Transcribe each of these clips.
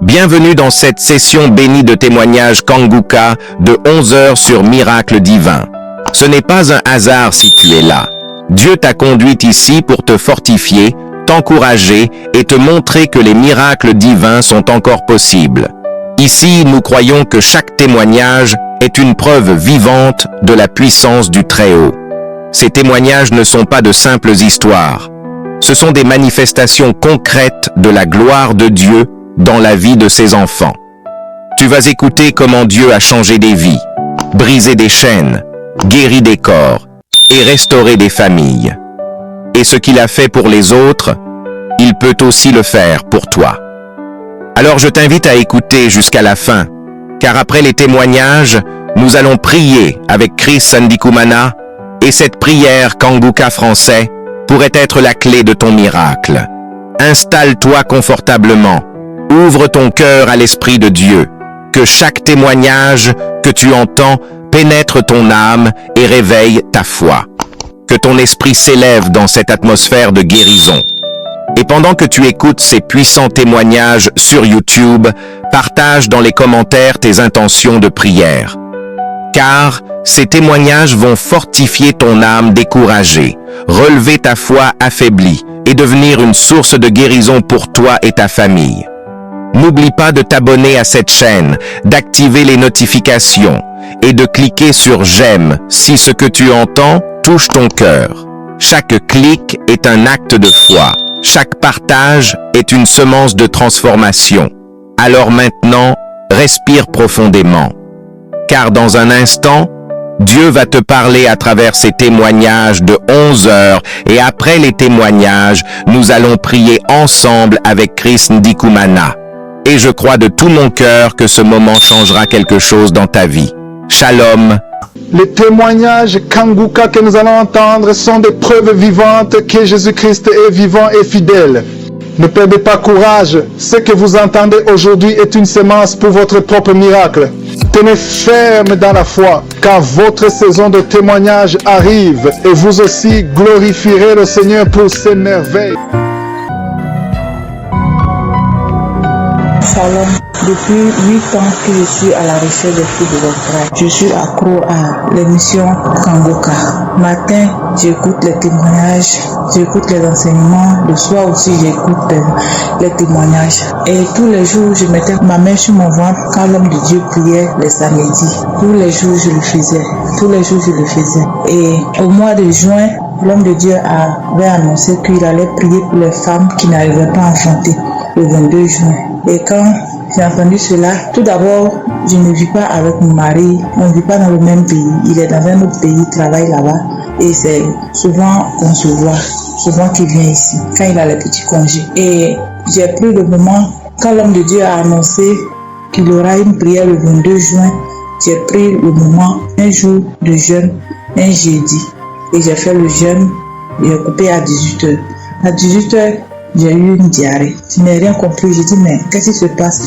Bienvenue dans cette session bénie de témoignages Kanguka de 11 heures sur Miracle Divin. Ce n'est pas un hasard si tu es là. Dieu t'a conduit ici pour te fortifier, t'encourager et te montrer que les miracles divins sont encore possibles. Ici, nous croyons que chaque témoignage est une preuve vivante de la puissance du Très-Haut. Ces témoignages ne sont pas de simples histoires. Ce sont des manifestations concrètes de la gloire de Dieu dans la vie de ses enfants. Tu vas écouter comment Dieu a changé des vies, brisé des chaînes, guéri des corps et restauré des familles. Et ce qu'il a fait pour les autres, il peut aussi le faire pour toi. Alors je t'invite à écouter jusqu'à la fin, car après les témoignages, nous allons prier avec Chris Sandikumana et cette prière Kanguka français pourrait être la clé de ton miracle. Installe-toi confortablement. Ouvre ton cœur à l'Esprit de Dieu, que chaque témoignage que tu entends pénètre ton âme et réveille ta foi. Que ton esprit s'élève dans cette atmosphère de guérison. Et pendant que tu écoutes ces puissants témoignages sur YouTube, partage dans les commentaires tes intentions de prière. Car ces témoignages vont fortifier ton âme découragée, relever ta foi affaiblie et devenir une source de guérison pour toi et ta famille. N'oublie pas de t'abonner à cette chaîne, d'activer les notifications et de cliquer sur j'aime si ce que tu entends touche ton cœur. Chaque clic est un acte de foi. Chaque partage est une semence de transformation. Alors maintenant, respire profondément. Car dans un instant, Dieu va te parler à travers ces témoignages de 11 heures et après les témoignages, nous allons prier ensemble avec Chris Ndikumana. Et je crois de tout mon cœur que ce moment changera quelque chose dans ta vie. Shalom. Les témoignages Kanguka que nous allons entendre sont des preuves vivantes que Jésus-Christ est vivant et fidèle. Ne perdez pas courage. Ce que vous entendez aujourd'hui est une semence pour votre propre miracle. Tenez ferme dans la foi, car votre saison de témoignage arrive et vous aussi glorifierez le Seigneur pour ses merveilles. Shalom. Depuis 8 ans que je suis à la recherche des fruits de l'entraille. Je suis accro à l'émission Kanguka. Matin, j'écoute les témoignages, j'écoute les enseignements. Le soir aussi, j'écoute les témoignages. Et tous les jours, je mettais ma main sur mon ventre quand l'homme de Dieu priait les samedis. Tous les jours, je le faisais. Tous les jours, je le faisais. Et au mois de juin, l'homme de Dieu avait annoncé qu'il allait prier pour les femmes qui n'arrivaient pas à enfanter le 22 juin. Et quand j'ai entendu cela, tout d'abord, je ne vis pas avec mon mari, on ne vit pas dans le même pays. Il est dans un autre pays, il travaille là-bas. Et c'est souvent qu'on se voit, souvent qu'il vient ici, quand il a les petits congés. Et j'ai pris le moment, quand l'homme de Dieu a annoncé qu'il y aura une prière le 22 juin, j'ai pris le moment, un jour de jeûne, un jeudi. Et j'ai fait le jeûne, j'ai coupé à 18h. À 18h, j'ai eu une diarrhée. Je n'ai rien compris. J'ai dit, mais qu'est-ce qui se passe?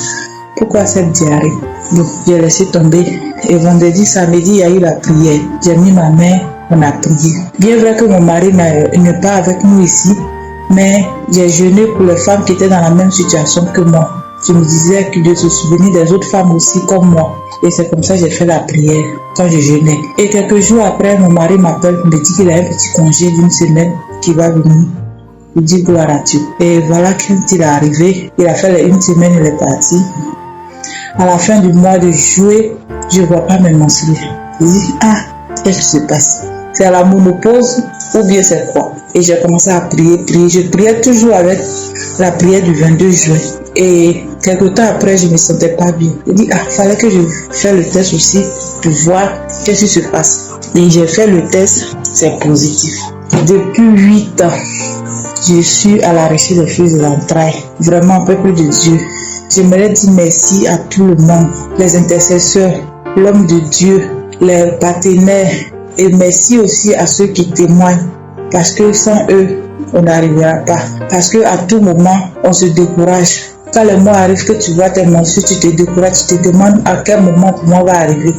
Pourquoi cette diarrhée? Donc, j'ai laissé tomber. Et vendredi, samedi, il y a eu la prière. J'ai mis ma main, on a prié. Bien vrai que mon mari n'est pas avec nous ici, mais j'ai jeûné pour les femmes qui étaient dans la même situation que moi. Je me disais qu'il devait se souvenir des autres femmes aussi comme moi. Et c'est comme ça que j'ai fait la prière quand je jeûnais. Et quelques jours après, mon mari m'appelle, me dit qu'il a un petit congé d'une semaine qui va venir. Il dit gloire à Dieu. Et voilà, quand il est arrivé, il a fait une semaine, il est parti. À la fin du mois de juillet, je ne vois pas mes menstrues. Je dis, qu'est-ce qui se passe? C'est à la ménopause ou bien c'est quoi? Et j'ai commencé à prier. Je priais toujours avec la prière du 22 juin. Et quelque temps après, je ne me sentais pas bien. Je dis, fallait que je fasse le test aussi pour voir qu'est-ce qui se passe. Et j'ai fait le test, c'est positif. Depuis 8 ans, je suis à la recherche des fruits de l'entraille. Vraiment, peuple de Dieu. J'aimerais dire merci à tout le monde, les intercesseurs, l'homme de Dieu, les partenaires. Et merci aussi à ceux qui témoignent. Parce que sans eux, on n'arrivera pas. Parce qu'à tout moment, on se décourage. Quand le mois arrive que tu vois tes menstrues, tu te décourages, tu te demandes à quel moment le mois va arriver.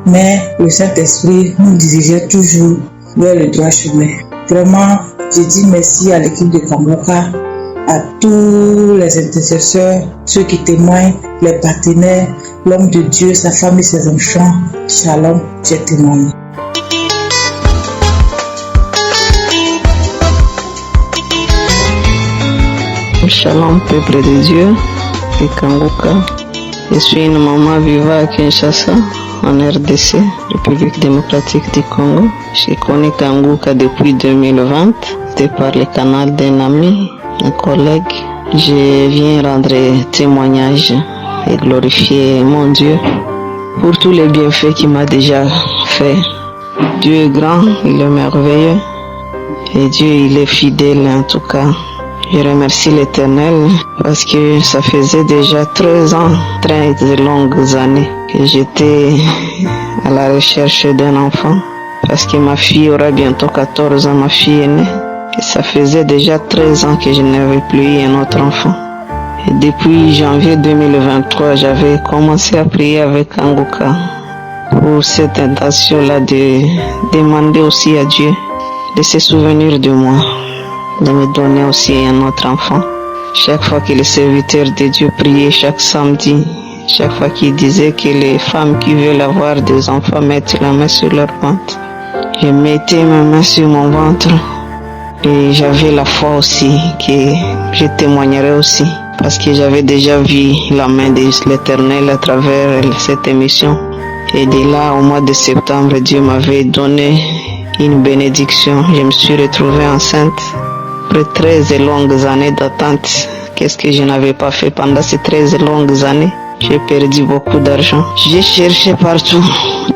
Mais le Saint-Esprit nous dirigeait toujours vers le droit chemin. Vraiment, je dis merci à l'équipe de Kanguka, à tous les intercesseurs, ceux qui témoignent, les partenaires, l'homme de Dieu, sa famille, ses enfants. Shalom, j'ai témoigné. Shalom, peuple de Dieu et Kanguka. Je suis une maman vivant à Kinshasa, en RDC, République démocratique du Congo. Je connais Kanguka depuis 2020, c'était par le canal d'un ami, un collègue. Je viens rendre témoignage et glorifier mon Dieu pour tous les bienfaits qu'il m'a déjà fait. Dieu est grand, il est merveilleux et Dieu il est fidèle en tout cas. Je remercie l'Éternel parce que ça faisait déjà 13 ans, 13 longues années que j'étais à la recherche d'un enfant. Parce que ma fille aura bientôt 14 ans, ma fille est née. Et ça faisait déjà 13 ans que je n'avais plus eu un autre enfant. Et depuis janvier 2023, j'avais commencé à prier avec Kanguka pour cette intention-là de demander aussi à Dieu de se souvenir de moi, de me donner aussi un autre enfant. Chaque fois que les serviteurs de Dieu priaient chaque samedi, chaque fois qu'ils disaient que les femmes qui veulent avoir des enfants mettent la main sur leur ventre, je mettais ma main sur mon ventre et j'avais la foi aussi que je témoignerais aussi parce que j'avais déjà vu la main de l'Éternel à travers cette émission. Et de là, au mois de septembre, Dieu m'avait donné une bénédiction. Je me suis retrouvée enceinte. Après 13 longues années d'attente, qu'est-ce que je n'avais pas fait pendant ces 13 longues années? J'ai perdu beaucoup d'argent. J'ai cherché partout,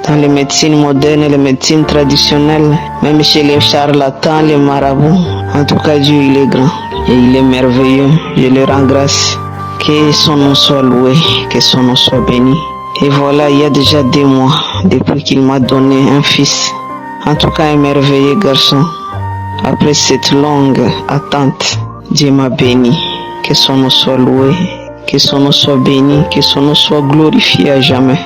dans les médecines modernes, les médecines traditionnelles, même chez les charlatans, les marabouts. En tout cas, Dieu, il est grand et il est merveilleux. Je lui rends grâce. Que son nom soit loué, que son nom soit béni. Et voilà, il y a déjà 2 mois, depuis qu'il m'a donné un fils. En tout cas, un merveilleux garçon. Après cette longue attente, Dieu m'a béni. Que son nom soit loué, que son nom soit béni, que son nom soit glorifié à jamais.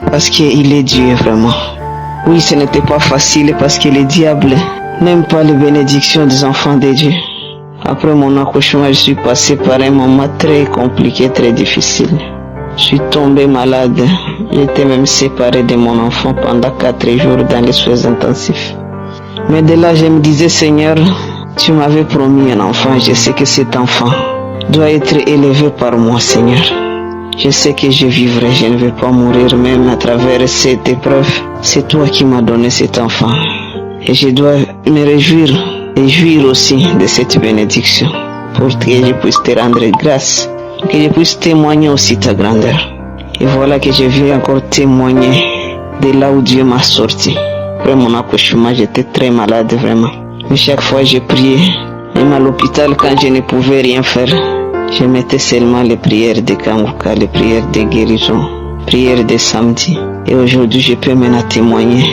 Parce qu'il est Dieu vraiment. Oui, ce n'était pas facile parce que le diable n'aime pas les bénédictions des enfants de Dieu. Après mon accouchement, je suis passé par un moment très compliqué, très difficile. Je suis tombé malade. J'étais même séparé de mon enfant pendant 4 jours dans les soins intensifs. Mais de là, je me disais, Seigneur, tu m'avais promis un enfant. Je sais que cet enfant doit être élevé par moi, Seigneur. Je sais que je vivrai, je ne vais pas mourir même à travers cette épreuve. C'est toi qui m'as donné cet enfant. Et je dois me réjouir et jouir aussi de cette bénédiction pour que je puisse te rendre grâce, que je puisse témoigner aussi ta grandeur. Et voilà que je viens encore témoigner de là où Dieu m'a sorti. Après mon accouchement, j'étais très malade vraiment. Mais chaque fois j'ai prié, même à l'hôpital quand je ne pouvais rien faire, je mettais seulement les prières de Kanguka, les prières de guérison, prières de samedi. Et aujourd'hui je peux maintenant témoigner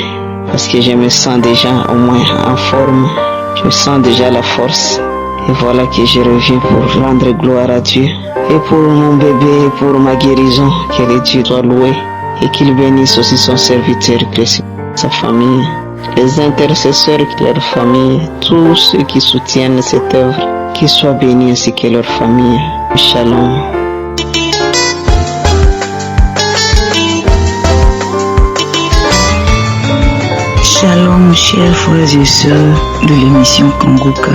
parce que je me sens déjà au moins en forme. Je sens déjà la force. Et voilà que je reviens pour rendre gloire à Dieu. Et pour mon bébé, et pour ma guérison, que le Dieu soit loué. Et qu'il bénisse aussi son serviteur, sa famille, les intercesseurs, leur famille, tous ceux qui soutiennent cette œuvre, qu'ils soient bénis ainsi que leur famille. Shalom. Shalom, chers frères et sœurs de l'émission Kanguka.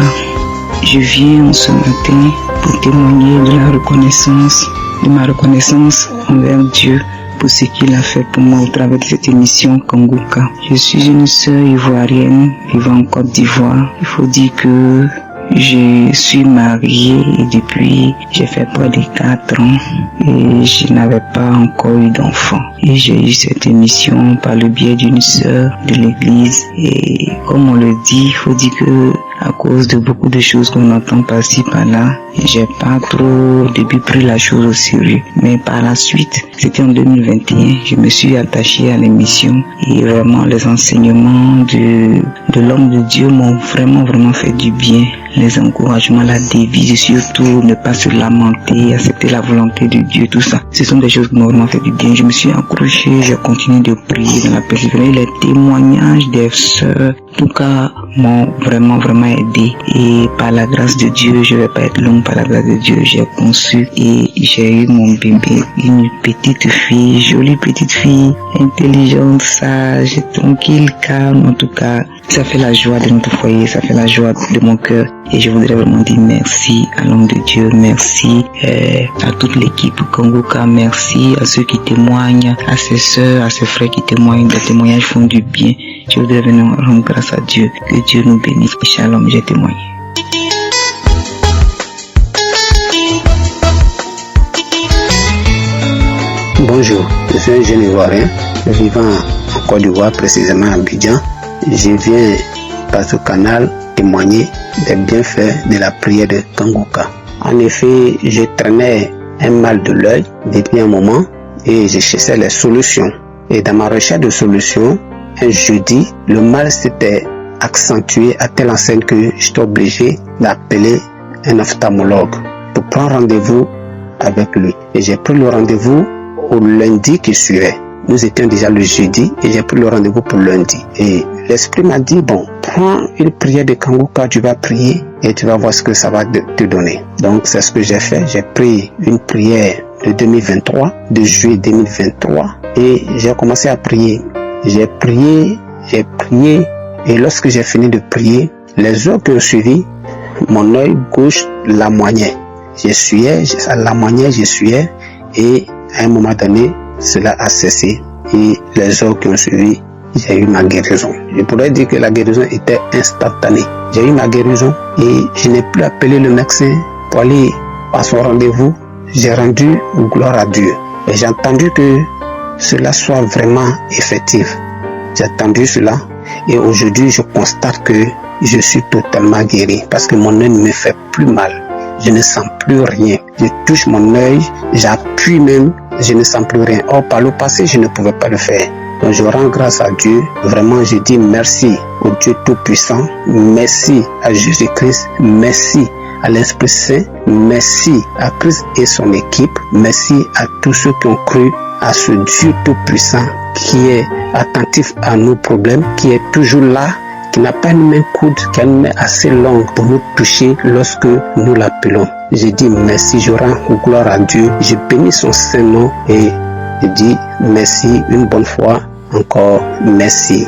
Je viens ce matin pour témoigner de ma reconnaissance envers Dieu pour ce qu'il a fait pour moi au travers de cette émission Kanguka. Je suis une sœur ivoirienne vivant en Côte d'Ivoire. Il faut dire que je suis mariée et depuis j'ai fait près de 4 ans et je n'avais pas encore eu d'enfant. Et j'ai eu cette émission par le biais d'une sœur de l'église et comme on le dit, il faut dire que à cause de beaucoup de choses qu'on entend par-ci par-là, j'ai pas trop au début pris la chose au sérieux. Mais par la suite, c'était en 2021, je me suis attaché à l'émission et vraiment les enseignements de l'homme de Dieu m'ont vraiment fait du bien. Les encouragements, la devise et surtout ne pas se lamenter, accepter la volonté de Dieu, tout ça. Ce sont des choses qui m'ont vraiment fait du bien. Je me suis accroché, j'ai continué de prier dans la persévérance. Les témoignages des sœurs, en tout cas, m'ont vraiment aidé. Et par la grâce de Dieu, je vais pas être longue, par la grâce de Dieu, j'ai conçu et j'ai eu mon bébé, une petite fille, jolie petite fille, intelligente, sage, tranquille, calme. En tout cas, ça fait la joie de notre foyer, ça fait la joie de mon cœur. Et je voudrais vraiment dire merci à l'homme de Dieu, merci à toute l'équipe Kanguka, merci à ceux qui témoignent, à ses sœurs, à ses frères qui témoignent. Les témoignages font du bien. Je voudrais venir rendre grâce à Dieu. Que Dieu nous bénisse. Shalom, j'ai témoigné. Bonjour, je suis un jeune Ivoirien vivant en Côte d'Ivoire, précisément à Abidjan. Je viens par ce canal témoigner des bienfaits de la prière de Kanguka. En effet, je traînais un mal de l'œil depuis un moment et je cherchais les solutions. Et dans ma recherche de solutions, un jeudi, le mal s'était accentué à telle enseigne que j'étais obligé d'appeler un ophtalmologue pour prendre rendez-vous avec lui. Et j'ai pris le rendez-vous au lundi qui suivait. Nous étions déjà le jeudi et j'ai pris le rendez-vous pour lundi. Et l'esprit m'a dit, bon, prends une prière de Kanguka, tu vas prier et tu vas voir ce que ça va te donner. Donc c'est ce que j'ai fait. J'ai pris une prière de 2023, de juillet 2023 et j'ai commencé à prier. J'ai prié et lorsque j'ai fini de prier, les heures qui ont suivi, mon œil gauche lamoignait. J'essuyais et à un moment donné, cela a cessé et les heures qui ont suivi, j'ai eu ma guérison. Je pourrais dire que la guérison était instantanée. J'ai eu ma guérison et je n'ai plus appelé le médecin pour aller à son rendez-vous. J'ai rendu gloire à Dieu et j'ai entendu que cela soit vraiment effectif. J'ai entendu cela et aujourd'hui je constate que je suis totalement guéri parce que mon œil ne me fait plus mal. Je ne sens plus rien. Je touche mon œil, j'appuie même, je ne sens plus rien. Or, par le passé, je ne pouvais pas le faire. Donc, je rends grâce à Dieu. Vraiment, je dis merci au Dieu Tout-Puissant. Merci à Jésus-Christ. Merci à l'Esprit Saint. Merci à Christ et son équipe. Merci à tous ceux qui ont cru à ce Dieu Tout-Puissant qui est attentif à nos problèmes, qui est toujours là, qui n'a pas une main courte, qui a une main assez longue pour nous toucher lorsque nous l'appelons. Je dis merci, je rends gloire à Dieu, je bénis son Saint-Nom et je dis merci une bonne fois, encore merci.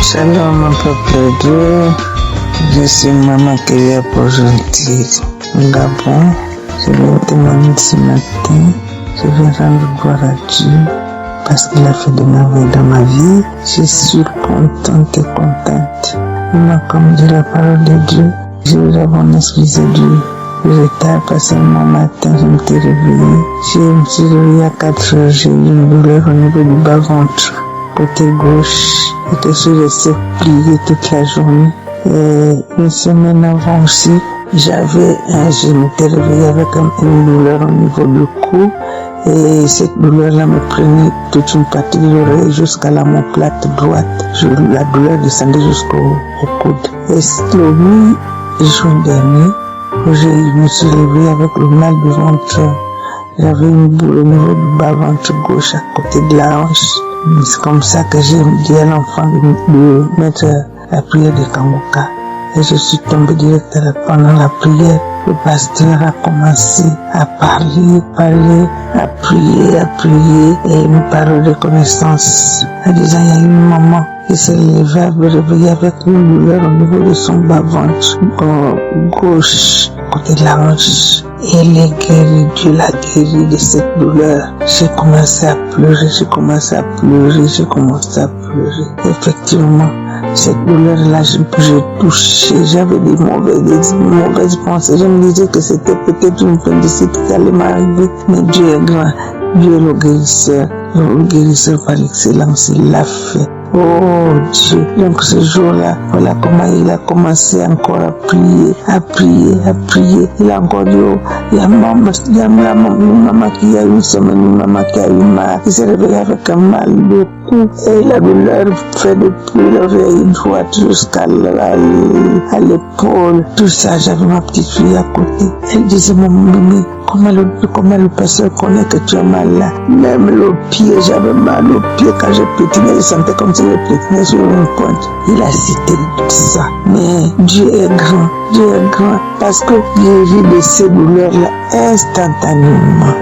Shalom mon peuple de Dieu, je suis Maman Kélia pour Gentil, Gabon. Je vais témoigner ce matin. Je vais rendre gloire à Dieu parce qu'il a fait de merveilles dans ma vie. Je suis contente et contente. Moi, comme dit la parole de Dieu, je voudrais m'en excuser du retard parce que mon matin, je m'étais réveillée. Je me suis réveillée à 4 heures. J'ai eu une douleur au niveau du bas-ventre, côté gauche. J'étais sur les secs pliés toute la journée. Et une semaine avant aussi, je m'étais réveillée avec une douleur au niveau du cou. Et cette douleur-là me prenait toute une partie de l'oreille jusqu'à l'omoplate droite. La douleur descendait jusqu'au coude. Et le 8 juin dernier, je me suis réveillée avec le mal du ventre. J'avais une boule au niveau du bas-ventre gauche à côté de la hanche. C'est comme ça que j'ai dit à l'enfant de mettre la prière de Kanguka. Et je suis tombée direct pendant la prière. Le pasteur a commencé à parler, à prier, et une parole de connaissance. En disant, il y a une maman qui s'est levée à me réveiller avec une douleur au niveau de son bas-ventre gauche, côté de la hanche. Et elle est guérie, Dieu l'a guérie de cette douleur. J'ai commencé à pleurer. Effectivement, cette douleur-là, je touchais, j'avais des mauvaises pensées. Je me disais que c'était peut-être une appendicite qui allait m'arriver. Mais Dieu est grand, Dieu est le guérisseur par excellence, il l'a fait. Oh Dieu, donc ce jour-là, voilà comment il a commencé encore à prier. Il a encore dit, oh, il y a une maman qui a une semaine, une maman qui a eu mal, qui s'est réveillée avec un mal de beaucoup. Et la douleur fait depuis l'oreille droite jusqu'à l'épaule. Tout ça, j'avais ma petite fille à côté. Elle disait, maman, mais comment le pasteur connaît que tu as mal là? Même le pied, j'avais mal au pied quand je pétinais, je sentais comme si je pétinais sur une pointe. Il a cité tout ça. Mais Dieu est grand, parce que j'ai vu de ces douleurs-là instantanément.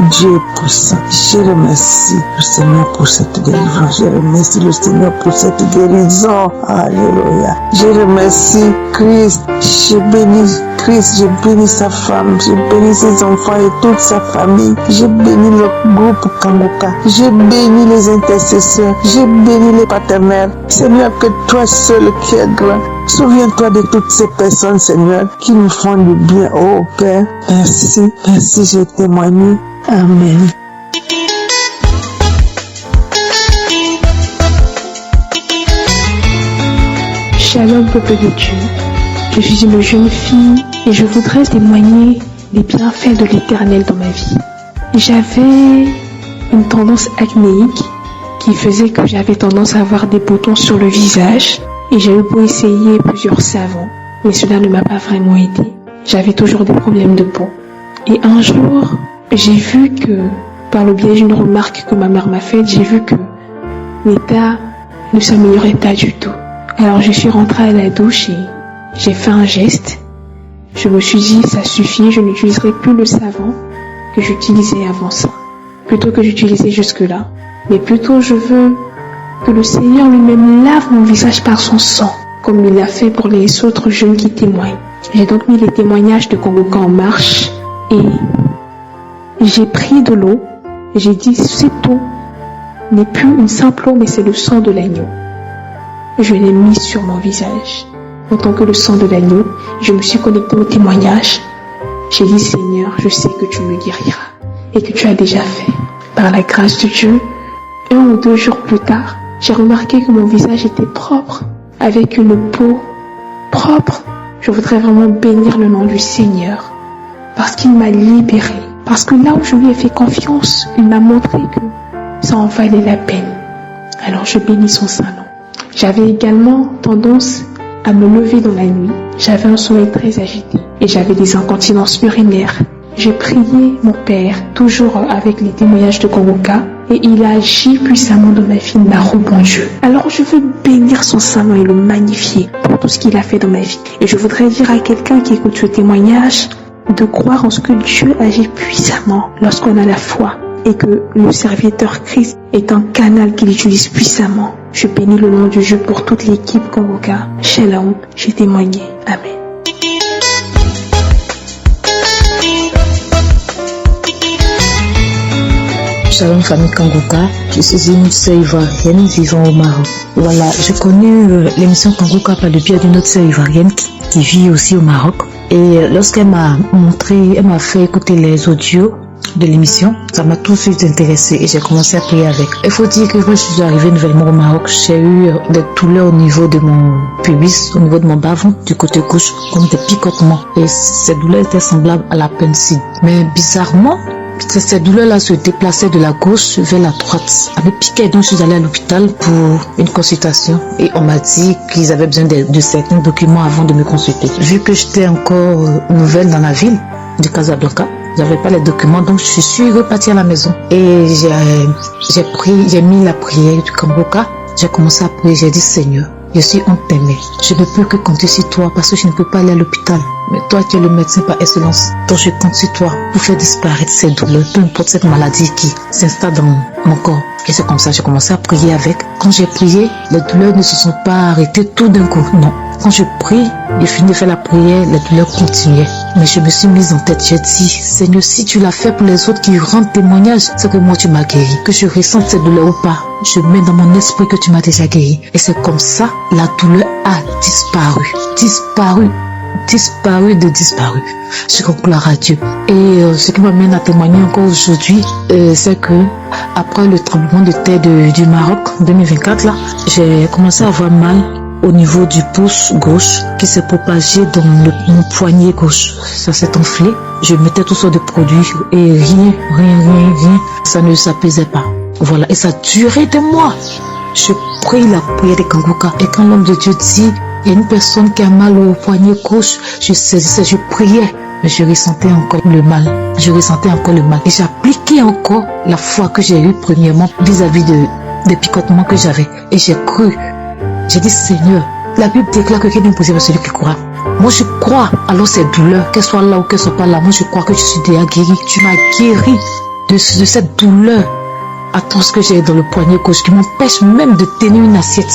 Dieu est puissant. Je remercie le Seigneur pour cette délivrance. Je remercie le Seigneur pour cette guérison. Alléluia. Je remercie Christ. Je bénis Christ, je bénis sa femme, je bénis ses enfants et toute sa famille. Je bénis le groupe Kanguka. Je bénis les intercesseurs. Je bénis les partenaires. Seigneur, que toi seul qui es grand. Souviens-toi de toutes ces personnes, Seigneur, qui nous font du bien. Oh Père, merci, j'ai témoigné. Amen. Shalom, peuple de Dieu. Je suis une jeune fille et je voudrais témoigner des bienfaits de l'Éternel dans ma vie. J'avais une tendance acnéique qui faisait que j'avais tendance à avoir des boutons sur le visage. Et j'ai eu beau essayer plusieurs savons, mais cela ne m'a pas vraiment aidé. J'avais toujours des problèmes de peau. Et un jour, j'ai vu que, par le biais d'une remarque que ma mère m'a faite, j'ai vu que l'état ne s'améliorait pas du tout. Alors je suis rentrée à la douche et j'ai fait un geste. Je me suis dit, ça suffit, je n'utiliserai plus le savon que j'utilisais avant ça. Plutôt que j'utilisais jusque-là. Mais plutôt je veux que le Seigneur lui-même lave mon visage par son sang, comme il l'a fait pour les autres jeunes qui témoignent. J'ai donc mis les témoignages de Kanguka en marche et j'ai pris de l'eau et j'ai dit, cette eau n'est plus une simple eau, mais c'est le sang de l'agneau. Je l'ai mis sur mon visage. En tant que le sang de l'agneau, je me suis connectée au témoignage. J'ai dit, Seigneur, je sais que tu me guériras et que tu as déjà fait. Par la grâce de Dieu, 1 ou 2 jours plus tard, j'ai remarqué que mon visage était propre, avec une peau propre. Je voudrais vraiment bénir le nom du Seigneur, parce qu'il m'a libérée. Parce que là où je lui ai fait confiance, il m'a montré que ça en valait la peine. Alors je bénis son saint nom. J'avais également tendance à me lever dans la nuit. J'avais un sommeil très agité et j'avais des incontinences urinaires. J'ai prié mon Père, toujours avec les témoignages de Kanguka, et il a agi puissamment dans ma vie, il m'a répondu. Alors je veux bénir son saint nom et le magnifier pour tout ce qu'il a fait dans ma vie. Et je voudrais dire à quelqu'un qui écoute ce témoignage de croire en ce que Dieu agit puissamment lorsqu'on a la foi et que le serviteur Christ est un canal qu'il utilise puissamment. Je bénis le nom de Dieu pour toute l'équipe Kanguka. Shalom, j'ai témoigné. Amen. Shalom famille Kanguka, je suis une sœur ivoirienne vivant au Maroc. Voilà, je connais l'émission Kanguka par le biais d'une autre sœur ivoirienne qui vit aussi au Maroc. Et lorsqu'elle m'a montré, elle m'a fait écouter les audios de l'émission, ça m'a tout de suite intéressé et j'ai commencé à prier avec. Il faut dire que quand je suis arrivée nouvellement au Maroc, j'ai eu des douleurs au niveau de mon pubis, au niveau de mon bas-ventre, du côté gauche, comme des picotements. Et ces douleurs étaient semblables à la penicilline. Mais bizarrement, ces douleurs-là se déplaçaient de la gauche vers la droite. Elle me piquait, donc je suis allée à l'hôpital pour une consultation. Et on m'a dit qu'ils avaient besoin de certains documents avant de me consulter. Vu que j'étais encore nouvelle dans la ville de Casablanca, j'avais pas les documents, donc je suis repartie à la maison. Et j'ai mis la prière du Kanguka. J'ai commencé à prier, j'ai dit, Seigneur, je suis honte t'aimer. Je ne peux que compter sur toi parce que je ne peux pas aller à l'hôpital. Mais toi qui es le médecin par excellence, donc je compte sur toi pour faire disparaître ces douleurs, peu importe cette maladie qui s'installe dans mon corps. Et c'est comme ça, j'ai commencé à prier avec. Quand j'ai prié, les douleurs ne se sont pas arrêtées tout d'un coup, non. Quand je prie, j'ai fini de faire la prière, les douleurs continuaient. Mais je me suis mise en tête, j'ai dit, Seigneur, si tu l'as fait pour les autres qui rendent témoignage, c'est que moi tu m'as guéri. Que je ressente cette douleur ou pas, je mets dans mon esprit que tu m'as déjà guéri. Et c'est comme ça, la douleur a disparu. Disparu. Je gloire à Dieu. Et ce qui m'amène à témoigner encore aujourd'hui, c'est que après le tremblement de terre du Maroc 2024, là, j'ai commencé à avoir mal au niveau du pouce gauche qui s'est propagé dans mon poignet gauche. Ça s'est enflé. Je mettais toutes sortes de produits et rien, ça ne s'apaisait pas. Voilà, et ça a duré des mois. Je prie la prière de Kanguka. Et quand l'homme de Dieu dit, il y a une personne qui a mal au poignet gauche, je saisissais, je priais. Mais je ressentais encore le mal. Et j'appliquais encore la foi que j'ai eue premièrement vis-à-vis des picotements que j'avais. Et j'ai cru. J'ai dit, Seigneur, la Bible déclare que rien n'est impossible à celui qui croit. Moi je crois. Alors ces douleurs, qu'elles soient là ou qu'elles soient pas là, moi je crois que je suis déjà guéri. Tu m'as guéri de cette douleur atroce que j'ai dans le poignet gauche qui m'empêche même de tenir une assiette.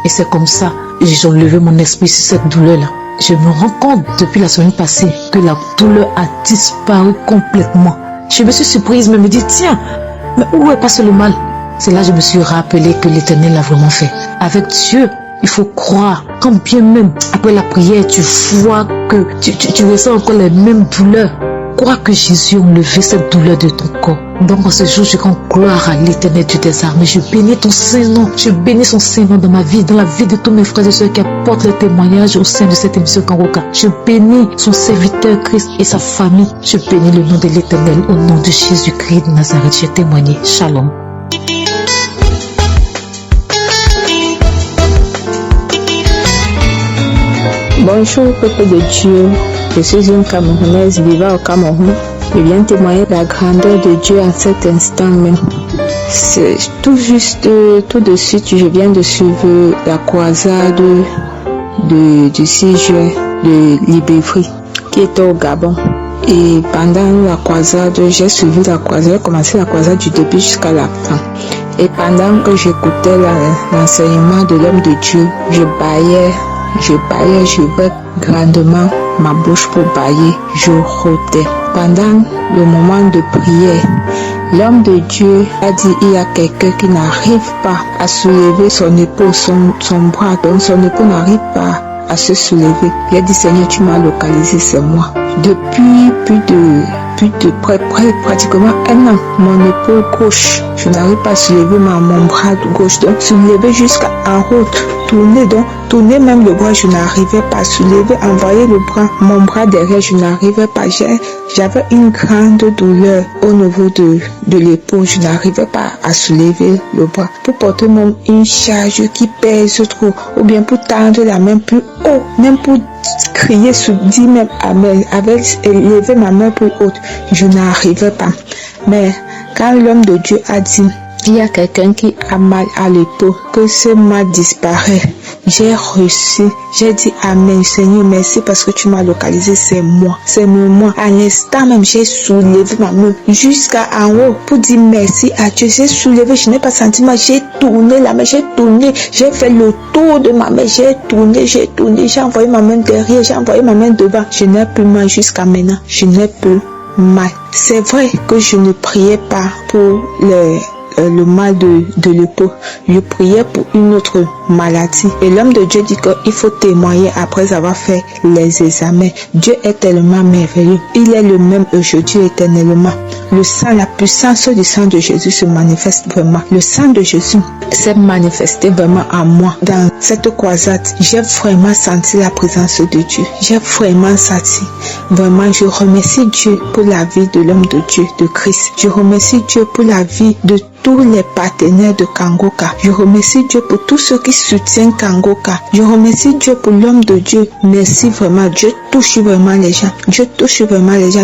Et c'est comme ça, j'ai enlevé mon esprit sur cette douleur-là. Je me rends compte depuis la semaine passée que la douleur a disparu complètement. Je me suis surprise, mais me dit, tiens, mais où est passé le mal? C'est là que je me suis rappelé que l'Éternel l'a vraiment fait. Avec Dieu, il faut croire. Quand bien même, après la prière, tu vois que tu ressens encore les mêmes douleurs. Crois que Jésus a enlevé cette douleur de ton corps. Donc en ce jour, je rends gloire à l'Éternel Dieu des armées. Je bénis ton Saint-Nom. Je bénis son Saint-Nom dans ma vie, dans la vie de tous mes frères et sœurs qui apportent le témoignage au sein de cette émission Kanguka. Je bénis son serviteur Christ et sa famille. Je bénis le nom de l'Éternel au nom de Jésus-Christ de Nazareth. J'ai témoigné. Shalom. Bonjour peuple de Dieu, je suis une Camerounaise vivant au Cameroun. Je viens témoigner la grandeur de Dieu à cet instant même. C'est tout de suite, je viens de suivre la croisade du 6 juin de Libévry qui était au Gabon. Et pendant la croisade, j'ai suivi la croisade, j'ai commencé la croisade du début jusqu'à la fin. Et pendant que j'écoutais l'enseignement de l'homme de Dieu, je baillais, j'ouvrais grandement ma bouche pour bailler, je rôtais. Pendant le moment de prière, l'homme de Dieu a dit, il y a quelqu'un qui n'arrive pas à soulever son épaule, son bras, donc son épaule n'arrive pas à se soulever. Il a dit, Seigneur, tu m'as localisé, c'est moi. Depuis pratiquement un an, mon épaule gauche, je n'arrive pas à soulever mon bras gauche, donc soulever jusqu'à en route, tourner même le bras, je n'arrivais pas à soulever, envoyer mon bras derrière, je n'arrivais pas. J'avais une grande douleur au niveau de l'épaule, je n'arrivais pas à soulever le bras. Pour porter une charge qui pèse trop, ou bien pour tendre la main plus haut, même pour crier, dire même amen, avec élever ma main plus haute, je n'arrivais pas. Mais quand l'homme de Dieu a dit, il y a quelqu'un qui a mal à l'épaule, que ce mal disparaît, j'ai reçu, j'ai dit amen, Seigneur, merci parce que tu m'as localisé, c'est moi. À l'instant même, j'ai soulevé ma main jusqu'à en haut pour dire merci à Dieu. J'ai soulevé, je n'ai pas senti mal, j'ai tourné la main, j'ai fait le tour de ma main, j'ai tourné, j'ai envoyé ma main derrière, j'ai envoyé ma main devant. Je n'ai plus mal jusqu'à maintenant, je n'ai plus mal. C'est vrai que je ne priais pas pour le mal de l'épaule. Je priais pour une autre maladie. Et l'homme de Dieu dit qu'il faut témoigner après avoir fait les examens. Dieu est tellement merveilleux. Il est le même aujourd'hui éternellement. Le sang, la puissance du sang de Jésus se manifeste vraiment. Le sang de Jésus s'est manifesté vraiment en moi. Dans cette croisade, j'ai vraiment senti la présence de Dieu. J'ai vraiment senti. Vraiment, je remercie Dieu pour la vie de l'homme de Dieu, de Christ. Je remercie Dieu pour la vie de tous les partenaires de Kanguka. Je remercie Dieu pour tous ceux qui soutiennent Kanguka. Je remercie Dieu pour l'homme de Dieu. Merci vraiment. Dieu touche vraiment les gens.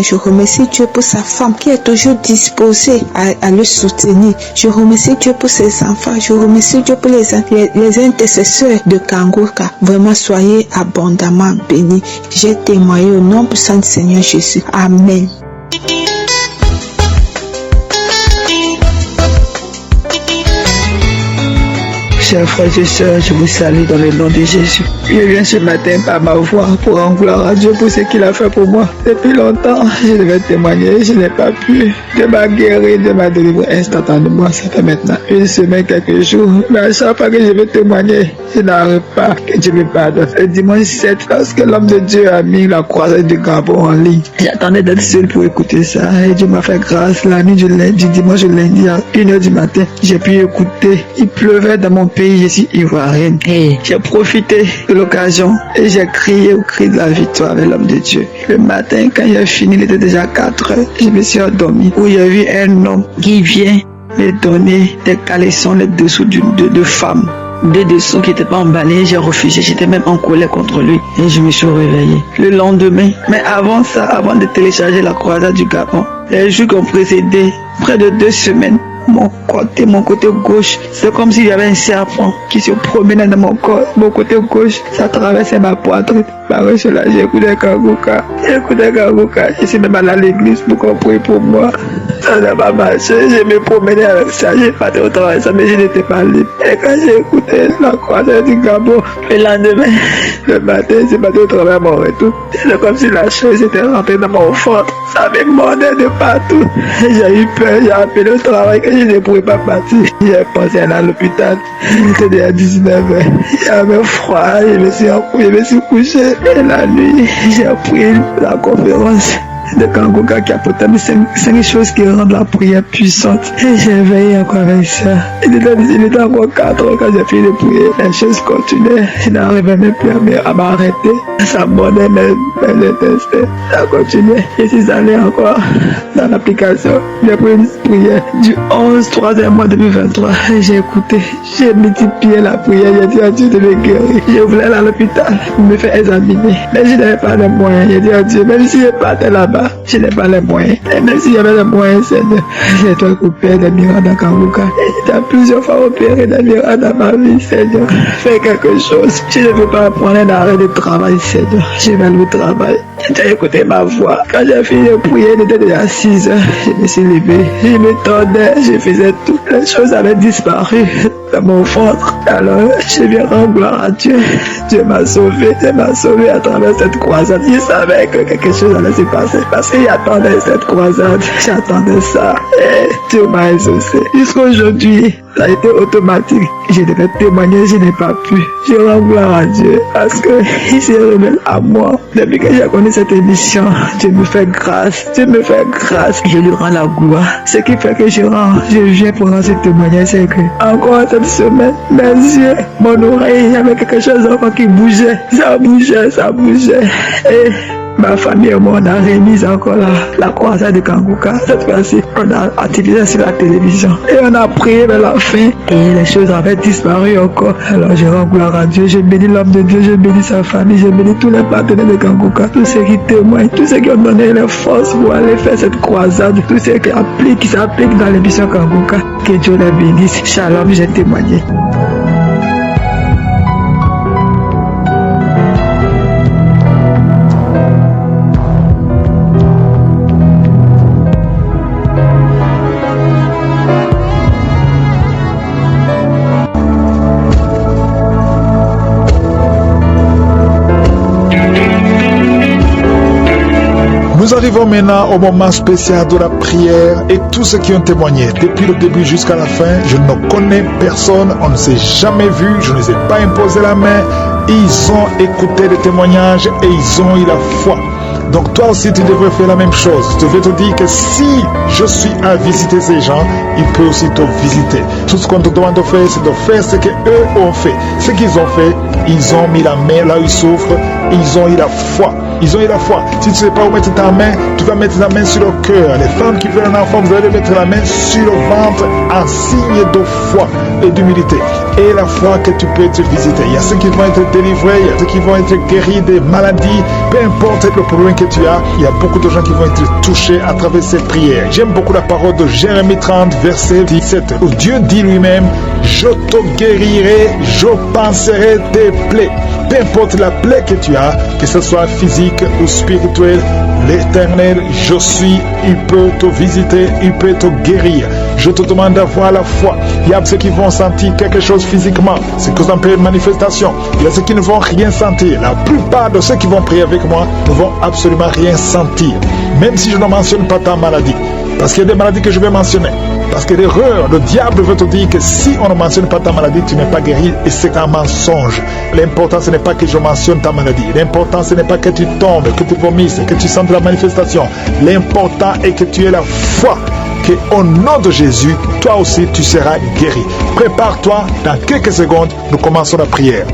Je remercie Dieu pour sa femme qui est toujours disposée à le soutenir. Je remercie Dieu pour ses enfants. Je remercie Dieu pour les intercesseurs de Kanguka. Vraiment, soyez abondamment bénis. J'ai témoigné au nom puissant du Seigneur Jésus. Amen. Chers frères et sœurs, je vous salue dans le nom de Jésus. Je viens ce matin par ma voix pour rendre gloire à Dieu pour ce qu'il a fait pour moi. Depuis longtemps, je devais témoigner, je n'ai pas pu. Dieu m'a guéri, Dieu m'a délivré instantanément. Ça fait maintenant une semaine, quelques jours. Mais à chaque fois que je veux témoigner, je n'arrive pas. Que Dieu me pardonne. Le dimanche 7, lorsque l'homme de Dieu a mis la croisade du Gabon en ligne, j'attendais d'être seul pour écouter ça. Et Dieu m'a fait grâce. La nuit du dimanche au lundi à 1h du matin, j'ai pu écouter. Il pleuvait dans mon pays, je suis ivoirienne. Et j'ai profité de l'occasion et j'ai crié au cri de la victoire avec l'homme de Dieu. Le matin, quand j'ai fini, il était déjà 4h. Je me suis endormi où j'ai vu un homme qui vient me donner des caleçons, les dessous de femmes. Des dessous qui n'étaient pas emballés, j'ai refusé, j'étais même en colère contre lui et je me suis réveillé le lendemain. Mais avant ça, avant de télécharger la croisade du Gabon, les jours qui ont précédé, près de 2 semaines, mon côté gauche, c'est comme s'il y avait un serpent qui se promenait dans mon corps. Mon côté gauche, ça traversait ma poitrine. J'ai écouté Kanguka. Je suis même allé à l'église pour qu'on prie pour moi. Ça n'a pas marché. Je me promenais avec ça. J'ai pas au travail, ça, mais je n'étais pas libre. Et quand j'ai écouté la croisade du Gabon, le lendemain, le matin, j'ai pas au travail à mon retour. C'est comme si la chose était rentrée dans mon ventre. Ça me mordait de partout. J'ai eu peur, j'ai appelé au travail que je ne pourrais pas partir. J'ai pensé aller à l'hôpital. C'était à 19h. J'avais froid, je me suis couché. Et la nuit, j'ai pris la conférence de Kanguka qui a apporté 5 choses qui rendent la prière puissante. Et j'ai veillé encore avec ça. Il était encore 4 heures quand j'ai fini de prier. Les choses continuaient. Je n'arrivais même plus à m'arrêter. Ça mordait même les tests. Ça continuait. Je suis allé encore dans l'application. J'ai pris une prière du 11/3 mois 2023. J'ai écouté. J'ai multiplié la prière. J'ai dit à Dieu de me guérir. Je voulais aller à l'hôpital pour me faire examiner. Mais je n'avais pas les moyens. J'ai dit à Dieu, même si je partais là-bas, je n'ai pas les moyens. Et même s'il y avait les moyens, Seigneur, c'est toi qui opères des miracles dans Kanguka. Et tu as plusieurs fois opéré des miracles dans ma vie, Seigneur. Fais quelque chose. Je ne veux pas prendre un arrêt de travail, Seigneur. Je vais aller au travail. Tu as écouté ma voix. Quand j'ai fini de prier, il était déjà 6 heures. Je me suis levé. Je me tordais. Je faisais toutes les choses avaient disparu dans mon ventre. Alors, je viens rendre gloire à Dieu. Dieu m'a sauvé. Dieu m'a sauvé à travers cette croisade. Je savais que quelque chose allait se passer. Parce qu'il attendait cette croisade. J'attendais ça. Et Dieu m'a exaucé. Jusqu'à aujourd'hui, ça a été automatique. Je devais témoigner, je n'ai pas pu. Je rends gloire à Dieu parce qu'il s'est révélé à moi. Depuis que j'ai connu cette émission, Dieu me fait grâce. Dieu me fait grâce. Je lui rends la gloire. Ce qui fait que je viens pour rendre ce témoignage, c'est que encore cette semaine, mes yeux, mon oreille, il y avait quelque chose encore qui bougeait. Ça bougeait. Et ma famille et moi, on a remis encore la croisade de Kanguka. Cette fois-ci, on a utilisé sur la télévision. Et on a prié vers la fin. Et les choses avaient disparu encore. Alors je rends gloire à Dieu. Je bénis l'homme de Dieu. Je bénis sa famille. Je bénis tous les partenaires de Kanguka. Tous ceux qui témoignent. Tous ceux qui ont donné les forces pour aller faire cette croisade. Tous ceux qui s'appliquent dans l'émission Kanguka. Que Dieu les bénisse. Shalom, j'ai témoigné. Nous arrivons maintenant au moment spécial de la prière et tous ceux qui ont témoigné depuis le début jusqu'à la fin, je ne connais personne, on ne s'est jamais vu, je ne les ai pas imposé la main, ils ont écouté les témoignages et ils ont eu la foi. Donc toi aussi tu devrais faire la même chose. Je vais te dire que si je suis à visiter ces gens, il peut aussi te visiter. Tout ce qu'on te demande de faire, c'est de faire ce qu'eux ont fait. Ce qu'ils ont fait, ils ont mis la main là où ils souffrent, ils ont eu la foi. Ils ont eu la foi. Si tu ne sais pas où mettre ta main, tu vas mettre la main sur le cœur. Les femmes qui veulent un enfant, vous allez mettre la main sur le ventre en signe de foi et d'humilité. Et la foi que tu peux être visité. Il y a ceux qui vont être délivrés, il y a ceux qui vont être guéris des maladies. Peu importe le problème que tu as, il y a beaucoup de gens qui vont être touchés à travers ces prières. J'aime beaucoup la parole de Jérémie 30, verset 17, où Dieu dit lui-même, je te guérirai, je panserai tes plaies. Peu importe la plaie que tu as, que ce soit physique ou spirituelle, l'Éternel, je suis, il peut te visiter, il peut te guérir. Je te demande d'avoir la foi. Il y a ceux qui vont sentir quelque chose physiquement, c'est que ça appelle manifestation. Il y a ceux qui ne vont rien sentir. La plupart de ceux qui vont prier avec moi ne vont absolument rien sentir. Même si je ne mentionne pas ta maladie. Parce qu'il y a des maladies que je vais mentionner. Parce que l'erreur, le diable veut te dire que si on ne mentionne pas ta maladie, tu n'es pas guéri et c'est un mensonge. L'important, ce n'est pas que je mentionne ta maladie. L'important, ce n'est pas que tu tombes, que tu vomisses, que tu sentes la manifestation. L'important est que tu aies la foi. Qu'au nom de Jésus, toi aussi, tu seras guéri. Prépare-toi, dans quelques secondes, nous commençons la prière.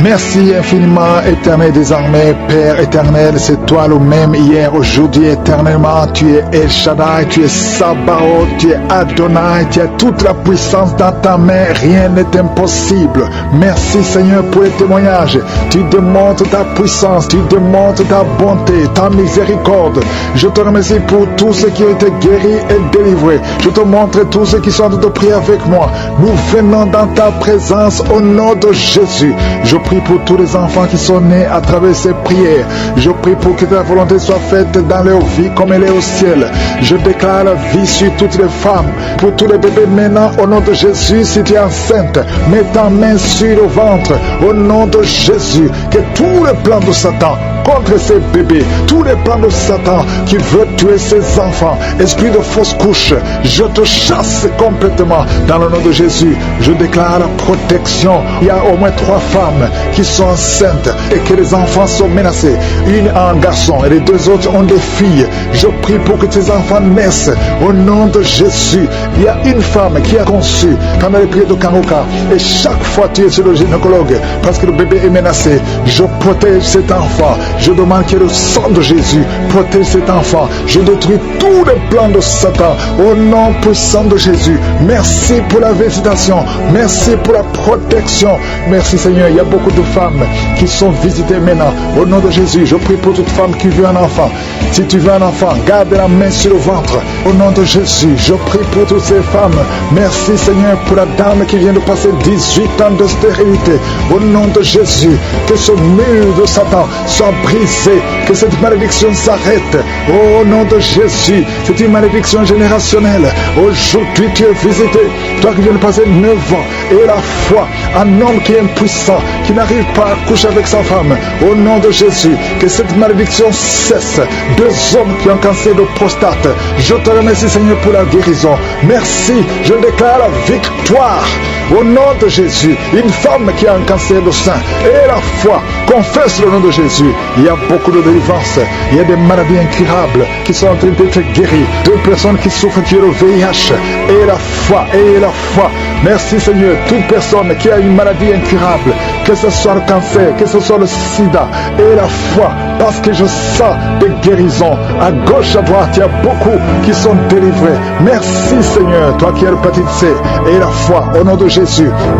Merci infiniment, éternel désormais, Père éternel, c'est toi le même hier, aujourd'hui, éternellement. Tu es El Shaddai, tu es Sabaoth, tu es Adonai, tu as toute la puissance dans ta main, rien n'est impossible. Merci Seigneur pour les témoignages. Tu démontres ta puissance, tu démontres ta bonté, ta miséricorde. Je te remercie pour tous ceux qui ont été guéris et délivrés. Je te montre tous ceux qui sont en train de prier avec moi. Nous venons dans ta présence au nom de Jésus. Je prie pour tous les enfants qui sont nés à travers ces prières. Je prie pour que ta volonté soit faite dans leur vie comme elle est au ciel. Je déclare la vie sur toutes les femmes, pour tous les bébés maintenant au nom de Jésus. Si tu es enceinte, mets ta main sur le ventre au nom de Jésus. Que tous les plans de Satan contre ces bébés, tous les plans de Satan qui veut tuer ses enfants, esprit de fausse couche, je te chasse complètement dans le nom de Jésus. Je déclare la protection. Il y a au moins 3 femmes qui sont enceintes et que les enfants sont menacés. Une a un garçon et les 2 autres ont des filles. Je prie pour que ces enfants naissent au nom de Jésus. Il y a une femme qui a conçu pendant les prières de Kangoka et chaque fois tu es sur le gynécologue parce que le bébé est menacé. Je protège cet enfant. Je demande que le sang de Jésus protège cet enfant. Je détruis tous les plans de Satan au nom puissant de Jésus. Merci pour la visitation. Merci pour la protection. Merci Seigneur. Il y a beaucoup de femmes qui sont visitées maintenant. Au nom de Jésus, je prie pour toute femme qui veut un enfant. Si tu veux un enfant, garde la main sur le ventre. Au nom de Jésus, je prie pour toutes ces femmes. Merci Seigneur pour la dame qui vient de passer 18 ans de stérilité. Au nom de Jésus, que ce mur de Satan soit brisé, que cette malédiction s'arrête. Au nom de Jésus, c'est une malédiction générationnelle. Aujourd'hui tu es visité, toi qui viens de passer 9 ans, et la foi, un homme qui est impuissant, qui n'arrive pas à coucher avec sa femme. Au nom de Jésus, que cette malédiction cesse. 2 hommes qui ont un cancer de prostate, je te remercie Seigneur pour la guérison. Merci, je déclare la victoire. Au nom de Jésus, une femme qui a un cancer de sein et la foi, confesse le nom de Jésus. Il y a beaucoup de délivrance. Il y a des maladies incurables qui sont en train d'être guéries. 2 personnes qui souffrent du VIH et la foi, et la foi. Merci Seigneur, toute personne qui a une maladie incurable, que ce soit le cancer, que ce soit le sida, et la foi, parce que je sens des guérisons. À gauche, à droite, il y a beaucoup qui sont délivrés. Merci Seigneur, toi qui es l'hépatite C, et la foi, au nom de Jésus.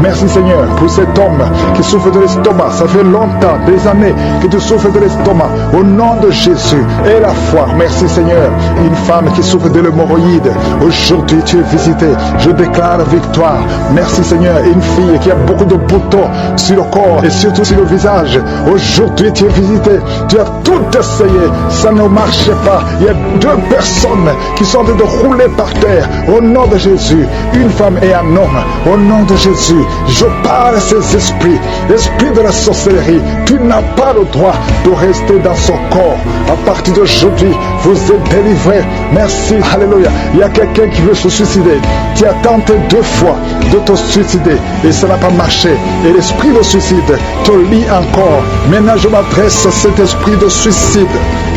Merci Seigneur pour cet homme qui souffre de l'estomac. Ça fait longtemps, des années que tu souffres de l'estomac. Au nom de Jésus, et la foi. Merci Seigneur. Une femme qui souffre de l'hémorroïde. Aujourd'hui, tu es visité. Je déclare la victoire. Merci Seigneur. Une fille qui a beaucoup de boutons sur le corps et surtout sur le visage. Aujourd'hui, tu es visité. Tu as tout essayé. Ça ne marchait pas. Il y a 2 personnes qui sont en train de rouler par terre. Au nom de Jésus. Une femme et un homme. Au nom de Jésus, je parle à ces esprits. Esprit de la sorcellerie. Tu n'as pas le droit de rester dans son corps. À partir d'aujourd'hui, vous êtes délivrés. Merci. Alléluia. Il y a quelqu'un qui veut se suicider. Tu as tenté 2 fois de te suicider et ça n'a pas marché. Et l'esprit de suicide te lie encore. Maintenant, je m'adresse à cet esprit de suicide.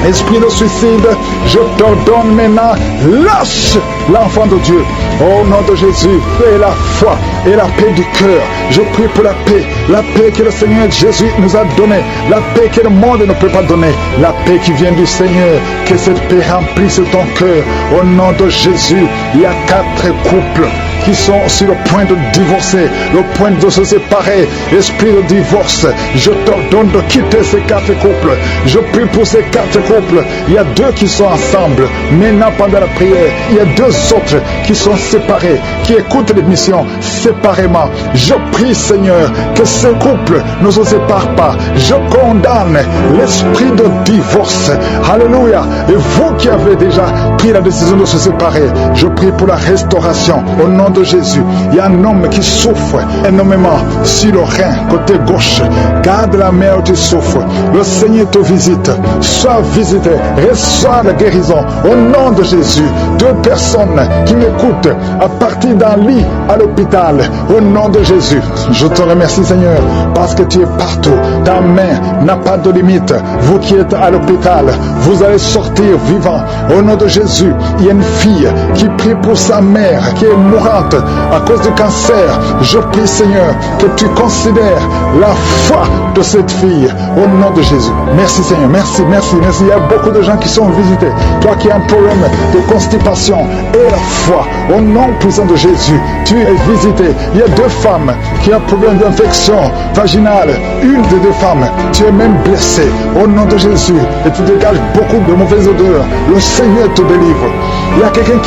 Esprit de suicide, je t'ordonne maintenant, lâche l'enfant de Dieu. Au nom de Jésus, et la foi et la paix du cœur. Je prie pour la paix que le Seigneur Jésus nous a donnée, la paix que le monde ne peut pas donner, la paix qui vient du Seigneur. Que cette paix remplisse ton cœur. Au nom de Jésus, il y a 4 couples qui sont sur le point de divorcer, le point de se séparer. Esprit de divorce, je t'ordonne de quitter ces 4 couples. Je prie pour ces 4 couples. Il y a 2 qui sont ensemble. Maintenant, pendant la prière, il y a 2 autres qui sont séparés, qui écoutent l'émission séparément. Je prie, Seigneur, que ce couple ne se sépare pas. Je condamne l'esprit de divorce. Alléluia. Et vous qui avez déjà pris la décision de se séparer, je prie pour la restauration. Au nom de Jésus, il y a un homme qui souffre énormément sur le rein, côté gauche. Garde la main où tu souffres. Le Seigneur te visite. sois visité, reçois la guérison au nom de Jésus. 2 personnes qui m'écoutent à partir d'un lit à l'hôpital, au nom de Jésus. Je te remercie Seigneur parce que tu es partout. Ta main n'a pas de limite. Vous qui êtes à l'hôpital, vous allez sortir vivant. Au nom de Jésus, il y a une fille qui prie pour sa mère qui est mourante à cause du cancer. Je prie Seigneur que tu considères la foi de cette fille au nom de Jésus. Merci Seigneur, merci. Il y a beaucoup de gens qui sont visités. Toi qui as un problème de constipation, et la foi au nom puissant de Jésus, tu es visité. Il y a 2 femmes qui ont un problème d'infection vaginale. Une des 2 femmes, tu es même blessée au nom de Jésus et tu dégages beaucoup de mauvaises odeurs. Le Seigneur te délivre. Il y a quelqu'un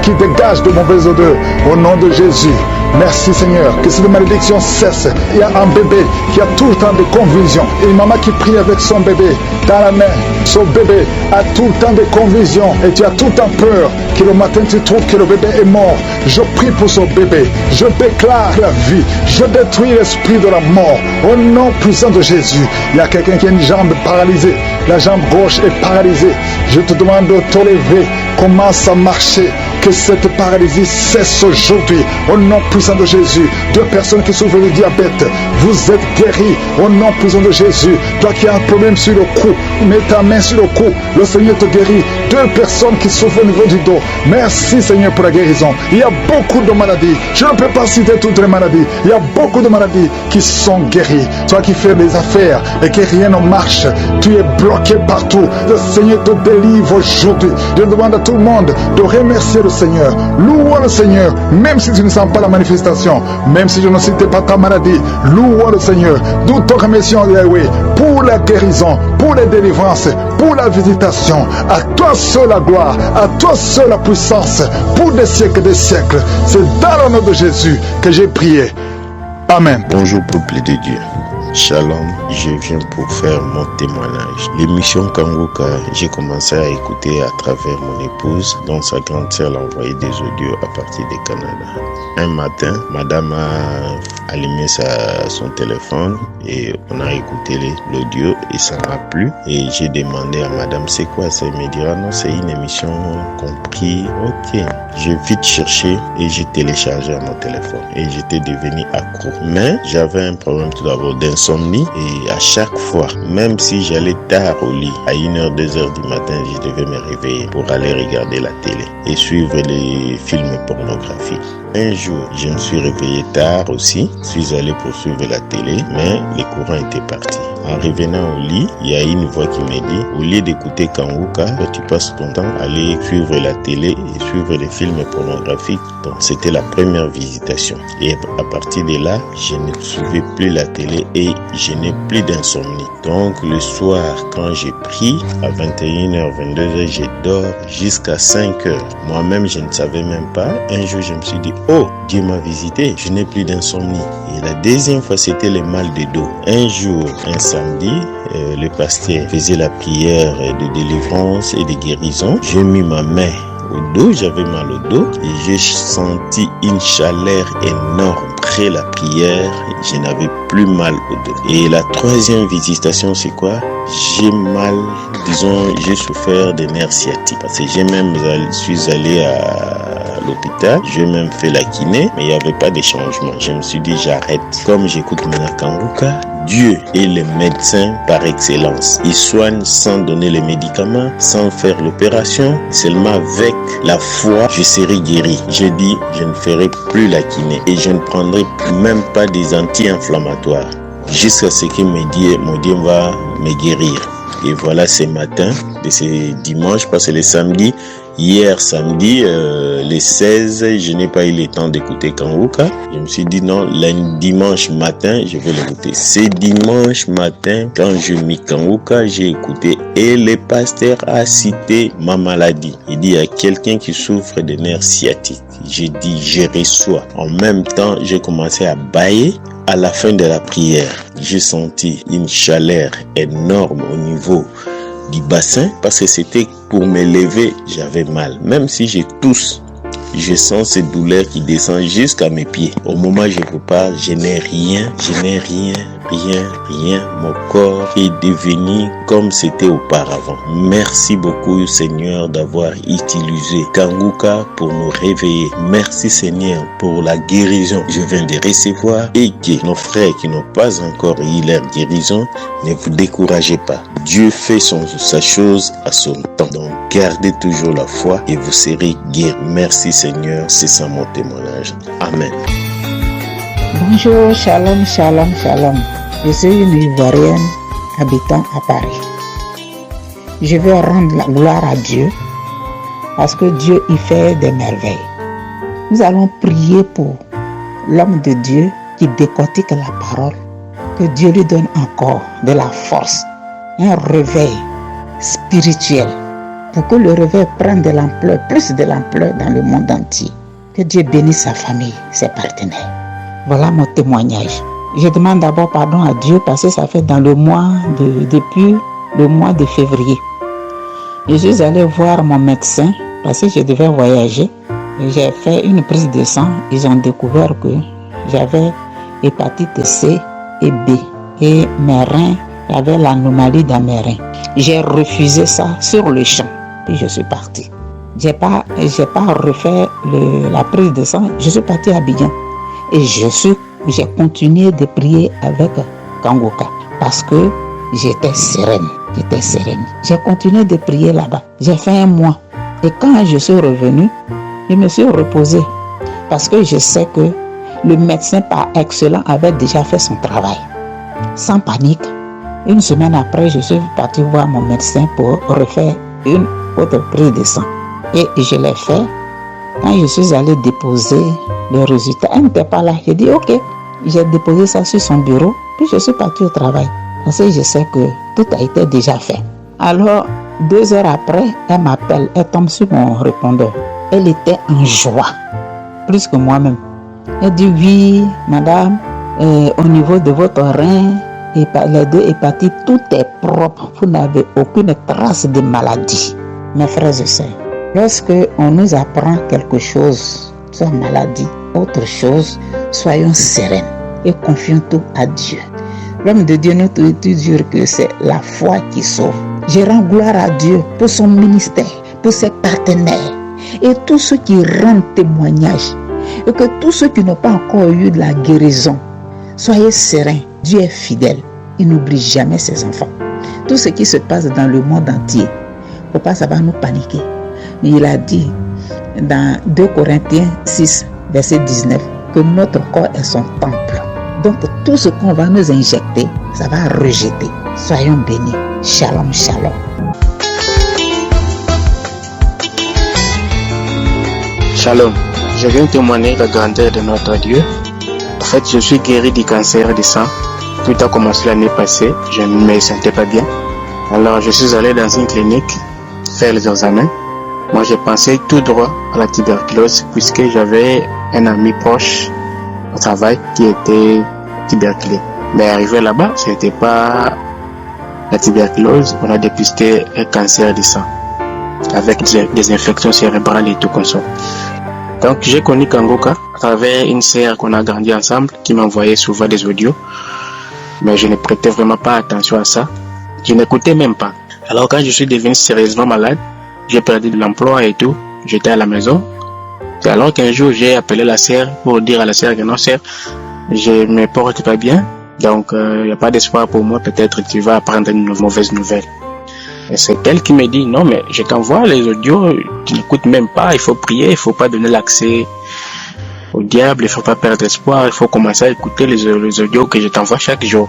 qui dégage de mauvaises odeurs au nom de Jésus. Merci Seigneur, que cette malédiction cesse. Il y a un bébé qui a tout le temps de convulsions. Et une maman qui prie avec son bébé dans la main. Son bébé a tout le temps de convulsions. Et tu as tout le temps peur que le matin tu trouves que le bébé est mort. Je prie pour son bébé. Je déclare la vie. Je détruis l'esprit de la mort. Au nom puissant de Jésus. Il y a quelqu'un qui a une jambe paralysée. La jambe gauche est paralysée. Je te demande de te lever. Commence à marcher. Que cette paralysie cesse aujourd'hui. Au nom puissant de Jésus. 2 personnes qui souffrent de diabète, vous êtes guéris. Au nom puissant de Jésus. Toi qui as un problème sur le cou, mets ta main sur le cou. Le Seigneur te guérit. 2 personnes qui souffrent au niveau du dos. Merci Seigneur pour la guérison. Il y a beaucoup de maladies. Je ne peux pas citer toutes les maladies. Il y a beaucoup de maladies qui sont guéries. Toi qui fais des affaires et que rien ne marche, tu es bloqué partout. Le Seigneur te délivre aujourd'hui. Je demande à tout le monde de remercier le Seigneur. Louons le Seigneur, même si tu ne sens pas la manifestation, même si je ne cite pas ta maladie. Louons le Seigneur. Nous te remercions, Yahweh, pour la guérison, pour la délivrance, pour la visitation. À toi seul la gloire, à toi seul la puissance, pour des siècles et des siècles. C'est dans le nom de Jésus que j'ai prié. Amen. Bonjour peuple de Dieu. Shalom, je viens pour faire mon témoignage. L'émission Kanguka, j'ai commencé à écouter à travers mon épouse, dont sa grande sœur l'a envoyé des audios à partir du Canada. Un matin, madame a allumé son téléphone et on a écouté l'audio et ça m'a plu. Et j'ai demandé à madame c'est quoi ça. Elle me dira non, c'est une émission compris. Ok, j'ai vite cherché et j'ai téléchargé à mon téléphone et j'étais devenu accro. Mais j'avais un problème tout d'abord d'insomnie et à chaque fois, même si j'allais tard au lit, à 1h, 2h du matin, je devais me réveiller pour aller regarder la télé et suivre les films pornographiques. Un jour, je me suis réveillé tard aussi, je suis allé pour suivre la télé, mais les courants étaient partis. En revenant au lit, il y a une voix qui me dit, au lieu d'écouter Kanguka, tu passes ton temps à aller suivre la télé et suivre les films pornographiques. Donc c'était la première visitation. Et à partir de là, je ne suivais plus la télé et je n'ai plus d'insomnie. Donc le soir, quand j'ai pris, à 21h, 22h, je dors jusqu'à 5h. Moi-même, je ne savais même pas. Un jour, je me suis dit, oh, Dieu m'a visité, je n'ai plus d'insomnie. Et la deuxième fois, c'était le mal de dos. Un jour, un samedi, le pasteur faisait la prière de délivrance et de guérison. J'ai mis ma main au dos, j'avais mal au dos et j'ai senti une chaleur énorme. Après la prière, je n'avais plus mal au dos. Et la troisième visitation, c'est quoi? J'ai mal, j'ai souffert des nerfs sciatiques. Parce que suis allé à l'hôpital, j'ai même fait la kiné, mais il n'y avait pas de changement. Je me suis dit, j'arrête. Comme j'écoute maintenant Kanguka, Dieu est le médecin par excellence. Il soigne sans donner les médicaments, sans faire l'opération. Seulement avec la foi, je serai guéri. J'ai dit, je ne ferai plus la kiné et je ne prendrai même pas des anti-inflammatoires. Jusqu'à ce que mon Dieu va me guérir. Et voilà ce matin, de ce dimanche, parce que le samedi, hier samedi, le 16, je n'ai pas eu le temps d'écouter Kanguka. Je me suis dit non, le dimanche matin, je vais l'écouter. C'est dimanche matin, quand je mis Kanguka, j'ai écouté et le pasteur a cité ma maladie. Il dit, il y a quelqu'un qui souffre de nerfs sciatiques. J'ai dit, je reçois. En même temps, j'ai commencé à bâiller. À la fin de la prière, j'ai senti une chaleur énorme au niveau du bassin parce que c'était pour me lever, j'avais mal. Même si je tousse je sens cette douleur qui descend jusqu'à mes pieds. Au moment où je vous parle, je n'ai rien. Mon corps est devenu comme c'était auparavant. Merci beaucoup, Seigneur, d'avoir utilisé Kanguka pour nous réveiller. Merci, Seigneur, pour la guérison que je viens de recevoir et que nos frères qui n'ont pas encore eu leur guérison, ne vous découragez pas. Dieu fait sa chose à son temps. Donc, gardez toujours la foi et vous serez guéris. Merci, Seigneur. C'est ça mon témoignage. Amen. Bonjour, shalom. Je suis une Ivoirienne habitant à Paris. Je veux rendre la gloire à Dieu parce que Dieu y fait des merveilles. Nous allons prier pour l'homme de Dieu qui décortique la parole. Que Dieu lui donne encore de la force, un réveil spirituel pour que le réveil prenne de l'ampleur, plus de l'ampleur dans le monde entier. Que Dieu bénisse sa famille, ses partenaires. Voilà mon témoignage. Je demande d'abord pardon à Dieu parce que ça fait depuis le mois de février. Je suis allé voir mon médecin parce que je devais voyager. J'ai fait une prise de sang. Ils ont découvert que j'avais hépatite C et B. Et mes reins, j'avais l'anomalie dans mes reins. J'ai refusé ça sur le champ. Puis je suis parti. J'ai pas refait la prise de sang. Je suis parti à Abidjan. Et j'ai continué de prier avec Kanguka parce que j'étais sereine. J'ai continué de prier là-bas. J'ai fait un mois. Et quand je suis revenue, je me suis reposée parce que je sais que le médecin par excellence avait déjà fait son travail. Sans panique. Une semaine après, je suis partie voir mon médecin pour refaire une autre prise de sang. Et je l'ai fait. Quand je suis allée déposer le résultat, elle n'était pas là. J'ai dit ok. J'ai déposé ça sur son bureau. Puis je suis partie au travail. Parce que je sais que tout a été déjà fait. Alors, 2 heures après, elle m'appelle. Elle tombe sur mon répondeur. Elle était en joie. Plus que moi-même. Elle dit oui, madame, au niveau de votre rein, et les 2 hépatites, tout est propre. Vous n'avez aucune trace de maladie. Mes frères et sœurs, lorsque on nous apprend quelque chose, soit maladie, autre chose, soyons sereins et confions tout à Dieu. L'homme de Dieu nous dit que c'est la foi qui sauve. Je rends gloire à Dieu pour son ministère, pour ses partenaires et tous ceux qui rendent témoignage. Et que tous ceux qui n'ont pas encore eu de la guérison, soyez sereins. Dieu est fidèle. Il n'oublie jamais ses enfants. Tout ce qui se passe dans le monde entier, il ne faut pas savoir nous paniquer. Mais il a dit dans 2 Corinthiens 6, verset 19, que notre corps est son temple. Donc tout ce qu'on va nous injecter, ça va rejeter. Soyons bénis. Shalom, shalom. Shalom. Je viens témoigner la grandeur de notre Dieu. En fait, je suis guéri du cancer du sang. Tout a commencé l'année passée. Je ne me sentais pas bien. Alors, je suis allé dans une clinique faire les examens. Moi, j'ai pensé tout droit à la tuberculose puisque j'avais un ami proche au travail qui était tuberculé. Mais arrivé là-bas, ce n'était pas la tuberculose. On a dépisté un cancer du sang avec des infections cérébrales et tout comme ça. Donc, j'ai connu Kanguka à travers une sœur qu'on a grandi ensemble qui m'envoyait souvent des audios. Mais je ne prêtais vraiment pas attention à ça. Je n'écoutais même pas. Alors, quand je suis devenu sérieusement malade, j'ai perdu de l'emploi et tout. J'étais à la maison. Et alors qu'un jour, j'ai appelé la sœur pour dire à la sœur que non, sœur, je me porte pas bien. Donc, il n'y a pas d'espoir pour moi. Peut-être tu vas apprendre une mauvaise nouvelle. Et c'est elle qui me dit, non, mais je t'envoie les audios, tu n'écoutes même pas, il faut prier, il ne faut pas donner l'accès au diable, il ne faut pas perdre espoir, il faut commencer à écouter les audios que je t'envoie chaque jour.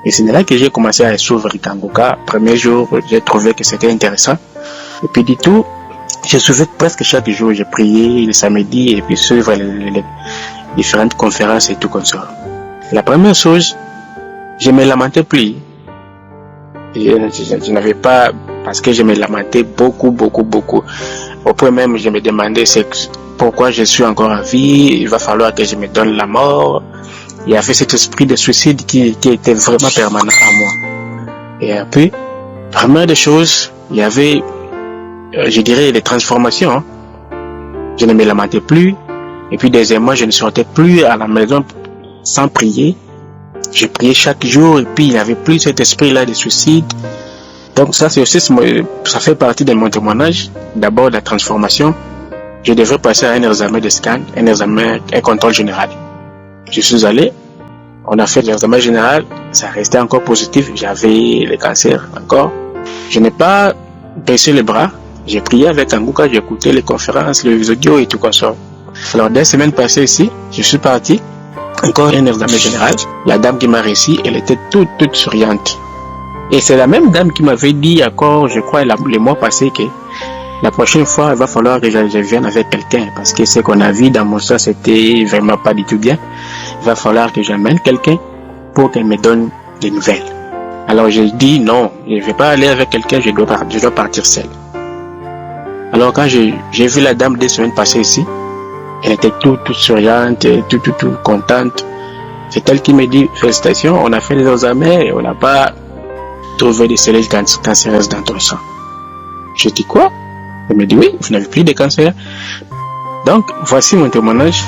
Et c'est là que j'ai commencé à suivre Kanguka. Premier jour, j'ai trouvé que c'était intéressant. Et puis du tout, j'ai suivi presque chaque jour, j'ai prié le samedi et puis suivre les différentes conférences et tout comme ça. La première chose, je me lamentais plus. Je n'avais pas, parce que je me lamentais beaucoup. Au point même, je me demandais pourquoi je suis encore en vie, il va falloir que je me donne la mort. Il y avait cet esprit de suicide qui était vraiment permanent à moi. Et puis, première des choses, il y avait, je dirais, des transformations. Je ne me lamentais plus. Et puis, deuxièmement, je ne sortais plus à la maison sans prier. Je priais chaque jour et puis il n'y avait plus cet esprit-là de suicide. Donc ça, c'est aussi, ça fait partie de mon témoignage. D'abord, la transformation. Je devrais passer à un examen de scan, un contrôle général. Je suis allé, on a fait l'examen général, ça restait encore positif, j'avais le cancer encore. Je n'ai pas baissé les bras, j'ai prié avec Kanguka, j'ai écouté les conférences, les audios et tout comme ça. Alors, 2 semaines passées ici, je suis parti, encore un examen général. La dame qui m'a réussi, elle était toute souriante. Et c'est la même dame qui m'avait dit encore, je crois, les mois passés, que la prochaine fois, il va falloir que je vienne avec quelqu'un. Parce que ce qu'on a vu dans mon sang, c'était vraiment pas du tout bien. Il va falloir que j'amène quelqu'un pour qu'elle me donne des nouvelles. Alors j'ai dit non, je ne vais pas aller avec quelqu'un, je dois partir seul. Alors quand j'ai vu la dame 2 semaines passées ici, elle était toute souriante, tout contente. C'est elle qui me dit, félicitations, on a fait les examens et on n'a pas trouvé des cellules cancéreuses dans ton sang. Je dis quoi? Elle me dit oui, vous n'avez plus de cancer. Donc, voici mon témoignage.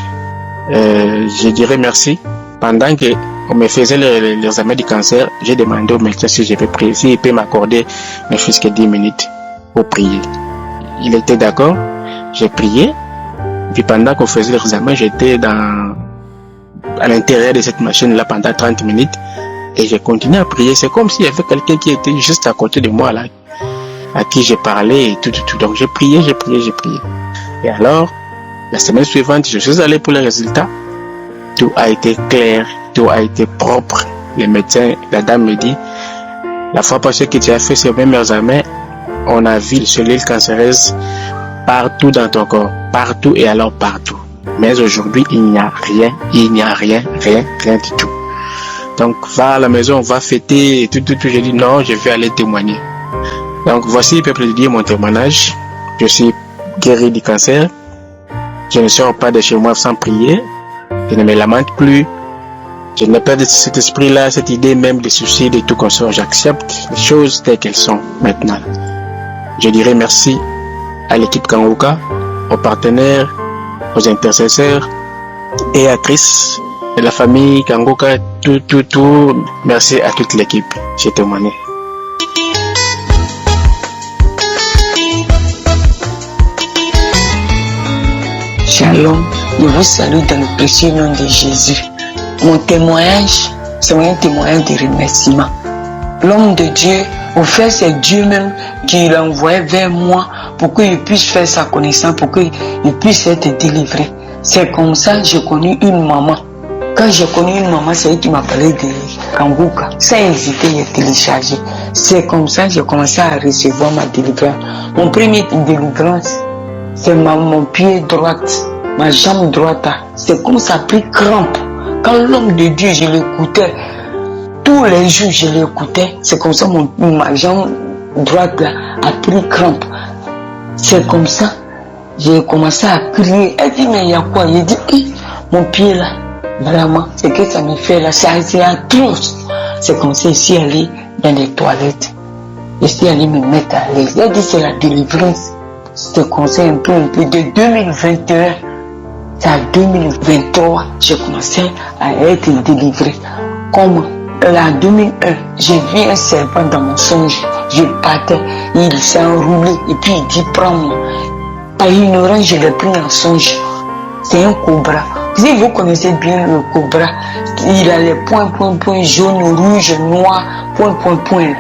Je dirais merci. Pendant qu'on me faisait l'examen du cancer, j'ai demandé au médecin si je peux prier, s'il peut m'accorder ne fût-ce que 10 minutes pour prier. Il était d'accord, j'ai prié. Puis pendant qu'on faisait l'examen, j'étais à l'intérieur de cette machine-là pendant 30 minutes et j'ai continué à prier. C'est comme s'il y avait quelqu'un qui était juste à côté de moi là, à qui j'ai parlé et tout. Donc j'ai prié. Et alors, la semaine suivante, je suis allé pour les résultats. Tout a été clair, tout a été propre. Les médecins, la dame me dit, la fois passée que tu as fait ce même examen, on a vu les cellules cancéreuses partout dans ton corps, partout et alors partout. Mais aujourd'hui, il n'y a rien du tout. Donc, va à la maison, on va fêter et tout. J'ai dit non, je vais aller témoigner. Donc, voici, peuple de Dieu, mon témoignage. Je suis guéri du cancer. Je ne sors pas de chez moi sans prier. Je ne me lamente plus. Je n'ai pas de cet esprit-là, cette idée même de suicide et tout comme ça. J'accepte les choses telles qu'elles sont maintenant. Je dirais merci à l'équipe Kanguka, aux partenaires, aux intercesseurs et à Chris et la famille Kanguka, tout. Merci à toute l'équipe. J'ai témoigné. Shalom, je vous salue dans le précieux nom de Jésus. Mon témoignage, c'est un témoignage de remerciement. L'homme de Dieu, au fait, c'est Dieu même qui l'a envoyé vers moi pour qu'il puisse faire sa connaissance, pour qu'il puisse être délivré. C'est comme ça que j'ai connu une maman. Quand j'ai connu une maman, c'est elle qui m'a parlé de Kanguka. Sans hésiter, j'ai téléchargé. C'est comme ça que j'ai commencé à recevoir ma délivrance. Mon premier délivrance, c'est mon pied droit, ma jambe droite. C'est comme ça a pris crampe. Quand l'homme de Dieu, je l'écoutais, tous les jours je l'écoutais, c'est comme ça ma jambe droite là, a pris crampe. C'est comme ça, j'ai commencé à crier. Elle dit, mais il y a quoi? Il dit, mon pied là, vraiment, c'est que ça me fait là, c'est atroce. C'est comme ça, je suis allé dans les toilettes. Je suis allé me mettre à l'aise. Elle dit, c'est la délivrance. C'est comme ça un peu. De 2021 à 2023, j'ai commencé à être délivré. Comme en 2001, j'ai vu un serpent dans mon songe. Je partais, il s'est enroulé et puis il dit prends-moi. Par ignorance, je l'ai pris en songe. C'est un cobra. Si vous connaissez bien le cobra, il a les points, jaune, rouge, noir, point.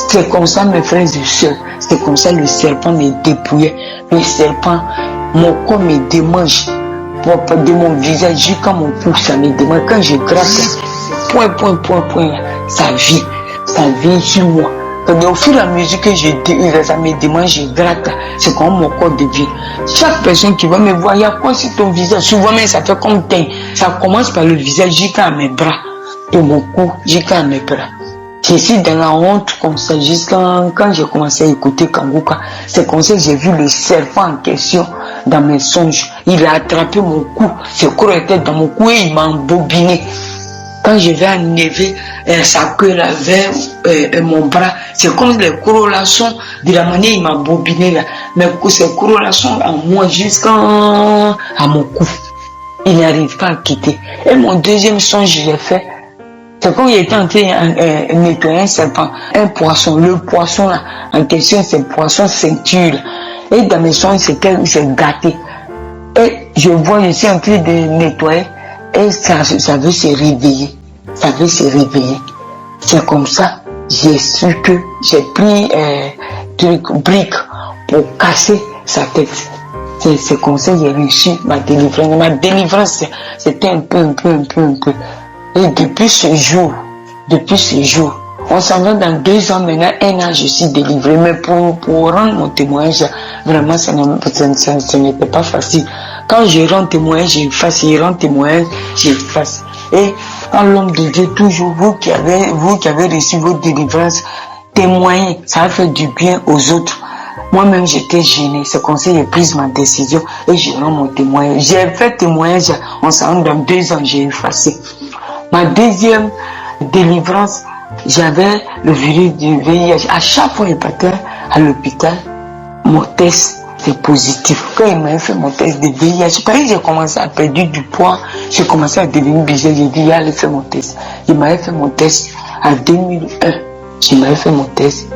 C'est comme ça, mes frères et sœurs. C'est comme ça le serpent me dépouillait. Le serpent, mon corps me démange. De mon visage jusqu'à mon pouce, ça me démange. Quand je gratte, point, ça vit sur moi. Donc, au fur et à mesure que ça me démange, je gratte, c'est comme mon corps devient. Chaque personne qui va me voir, il y a quoi sur ton visage? Souvent même, ça fait comme teint. Ça commence par le visage jusqu'à mes bras. De mon cou jusqu'à mes bras. Je suis dans la honte comme ça, jusqu'à quand j'ai commencé à écouter Kanguka. C'est comme ça que j'ai vu le serpent en question dans mes songes. Il a attrapé mon cou. Ce corps était dans mon cou et il m'a embobiné. Quand je vais enlever sa queue là vers mon bras, c'est comme les correlations de la manière il m'a bobiné là. Mais ces correlations à moi jusqu'à mon cou. Il n'arrive pas à quitter. Et mon deuxième songe, je l'ai fait. C'est quand il était en train de nettoyer un serpent, un poisson. Le poisson là, en question, c'est le poisson ceinture. Et dans mes songes, c'est gâté. Et je vois, je suis en train de nettoyer. Et ça veut se réveiller. Ça veut se réveiller. C'est comme ça, j'ai su que j'ai pris brique pour casser sa tête. C'est comme ça que j'ai réussi ma délivrance. Ma délivrance, c'était un peu. Et depuis ce jour, on s'en va dans 2 ans maintenant, 1 an, je suis délivré. Mais pour rendre mon témoignage, vraiment, ce n'était pas facile. Quand je rends témoignage, j'efface. Je rends témoignage, j'efface. Et quand l'homme de Dieu, toujours vous qui avez reçu votre délivrance, témoignez, ça a fait du bien aux autres. Moi-même, j'étais gêné. C'est comme ça que j'ai pris ma décision et je rends mon témoignage. J'ai fait témoignage, on s'en va dans 2 ans, j'ai effacé. Ma deuxième délivrance, j'avais le virus du VIH. À chaque fois que je partais à l'hôpital, mon test c'est positif. Quand il m'a fait mon test de VIH, pareil, j'ai commencé à perdre du poids, j'ai commencé à devenir bizarre, j'ai dit, allez faire mon test. Il m'avait fait mon test en 2001. Je m'avais fait mon test.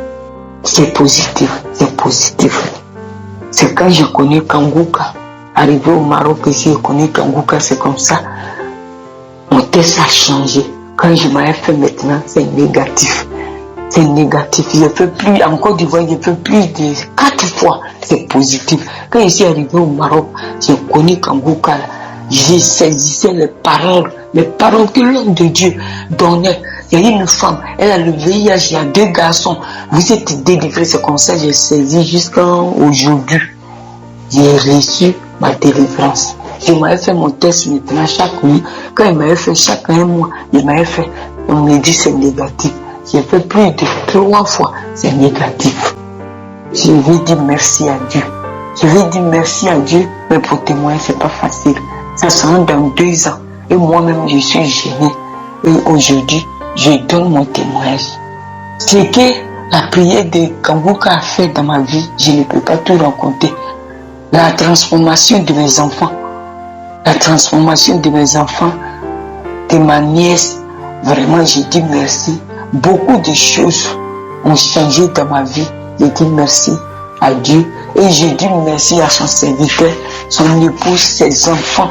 C'est positif. C'est quand je connais Kangouka. Arrivé au Maroc, ici, je connais Kangouka, c'est comme ça. Mon test a changé. Quand je m'avais fait maintenant, c'est négatif. C'est négatif. Je fais plus, en Côte d'Ivoire, je fais plus de 4 fois. C'est positif. Quand je suis arrivé au Maroc, je connais Kangouka. Je saisissais les paroles que l'homme de Dieu donnait. Il y a une femme, elle a le VIH, il y a 2 garçons. Vous êtes délivrés, c'est comme ça que j'ai saisi jusqu'à aujourd'hui. J'ai reçu ma délivrance. Je m'avais fait mon test maintenant chaque nuit. Quand il m'avait fait chaque 1 mois, il m'avait fait, on me dit c'est négatif. J'ai fait plus de 3 fois, c'est négatif. Je vais dire merci à Dieu. Mais pour témoigner, c'est pas facile. Ça sera dans 2 ans. Et moi-même, je suis gêné. Et aujourd'hui, je donne mon témoignage. Ce que la prière de Kangouka a fait dans ma vie, je ne peux pas tout raconter. La transformation de mes enfants, de ma nièce, vraiment, je dis merci. Beaucoup de choses ont changé dans ma vie. Je dis merci à Dieu et je dis merci à son serviteur, son épouse, ses enfants,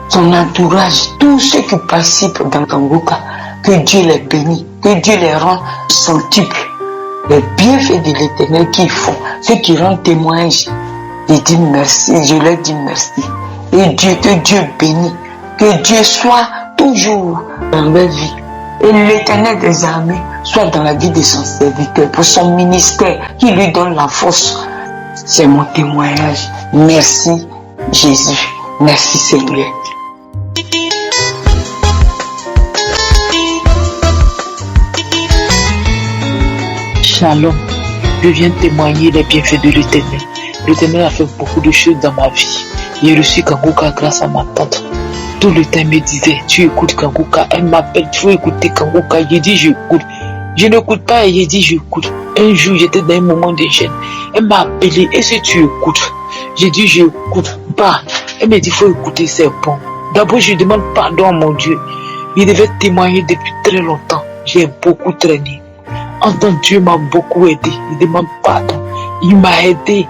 son entourage, tous ceux qui participent dans Kangouka. Que Dieu les bénisse, que Dieu les rend centuple. Les bienfaits de l'Éternel qu'ils font, ceux qui rendent témoignage, je leur dis merci. Et que Dieu bénisse, que Dieu soit toujours dans leur vie. Et l'Éternel des armées soit dans la vie de son serviteur, pour son ministère, qui lui donne la force. C'est mon témoignage. Merci Jésus. Merci Seigneur. Shalom, je viens témoigner les bienfaits de l'Éternel. L'Éternel a fait beaucoup de choses dans ma vie. J'ai reçu Kangouka grâce à ma tante. Tout le temps, elle me disait, tu écoutes Kangouka. Elle m'appelle, tu veux écouter Kangouka. J'ai dit, j'écoute. Je n'écoute pas et j'ai dit, j'écoute. Un jour, j'étais dans un moment de gêne. Elle m'a appelé, est-ce que tu écoutes? J'ai dit, j'écoute pas. Elle m'a dit, il faut écouter, c'est bon. D'abord, je demande pardon à mon Dieu. Il devait témoigner depuis très longtemps. J'ai beaucoup traîné. Entendre Dieu m'a beaucoup aidé. Il demande pardon. Il m'a aidé.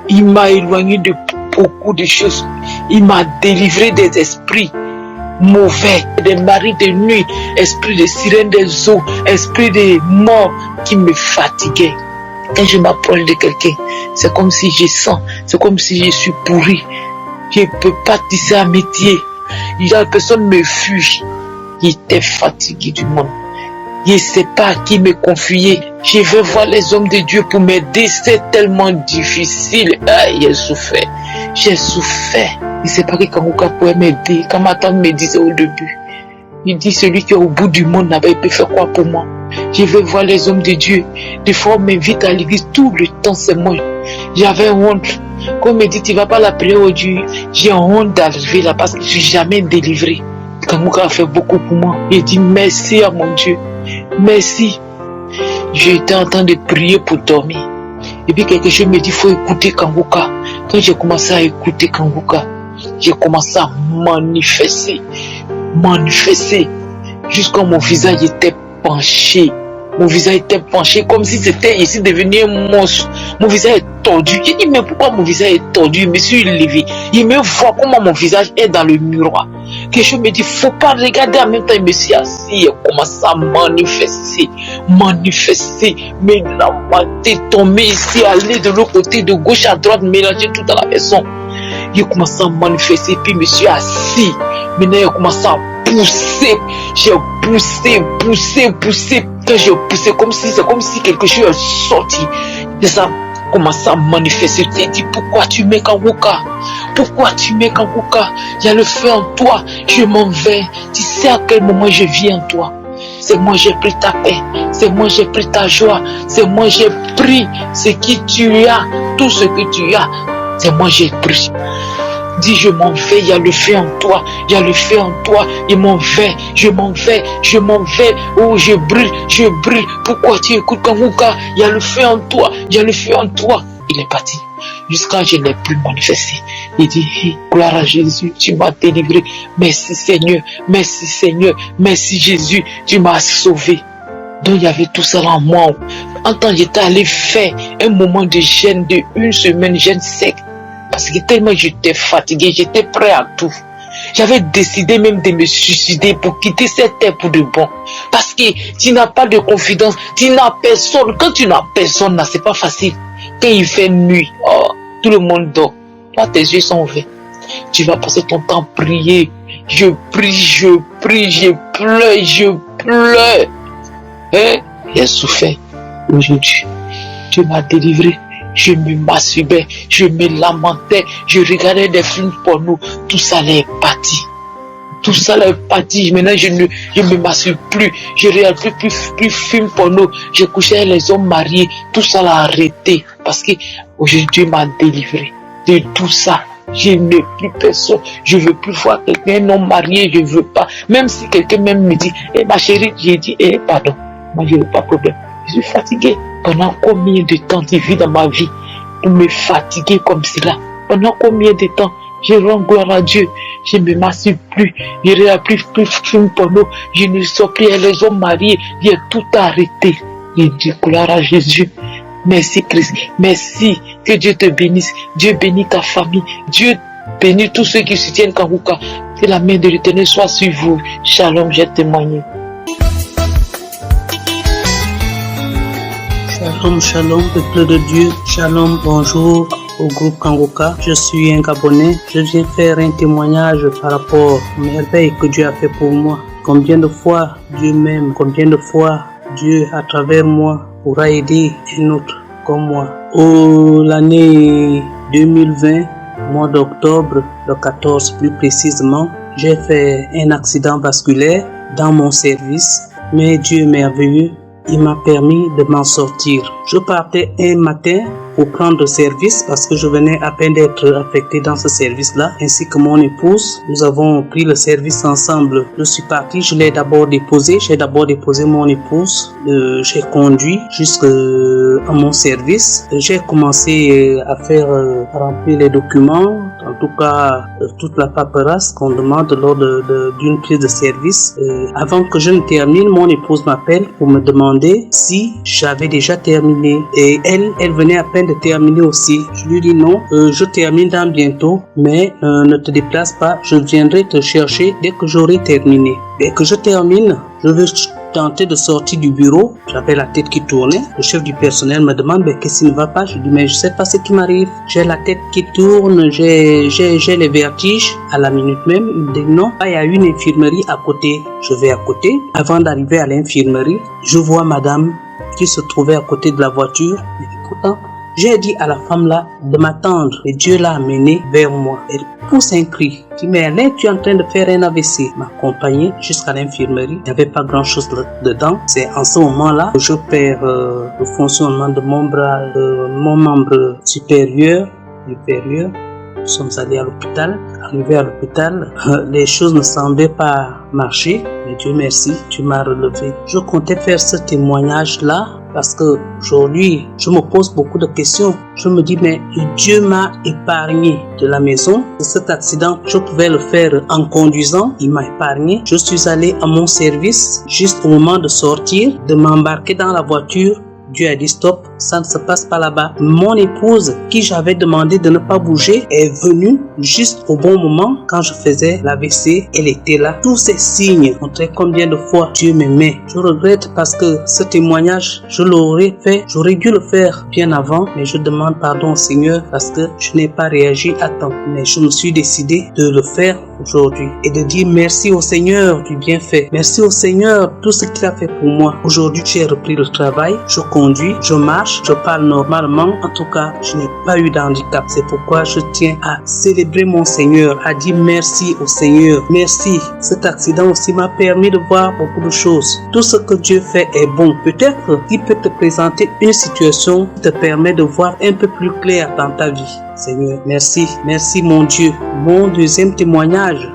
Il m'a éloigné de beaucoup de choses. Il m'a délivré des esprits mauvais, des maris de nuit, esprits de sirène des eaux, esprits de mort qui me fatiguaient. Quand je m'approche de quelqu'un, c'est comme si je sens, c'est comme si je suis pourri. Je ne peux pas tisser amitié. La personne me fuit. J'étais fatigué du monde. Je ne sais pas à qui me confier. Je veux voir les hommes de Dieu pour m'aider. C'est tellement difficile. J'ai souffert. J'ai souffert. Je ne sais pas que Kangouka pouvait m'aider. Quand ma tante me disait au début, il dit celui qui est au bout du monde n'avait pu faire quoi pour moi. Je veux voir les hommes de Dieu. Des fois, on m'invite à l'église tout le temps, c'est moi. J'avais honte. Quand on me dit tu ne vas pas la prière aujourd'hui, j'ai honte d'arriver là parce que je ne suis jamais délivré. Kanguka a fait beaucoup pour moi. J'ai dit merci à mon Dieu. Merci. J'étais en train de prier pour dormir. Et puis quelque chose me dit, il faut écouter Kanguka. Quand j'ai commencé à écouter Kanguka, j'ai commencé à manifester. Jusqu'à mon visage était penché. Mon visage était penché comme si c'était ici devenu un monstre. Mon visage est tordu. J'ai dit, mais pourquoi mon visage est tordu? Je me suis levé. Il me voit comment mon visage est dans le miroir. Quelque chose me dit, faut pas regarder. En même temps, je me suis assis et commence à manifester. Mais la tête tombée ici, aller de l'autre côté, de gauche à droite, mélanger tout dans la maison. J'ai commencé à manifester, puis je me suis assis. Maintenant, j'ai commencé à pousser. J'ai poussé. Quand j'ai poussé, c'est comme si quelque chose est sorti. Et ça a commencé à manifester. Je t'ai dit, pourquoi tu mets Kanguka? Il y a le feu en toi. Je m'en vais. Tu sais à quel moment je vis en toi. C'est moi j'ai pris ta paix. C'est moi j'ai pris ta joie. C'est moi j'ai pris ce que tu as. Tout ce que tu as. C'est moi j'ai pris. Dis, je m'en vais, il y a le feu en toi, je m'en vais, oh je brûle, pourquoi tu écoutes Kanguka, il y a le feu en toi, il est parti, jusqu'à je n'ai plus manifesté, il dit, gloire à Jésus, tu m'as délivré, merci Seigneur, merci Jésus, tu m'as sauvé. Donc il y avait tout ça en moi, en temps j'étais allé faire un moment de jeûne de 1 semaine, jeûne sec. Parce que tellement j'étais fatigué, j'étais prêt à tout. J'avais décidé même de me suicider pour quitter cette terre pour de bon. Parce que tu n'as pas de confidence, tu n'as personne. Quand tu n'as personne, là, c'est pas facile. Quand il fait nuit, oh, tout le monde dort. Toi, tes yeux sont ouverts. Tu vas passer ton temps à prier. Je prie, je pleure. Hein? J'ai souffert. Aujourd'hui, Dieu m'a délivré. Je me masturbais, je me lamentais, je regardais des films porno, tout ça est parti. Maintenant, je ne me masturbe plus, je ne regarde plus film porno, je couchais avec les hommes mariés, tout ça l'a arrêté, parce que aujourd'hui Dieu m'a délivré de tout ça. Je n'ai plus personne, je ne veux plus voir quelqu'un non marié, je ne veux pas. Même si quelqu'un même me dit, ma chérie, j'ai dit, pardon, moi je n'ai pas de problème, je suis fatigué. Pendant combien de temps tu vis dans ma vie pour me fatiguer comme cela? Pendant combien de temps je rends gloire à Dieu? Je ne me masturbe plus, je ne regarde plus film porno, je ne sors plus avec les hommes mariés, j'ai tout arrêté. Je dis gloire à Jésus. Merci Christ, merci, que Dieu te bénisse, Dieu bénit ta famille, Dieu bénit tous ceux qui soutiennent Kanguka, que la main de l'Éternel soit sur vous. Shalom, j'ai témoigné. Shalom, peuple de Dieu. Shalom, bonjour au groupe Kanguka. Je suis un Gabonais. Je viens faire un témoignage par rapport aux merveilles que Dieu a fait pour moi. Combien de fois Dieu m'aime, combien de fois Dieu, à travers moi, pourra aider un autre comme moi. L'année 2020, mois d'octobre, le 14 plus précisément, j'ai fait un accident vasculaire dans mon service. Mais Dieu est merveilleux. Il m'a permis de m'en sortir. Je partais un matin pour prendre service parce que je venais à peine d'être affecté dans ce service-là, ainsi que mon épouse. Nous avons pris le service ensemble. Je suis parti, j'ai d'abord déposé mon épouse. J'ai conduit jusqu'à mon service. J'ai commencé à remplir les documents, en tout cas toute la paperasse qu'on demande lors d'une prise de service. Avant que je ne termine, mon épouse m'appelle pour me demander si j'avais déjà terminé. Et elle venait à peine de terminer aussi. Je lui dis non, je termine dans bientôt, mais ne te déplace pas, je viendrai te chercher dès que j'aurai terminé. Dès que je termine, je vais tenter de sortir du bureau. J'avais la tête qui tournait. Le chef du personnel me demande qu'est-ce qui ne va pas. Je dis mais je sais pas ce qui m'arrive. J'ai la tête qui tourne, j'ai les vertiges. À la minute même, il me dit non. Il y a une infirmerie à côté. Je vais à côté. Avant d'arriver à l'infirmerie, je vois madame qui se trouvait à côté de la voiture. Et pourtant, j'ai dit à la femme là de m'attendre et Dieu l'a amenée vers moi. Elle pousse un cri. Je dis mais Alain, tu es en train de faire un AVC. M'accompagner jusqu'à l'infirmerie. Il n'y avait pas grand chose dedans. C'est en ce moment-là que je perds le fonctionnement de mon bras, mon membre supérieur. Nous sommes allés à l'hôpital. Arrivé à l'hôpital, les choses ne semblaient pas marcher. Mais Dieu merci, tu m'as relevé. Je comptais faire ce témoignage-là parce que aujourd'hui, je me pose beaucoup de questions. Je me dis, mais Dieu m'a épargné de la maison. De cet accident, je pouvais le faire en conduisant. Il m'a épargné. Je suis allé à mon service juste au moment de sortir, de m'embarquer dans la voiture. Dieu a dit stop, ça ne se passe pas là-bas. Mon épouse, qui j'avais demandé de ne pas bouger, est venue juste au bon moment quand je faisais l'AVC. Elle était là. Tous ces signes montraient combien de fois Dieu m'aimait. Je regrette parce que ce témoignage, je l'aurais fait, j'aurais dû le faire bien avant, mais je demande pardon au Seigneur parce que je n'ai pas réagi à temps. Mais je me suis décidé de le faire aujourd'hui et de dire merci au Seigneur du bienfait. Merci au Seigneur tout ce qu'il a fait pour moi. Aujourd'hui, j'ai repris le travail, je conduis, je marche, je parle normalement. En tout cas, je n'ai pas eu d'handicap. C'est pourquoi je tiens à célébrer mon Seigneur, à dire merci au Seigneur. Merci. Cet accident aussi m'a permis de voir beaucoup de choses. Tout ce que Dieu fait est bon. Peut-être qu'il peut te présenter une situation qui te permet de voir un peu plus clair dans ta vie. Seigneur, merci. Merci mon Dieu. Mon deuxième témoignage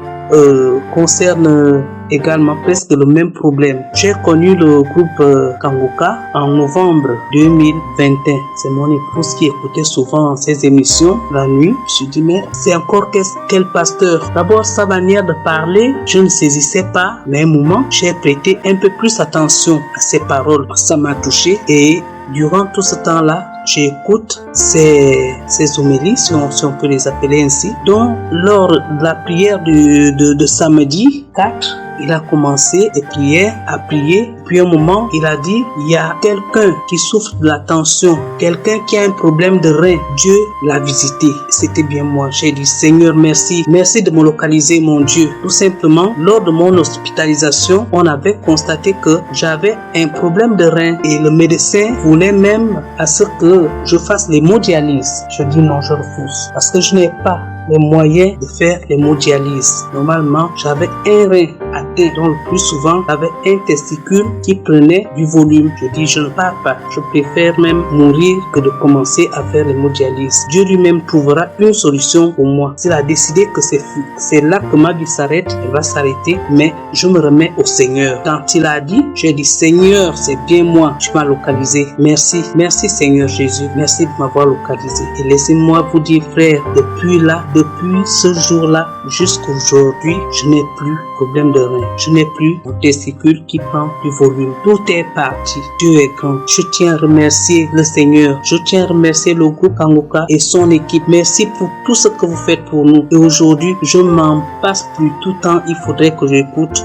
concerne également presque le même problème. J'ai connu le groupe Kanguka en novembre 2021. C'est mon épouse qui écoutait souvent ces émissions la nuit. Je me suis dit, mais c'est encore quel pasteur? D'abord, sa manière de parler, je ne saisissais pas, mais à un moment, j'ai prêté un peu plus attention à ses paroles. Ça m'a touché et durant tout ce temps-là, j'écoute ces homélies, si on peut les appeler ainsi. Donc, lors de la prière de samedi 4, il a commencé des prières, à prier. Puis un moment, il a dit, il y a quelqu'un qui souffre de la tension, quelqu'un qui a un problème de rein. Dieu l'a visité. C'était bien moi. J'ai dit, Seigneur, merci. Merci de me localiser, mon Dieu. Tout simplement, lors de mon hospitalisation, on avait constaté que j'avais un problème de rein et le médecin voulait même à ce que je fasse l'hémodialyse. Je dis non, je refuse parce que je n'ai pas les moyens de faire l'hémodialyse. Normalement, j'avais un rein atteint, donc le plus souvent, j'avais un testicule qui prenait du volume. Je dis, je ne pars pas. Je préfère même mourir que de commencer à faire l'hémodialyse. Dieu lui-même trouvera une solution pour moi. S'il a décidé que c'est là que ma vie s'arrête, elle va s'arrêter, mais je me remets au Seigneur. Quand il a dit, j'ai dit, Seigneur, c'est bien moi, tu m'as localisé. Merci, merci Seigneur Jésus, merci de m'avoir localisé. Et laissez-moi vous dire, frère, depuis ce jour-là jusqu'à aujourd'hui, je n'ai plus de problème de rein. Je n'ai plus mon testicule qui prend du volume. Tout est parti. Dieu est grand. Je tiens à remercier le Seigneur. Je tiens à remercier le groupe Kanguka et son équipe. Merci pour tout ce que vous faites pour nous. Et aujourd'hui, je m'en passe plus. Tout le temps, il faudrait que j'écoute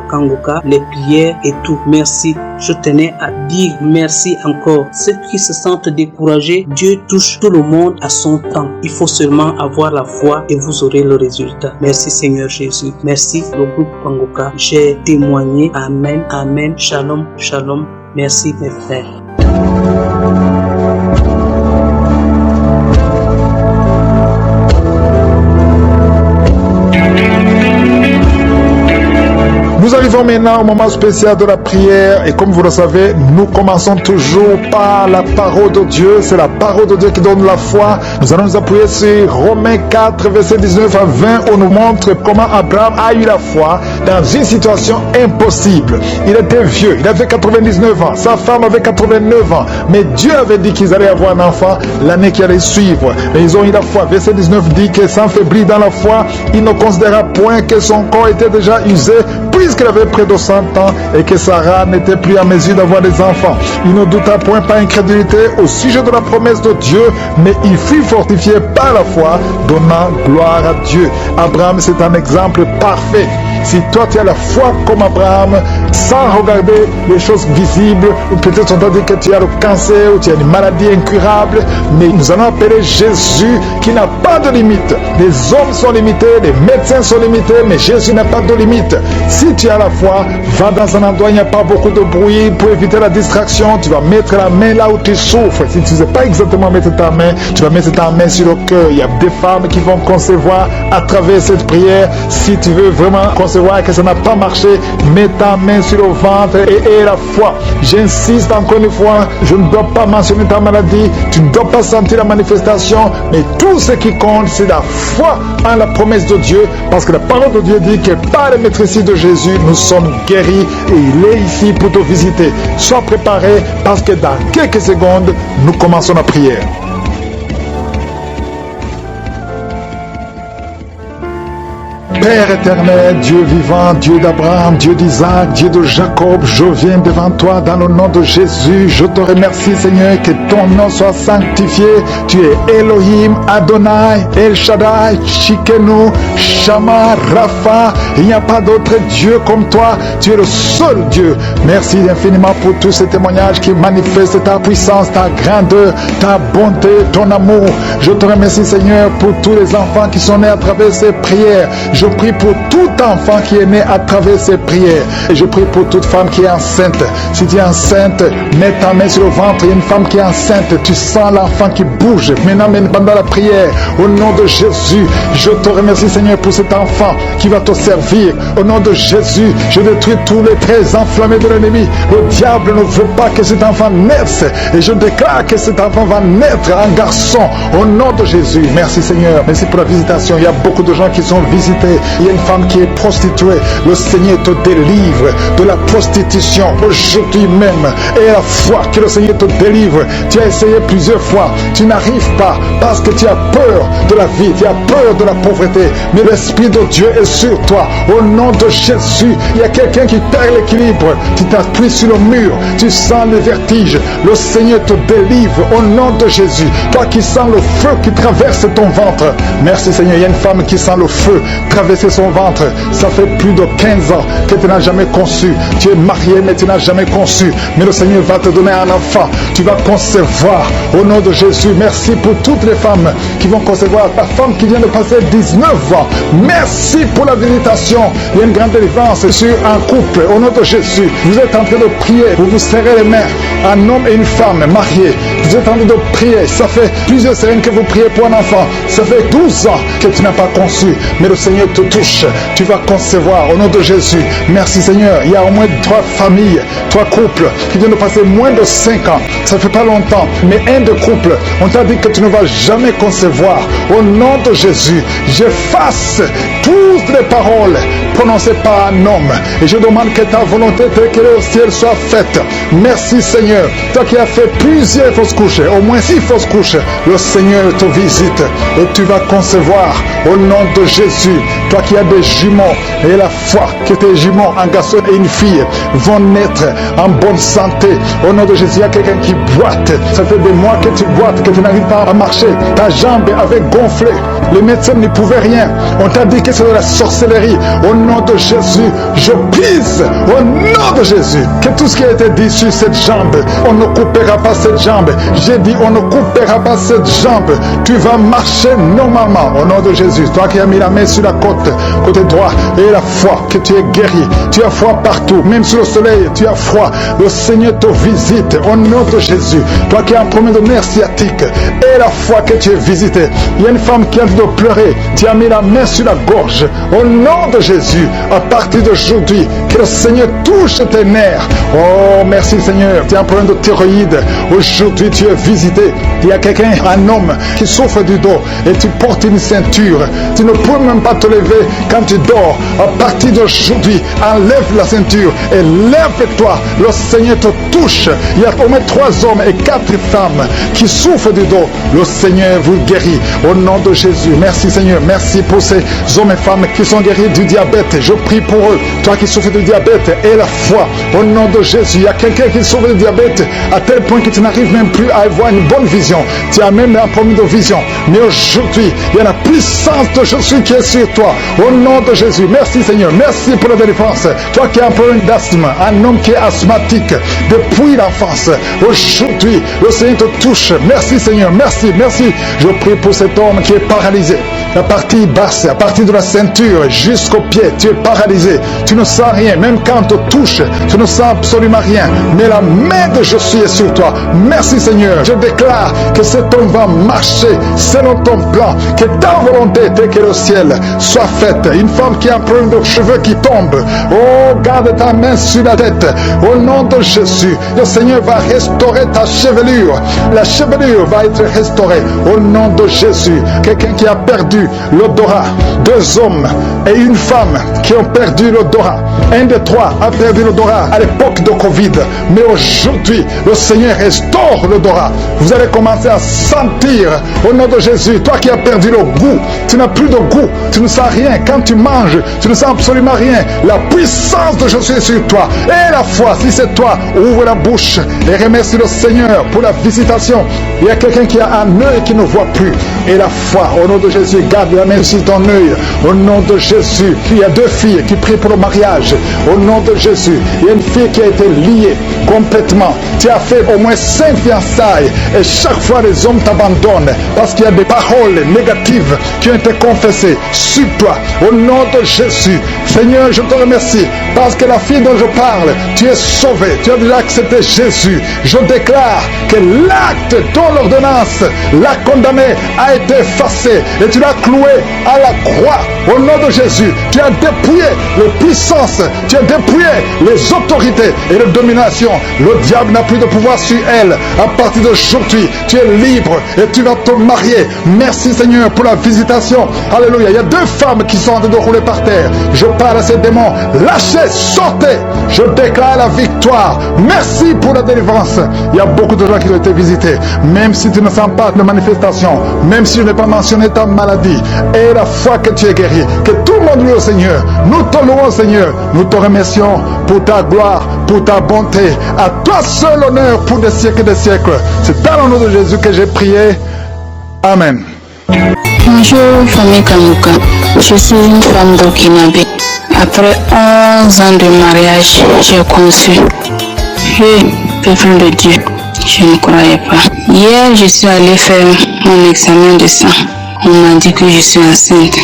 Kanguka, les prières et tout. Merci. Je tenais à dire merci encore. Ceux qui se sentent découragés, Dieu touche tout le monde à son temps. Il faut seulement avoir la foi et vous aurez le résultat. Merci Seigneur Jésus. Merci le groupe Kanguka. J'ai témoigné. Amen. Amen. Shalom. Shalom. Merci mes frères. Nous arrivons maintenant au moment spécial de la prière et comme vous le savez, nous commençons toujours par la parole de Dieu. C'est la parole de Dieu qui donne la foi. Nous allons nous appuyer sur Romains 4, versets 19 à 20 où on nous montre comment Abraham a eu la foi dans une situation impossible. Il était vieux, il avait 99 ans, sa femme avait 89 ans, mais Dieu avait dit qu'ils allaient avoir un enfant l'année qui allait suivre. Mais ils ont eu la foi. Verset 19 dit que sans faiblir dans la foi, il ne considéra point que son corps était déjà usé, puisqu'il avait près de 100 ans et que Sarah n'était plus en mesure d'avoir des enfants. Il ne douta point par incrédulité au sujet de la promesse de Dieu, mais il fut fortifié par la foi, donnant gloire à Dieu. Abraham, c'est un exemple parfait. Si toi tu as la foi comme Abraham, sans regarder les choses visibles, ou peut-être on t'a dit que tu as le cancer, ou tu as une maladie incurable, mais nous allons appeler Jésus qui n'a pas de limite. Les hommes sont limités, les médecins sont limités, mais Jésus n'a pas de limite. Si tu as la foi, va dans un endroit où il n'y a pas beaucoup de bruit pour éviter la distraction. Tu vas mettre la main là où tu souffres. Si tu ne sais pas exactement mettre ta main, tu vas mettre ta main sur le cœur. Il y a des femmes qui vont concevoir à travers cette prière. Si tu veux vraiment concevoir que ça n'a pas marché, mets ta main main sur le ventre et la foi. J'insiste encore une fois, je ne dois pas mentionner ta maladie, tu ne dois pas sentir la manifestation, mais tout ce qui compte, c'est la foi en la promesse de Dieu, parce que la parole de Dieu dit que par le maîtrise de Jésus, nous sommes guéris et il est ici pour te visiter. Sois préparé parce que dans quelques secondes, nous commençons la prière. Père éternel, Dieu vivant, Dieu d'Abraham, Dieu d'Isaac, Dieu de Jacob, je viens devant toi dans le nom de Jésus. Je te remercie, Seigneur, que ton nom soit sanctifié. Tu es Elohim, Adonai, El Shaddai, Shikenu, Shama, Rapha. Il n'y a pas d'autre Dieu comme toi. Tu es le seul Dieu. Merci infiniment pour tous ces témoignages qui manifestent ta puissance, ta grandeur, ta bonté, ton amour. Je te remercie, Seigneur, pour tous les enfants qui sont nés à travers ces prières. Je prie pour tout enfant qui est né à travers ces prières. Et je prie pour toute femme qui est enceinte. Si tu es enceinte, mets ta main sur le ventre. Il y a une femme qui est enceinte. Tu sens l'enfant qui bouge. Maintenant, pendant la prière, au nom de Jésus, je te remercie, Seigneur, pour cet enfant qui va te servir. Au nom de Jésus, je détruis tous les traits enflammés de l'ennemi. Le diable ne veut pas que cet enfant naisse. Et je déclare que cet enfant va naître un garçon. Au nom de Jésus. Merci, Seigneur. Merci pour la visitation. Il y a beaucoup de gens qui sont visités. Il y a une femme qui est prostituée. Le Seigneur te délivre de la prostitution aujourd'hui même. Et la foi que le Seigneur te délivre. Tu as essayé plusieurs fois. Tu n'arrives pas parce que tu as peur de la vie. Tu as peur de la pauvreté. Mais l'Esprit de Dieu est sur toi. Au nom de Jésus, il y a quelqu'un qui perd l'équilibre. Tu t'appuies sur le mur. Tu sens le vertige. Le Seigneur te délivre au nom de Jésus. Toi qui sens le feu qui traverse ton ventre. Merci, Seigneur. Il y a une femme qui sent le feu traverser son ventre. Ça fait plus de 15 ans que tu n'as jamais conçu. Tu es marié mais tu n'as jamais conçu. Mais le Seigneur va te donner un enfant. Tu vas concevoir au nom de Jésus. Merci pour toutes les femmes qui vont concevoir. Ta femme qui vient de passer 19 ans. Merci pour la visitation. Il y a une grande délivrance sur un couple. Au nom de Jésus, vous êtes en train de prier. Vous vous serrez les mains. Un homme et une femme mariés. Vous êtes en train de prier. Ça fait plusieurs semaines que vous priez pour un enfant. Ça fait 12 ans que tu n'as pas conçu. Mais le Seigneur te touche. Tu vas concevoir au nom de Jésus. Merci, Seigneur. Il y a au moins 3 familles, 3 couples qui viennent de passer moins de 5 ans. Ça fait pas longtemps. Mais un de couple, on t'a dit que tu ne vas jamais concevoir. Au nom de Jésus, j'efface toutes les paroles prononcées par un homme. Et je demande que ta volonté telle qu'elle est au ciel soit faite. Merci, Seigneur. Toi qui as fait plusieurs fausses couches, au moins 6 fausses couches, le Seigneur te visite et tu vas concevoir au nom de Jésus. Toi qui as des jumeaux et la foi que tes jumeaux, un garçon et une fille, vont naître en bonne santé. Au nom de Jésus, il y a quelqu'un qui boite. Ça fait des mois que tu boites, que tu n'arrives pas à marcher. Ta jambe avait gonflé. Les médecins n'y pouvaient rien. On t'a dit que c'est de la sorcellerie. Au nom de Jésus, je pise au nom de Jésus que tout ce qui a été dit sur cette jambe, on ne coupera pas cette jambe. J'ai dit, on ne coupera pas cette jambe. Tu vas marcher normalement. Au nom de Jésus, toi qui as mis la main sur la côté droit, et la foi que tu es guéri. Tu as froid partout, même sur le soleil, tu as froid. Le Seigneur te visite au nom de Jésus. Toi qui as un problème de nerf sciatique, et la foi que tu es visité. Il y a une femme qui a envie de pleurer. Tu as mis la main sur la gorge. Au nom de Jésus, à partir d'aujourd'hui, que le Seigneur touche tes nerfs. Oh, merci Seigneur. Tu as un problème de thyroïde. Aujourd'hui, tu es visité. Il y a quelqu'un, un homme, qui souffre du dos et tu portes une ceinture. Tu ne peux même pas te lever quand tu dors. À partir d'aujourd'hui, enlève la ceinture et lève-toi. Le Seigneur te touche. Il y a au moins 3 hommes et 4 femmes qui souffrent du dos. Le Seigneur vous guérit. Au nom de Jésus. Merci Seigneur. Merci pour ces hommes et femmes qui sont guéris du diabète. Je prie pour eux. Toi qui souffres du diabète et la foi. Au nom de Jésus. Il y a quelqu'un qui souffre du diabète à tel point que tu n'arrives même plus à avoir une bonne vision. Tu as même un problème de vision. Mais aujourd'hui, il y a la puissance de Jésus qui est sur toi. Au nom de Jésus. Merci Seigneur. Merci pour la délivrance. Toi qui as un problème d'asthme, un homme qui est asthmatique depuis l'enfance. Aujourd'hui, le Seigneur te touche. Merci Seigneur. Merci. Je prie pour cet homme qui est paralysé. paralysé. La partie basse, à partir de la ceinture jusqu'au pied, tu es paralysé. Tu ne sens rien, même quand on te touche, tu ne sens absolument rien. Mais la main de Jésus est sur toi. Merci Seigneur. Je déclare que cet homme va marcher selon ton plan, que ta volonté, telle qu'elle est au ciel, soit faite. Une femme qui a un problème de cheveux qui tombe, oh, garde ta main sur la tête. Au nom de Jésus, le Seigneur va restaurer ta chevelure. La chevelure va être restaurée au nom de Jésus. Quelqu'un qui a perdu l'odorat, 2 hommes et une femme qui ont perdu l'odorat. Un des 3 a perdu l'odorat à l'époque de Covid, mais aujourd'hui le Seigneur restaure l'odorat. Vous allez commencer à sentir au nom de Jésus. Toi qui as perdu le goût, tu n'as plus de goût, tu ne sens rien. Quand tu manges, tu ne sens absolument rien. La puissance de Jésus est sur toi. Et la foi, si c'est toi, ouvre la bouche et remercie le Seigneur pour la visitation. Il y a quelqu'un qui a un œil qui ne voit plus. Et la foi, au nom de Jésus, garde la main sur ton œil. Au nom de Jésus, il y a 2 filles qui prient pour le mariage. Au nom de Jésus, il y a une fille qui a été liée complètement. Tu as fait au moins 5 fiançailles et chaque fois les hommes t'abandonnent parce qu'il y a des paroles négatives qui ont été confessées sur toi. Au nom de Jésus, Seigneur, je te remercie parce que la fille dont je parle, tu es sauvée, tu as déjà accepté Jésus. Je déclare que l'acte dont l'ordonnance l'a condamné a été effacé et tu l'as cloué à la croix. Au nom de Jésus, tu as dépouillé les puissances, tu as dépouillé les autorités et les dominations. Le diable n'a plus de pouvoir sur elle. À partir d'aujourd'hui, tu es libre et tu vas te marier. Merci Seigneur pour la visitation. Alléluia. Il y a 2 femmes qui sont en train de rouler par terre. Je parle à ces démons. Lâchez, sortez. Je déclare la victoire. Merci pour la délivrance. Il y a beaucoup de gens qui ont été visités. Même si tu ne sens pas de manifestation, même si je n'ai pas mentionné ta maladie, et la foi que tu es guéri, que tout le monde loue au Seigneur. Nous te louons Seigneur. Nous te remercions pour ta gloire, pour ta bonté. À toi seul honneur pour des siècles et des siècles. C'est dans le nom de Jésus que j'ai prié. Amen. Bonjour famille Kanguka, je suis une femme burkinabé. Après 11 ans de mariage, j'ai conçu. Peuple de Dieu, je ne croyais pas. Hier, je suis allée faire mon examen de sang. On m'a dit que je suis enceinte.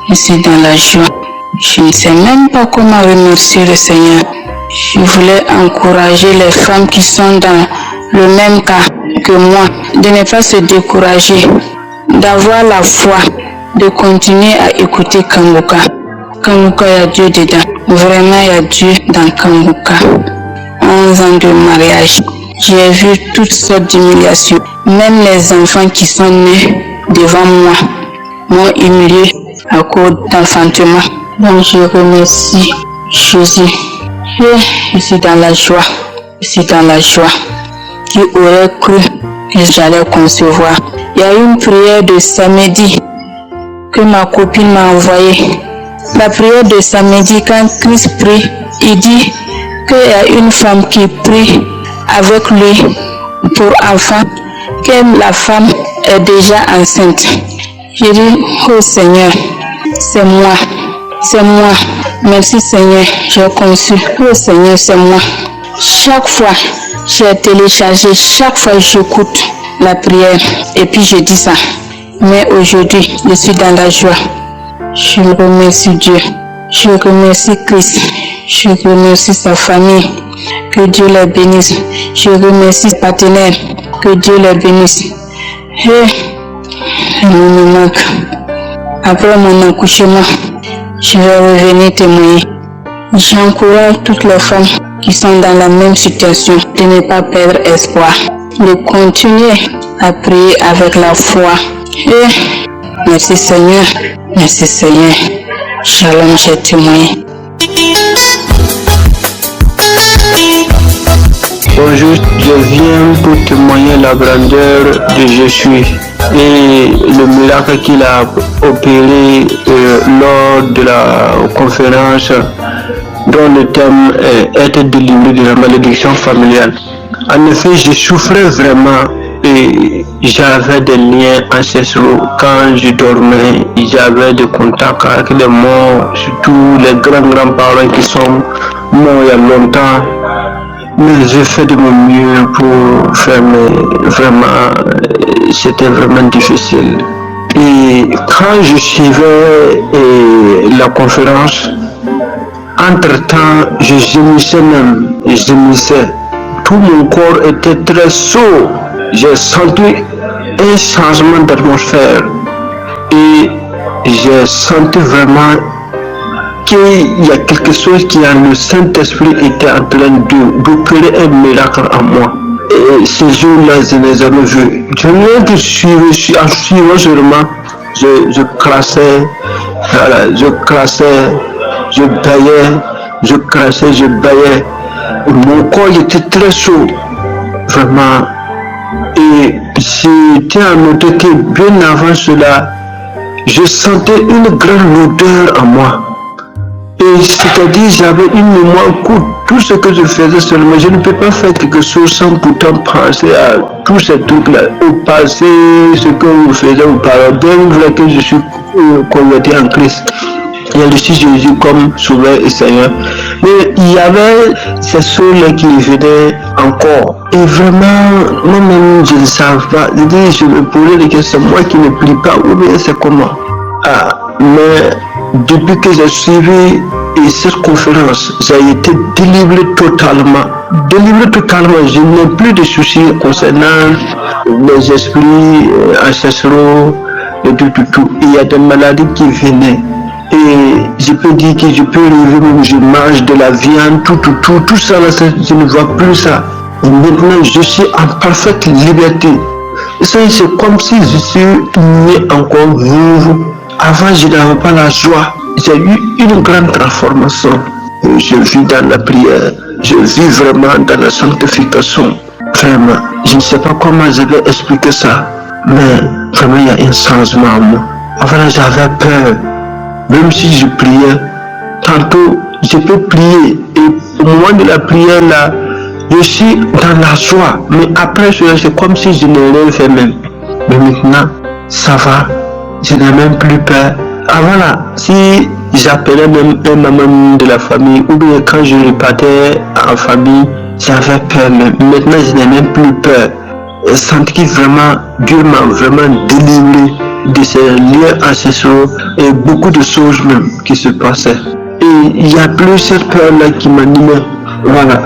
Je suis dans la joie. Je ne sais même pas comment remercier le Seigneur. Je voulais encourager les femmes qui sont dans le même cas que moi, de ne pas se décourager, d'avoir la foi, de continuer à écouter Kanguka. Kanguka, il y a Dieu dedans. Vraiment, il y a Dieu dans Kanguka. 11 ans de mariage, j'ai vu toutes sortes d'humiliations. Même les enfants qui sont nés devant moi m'ont humilié à cause d'enfantement. Donc je remercie Jésus. Je suis dans la joie. Je suis dans la joie. Qui aurait cru que j'allais concevoir? Il y a une prière de samedi que ma copine m'a envoyée. La prière de samedi, quand Christ prie, il dit qu'il y a une femme qui prie avec lui pour enfant, que la femme est déjà enceinte. J'ai dit, oh Seigneur, c'est moi. C'est moi. Merci Seigneur, j'ai conçu. Oh Seigneur, c'est moi. Chaque fois, j'ai téléchargé, chaque fois j'écoute la prière et puis je dis ça. Mais aujourd'hui, je suis dans la joie. Je remercie Dieu. Je remercie Christ. Je remercie sa famille. Que Dieu les bénisse. Je remercie ses partenaires. Que Dieu les bénisse. Il me manque. Après mon accouchement, je vais revenir témoigner. J'encourage toutes les femmes qui sont dans la même situation de ne pas perdre espoir, de continuer à prier avec la foi. Merci Seigneur, merci Seigneur. Shalom, j'ai témoigné. Bonjour, je viens pour témoigner la grandeur de Jésus et le miracle qu'il a opéré lors de la conférence dont le thème est être délivré de la malédiction familiale. En effet, je souffrais vraiment et j'avais des liens ancestraux. Quand je dormais, j'avais des contacts avec les morts, surtout les grands-parents qui sont morts il y a longtemps. Mais j'ai fait de mon mieux pour faire, mais vraiment, c'était vraiment difficile. Et quand je suivais la conférence, entre-temps, je gémissais même, je gémissais. Tout mon corps était très chaud. J'ai senti un changement d'atmosphère et j'ai senti vraiment qu'il y a quelque chose qui, en le Saint-Esprit, était en train d'opérer un miracle en moi. Et ces jours-là, je ne les ai jamais vus. Je viens de suivre, en suivant seulement, je classais, voilà, je baillais, je crassais, je baillais. Mon corps était très chaud, vraiment. Et j'étais à noter que bien avant cela, je sentais une grande odeur en moi. Et c'est-à-dire, j'avais une mémoire courte. Tout ce que je faisais seulement, je ne peux pas faire quelque chose sans pourtant penser à tous ces trucs-là. Au passé, ce que vous faisiez auparavant, bien vrai que je suis converti en Christ. Il y a le Jésus comme Sauveur et Seigneur. Mais il y avait ces choses-là qui venaient encore. Et vraiment, moi-même, je ne savais pas. Je me posais des questions, moi qui ne prie pas, ou bien c'est comment. Mais depuis que j'ai suivi cette conférence, j'ai été délivré totalement. Je n'ai plus de soucis concernant les esprits ancestraux et tout. Il y a des maladies qui venaient. Et je peux dire que je peux rêver même, je mange de la viande, tout ça, là, je ne vois plus ça. Et maintenant, je suis en parfaite liberté. C'est comme si je suis né encore vivant. Avant, je n'avais pas la joie. J'ai eu une grande transformation. Je vis dans la prière. Je vis vraiment dans la sanctification. Vraiment, je ne sais pas comment je vais expliquer ça. Mais vraiment, il y a un changement en moi. Avant, j'avais peur. Même si je priais, tantôt je peux prier et au moment de la prière là, je suis dans la joie. Mais après cela, c'est comme si je n'ai rien fait même. Mais maintenant, ça va, je n'ai même plus peur. Avant là, si j'appelais même un maman de la famille ou bien quand je repartais en famille, j'avais peur même. Maintenant, je n'ai même plus peur. Je sens que vraiment, Dieu m'a vraiment délivré de ces liens ancestraux et beaucoup de choses même qui se passaient. Et il n'y a plus cette peur-là qui m'animait. Voilà.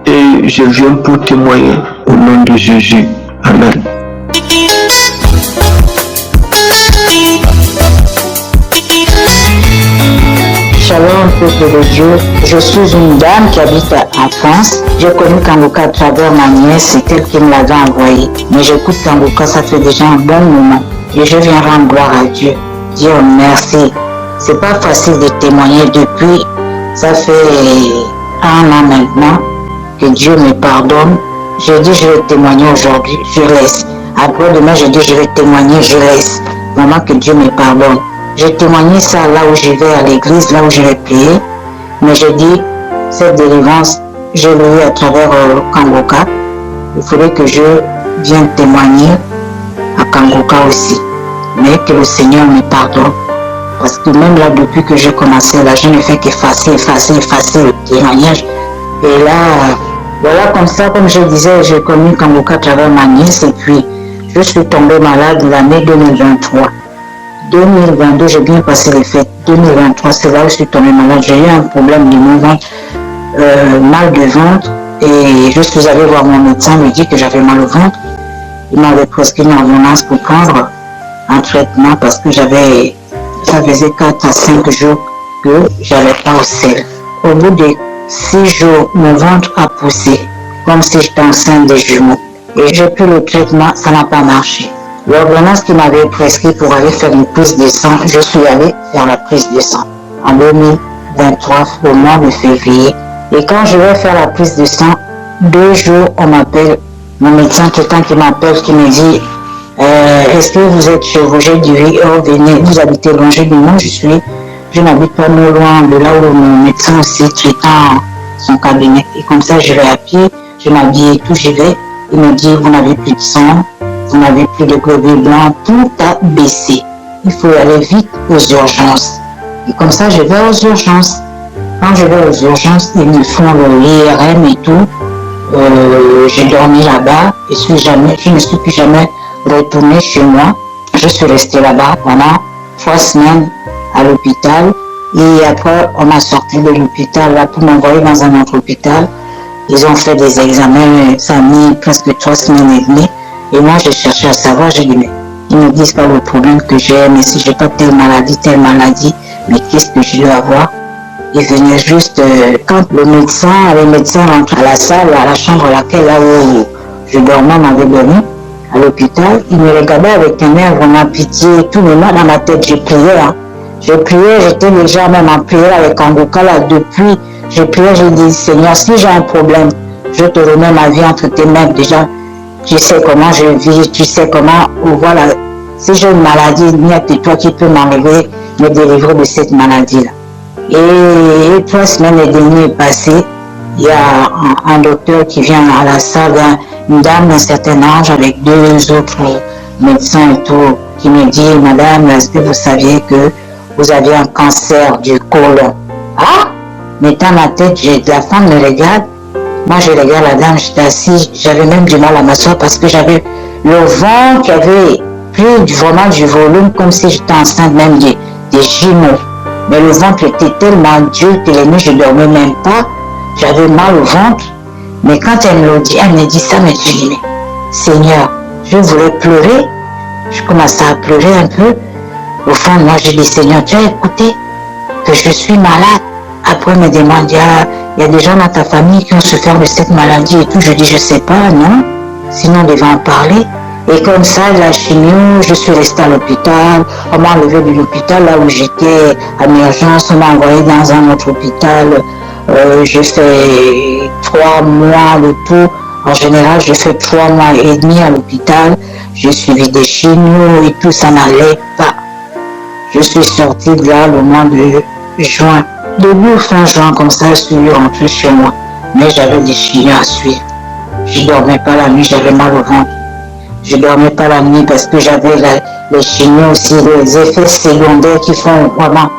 Et je viens pour témoigner au nom de Jésus. Amen. Shalom, peuple de Dieu. Je suis une dame qui habite en France. J'ai connu Kanguka à travers ma nièce, c'est elle qui me l'avait envoyé. Mais j'écoute Kanguka, ça fait déjà un bon moment. Et je viens rendre gloire à Dieu. Dieu merci. C'est pas facile de témoigner depuis. Ça fait 1 an maintenant que Dieu me pardonne. Je dis je vais témoigner aujourd'hui, je laisse. Après demain je dis je vais témoigner, je laisse. Vraiment que Dieu me pardonne. J'ai témoigné ça là où je vais à l'église, là où je vais prier. Mais je dis cette délivrance, je l'ai eu à travers Kanguka. Il faudrait que je vienne témoigner à Kanguka aussi, mais que le Seigneur me pardonne, parce que même là depuis que j'ai commencé là, je ne fais qu'effacer le témoignage. Et là, voilà, comme ça, comme je disais, j'ai connu Kanguka à travers ma nièce et puis je suis tombée malade l'année 2023. 2022, j'ai bien passé les fêtes. 2023, c'est là où je suis tombée malade. J'ai eu un problème de mon ventre, mal de ventre, et je suis allée voir mon médecin, il me dit que j'avais mal au ventre. Il m'avait prescrit une ordonnance pour prendre un traitement parce que ça faisait 4 à 5 jours que j'avais pas au sel. Au bout de 6 jours, mon ventre a poussé, comme si j'étais enceinte de jumeaux. Et j'ai pris le traitement, ça n'a pas marché. L'ordonnance qui m'avait prescrit pour aller faire une prise de sang, je suis allée faire la prise de sang en 2023, au mois de février. Et quand je vais faire la prise de sang, 2 jours, on m'appelle, mon médecin traitant qui m'appelle, qui me dit est-ce que vous êtes chirurgien du oui, venez, vous habitez loin? Je dis non, je n'habite pas non loin de là où mon médecin aussi traitant son cabinet. Et comme ça, je vais à pied, je m'habille et tout, j'y vais. Il me dit vous n'avez plus de sang, vous n'avez plus de globules blancs, tout a baissé. Il faut aller vite aux urgences. Et comme ça, je vais aux urgences. Quand je vais aux urgences, ils me font l'IRM et tout. J'ai dormi là-bas. Je ne suis plus jamais retournée chez moi. Je suis restée là-bas pendant 3 semaines à l'hôpital. Et après, on m'a sorti de l'hôpital là pour m'envoyer dans un autre hôpital. Ils ont fait des examens, ça a mis presque 3 semaines et demie. Et moi, j'ai cherché à savoir, j'ai dit, mais ils ne disent pas le problème que j'ai, mais si j'ai pas telle maladie, mais qu'est-ce que je dois avoir? Ils venaient juste, quand les médecins rentrent à la salle, à la chambre là où je dormais, m'avait donné, à l'hôpital, ils me regardaient avec un air vraiment pitié et tout, mais moi, dans ma tête, j'ai prié, hein. J'ai prié, j'étais déjà même en prière avec Kanguka là, depuis, j'ai prié, j'ai dit, Seigneur, si j'ai un problème, je te remets ma vie entre tes mains déjà. Tu sais comment je vis, tu sais comment, voilà, si j'ai une maladie, il n'y a que toi qui peux m'enlever, me délivrer de cette maladie-là. Et 3 semaines et demie est passées, il y a un docteur qui vient à la salle, une dame d'un certain âge avec 2 autres médecins et tout, qui me dit, madame, est-ce que vous saviez que vous aviez un cancer du côlon? Ah! Mais dans ma tête, la femme me regarde. Moi, je regarde la dame, j'étais assise. J'avais même du mal à m'asseoir parce que j'avais le ventre qui avait pris vraiment du volume, comme si j'étais enceinte même des jumeaux. Mais le ventre était tellement dur que les nuits, je ne dormais même pas. J'avais mal au ventre. Mais quand elle me dit ça, mais je dis, mais Seigneur, je voulais pleurer. Je commençais à pleurer un peu. Au fond, moi, je dis, Seigneur, tu as écouté que je suis malade. Après, me demande, il y a des gens dans ta famille qui ont souffert de cette maladie et tout. Je dis, je sais pas, non. Sinon, on devait en parler. Et comme ça, la chimio, je suis restée à l'hôpital. On m'a enlevé de l'hôpital là où j'étais en urgence. On m'a envoyé dans un autre hôpital. J'ai fait 3 mois le tout. En général, j'ai fait 3 mois et demi à l'hôpital. J'ai suivi des chimios et tout, ça n'allait pas. Je suis sortie de là le mois de juin. Début fin juin, comme ça, je suis rentrée chez moi. Mais j'avais des chimios à suivre. Je ne dormais pas la nuit, j'avais mal au ventre. Je ne dormais pas la nuit parce que j'avais les chimios aussi, les effets secondaires qui font vraiment.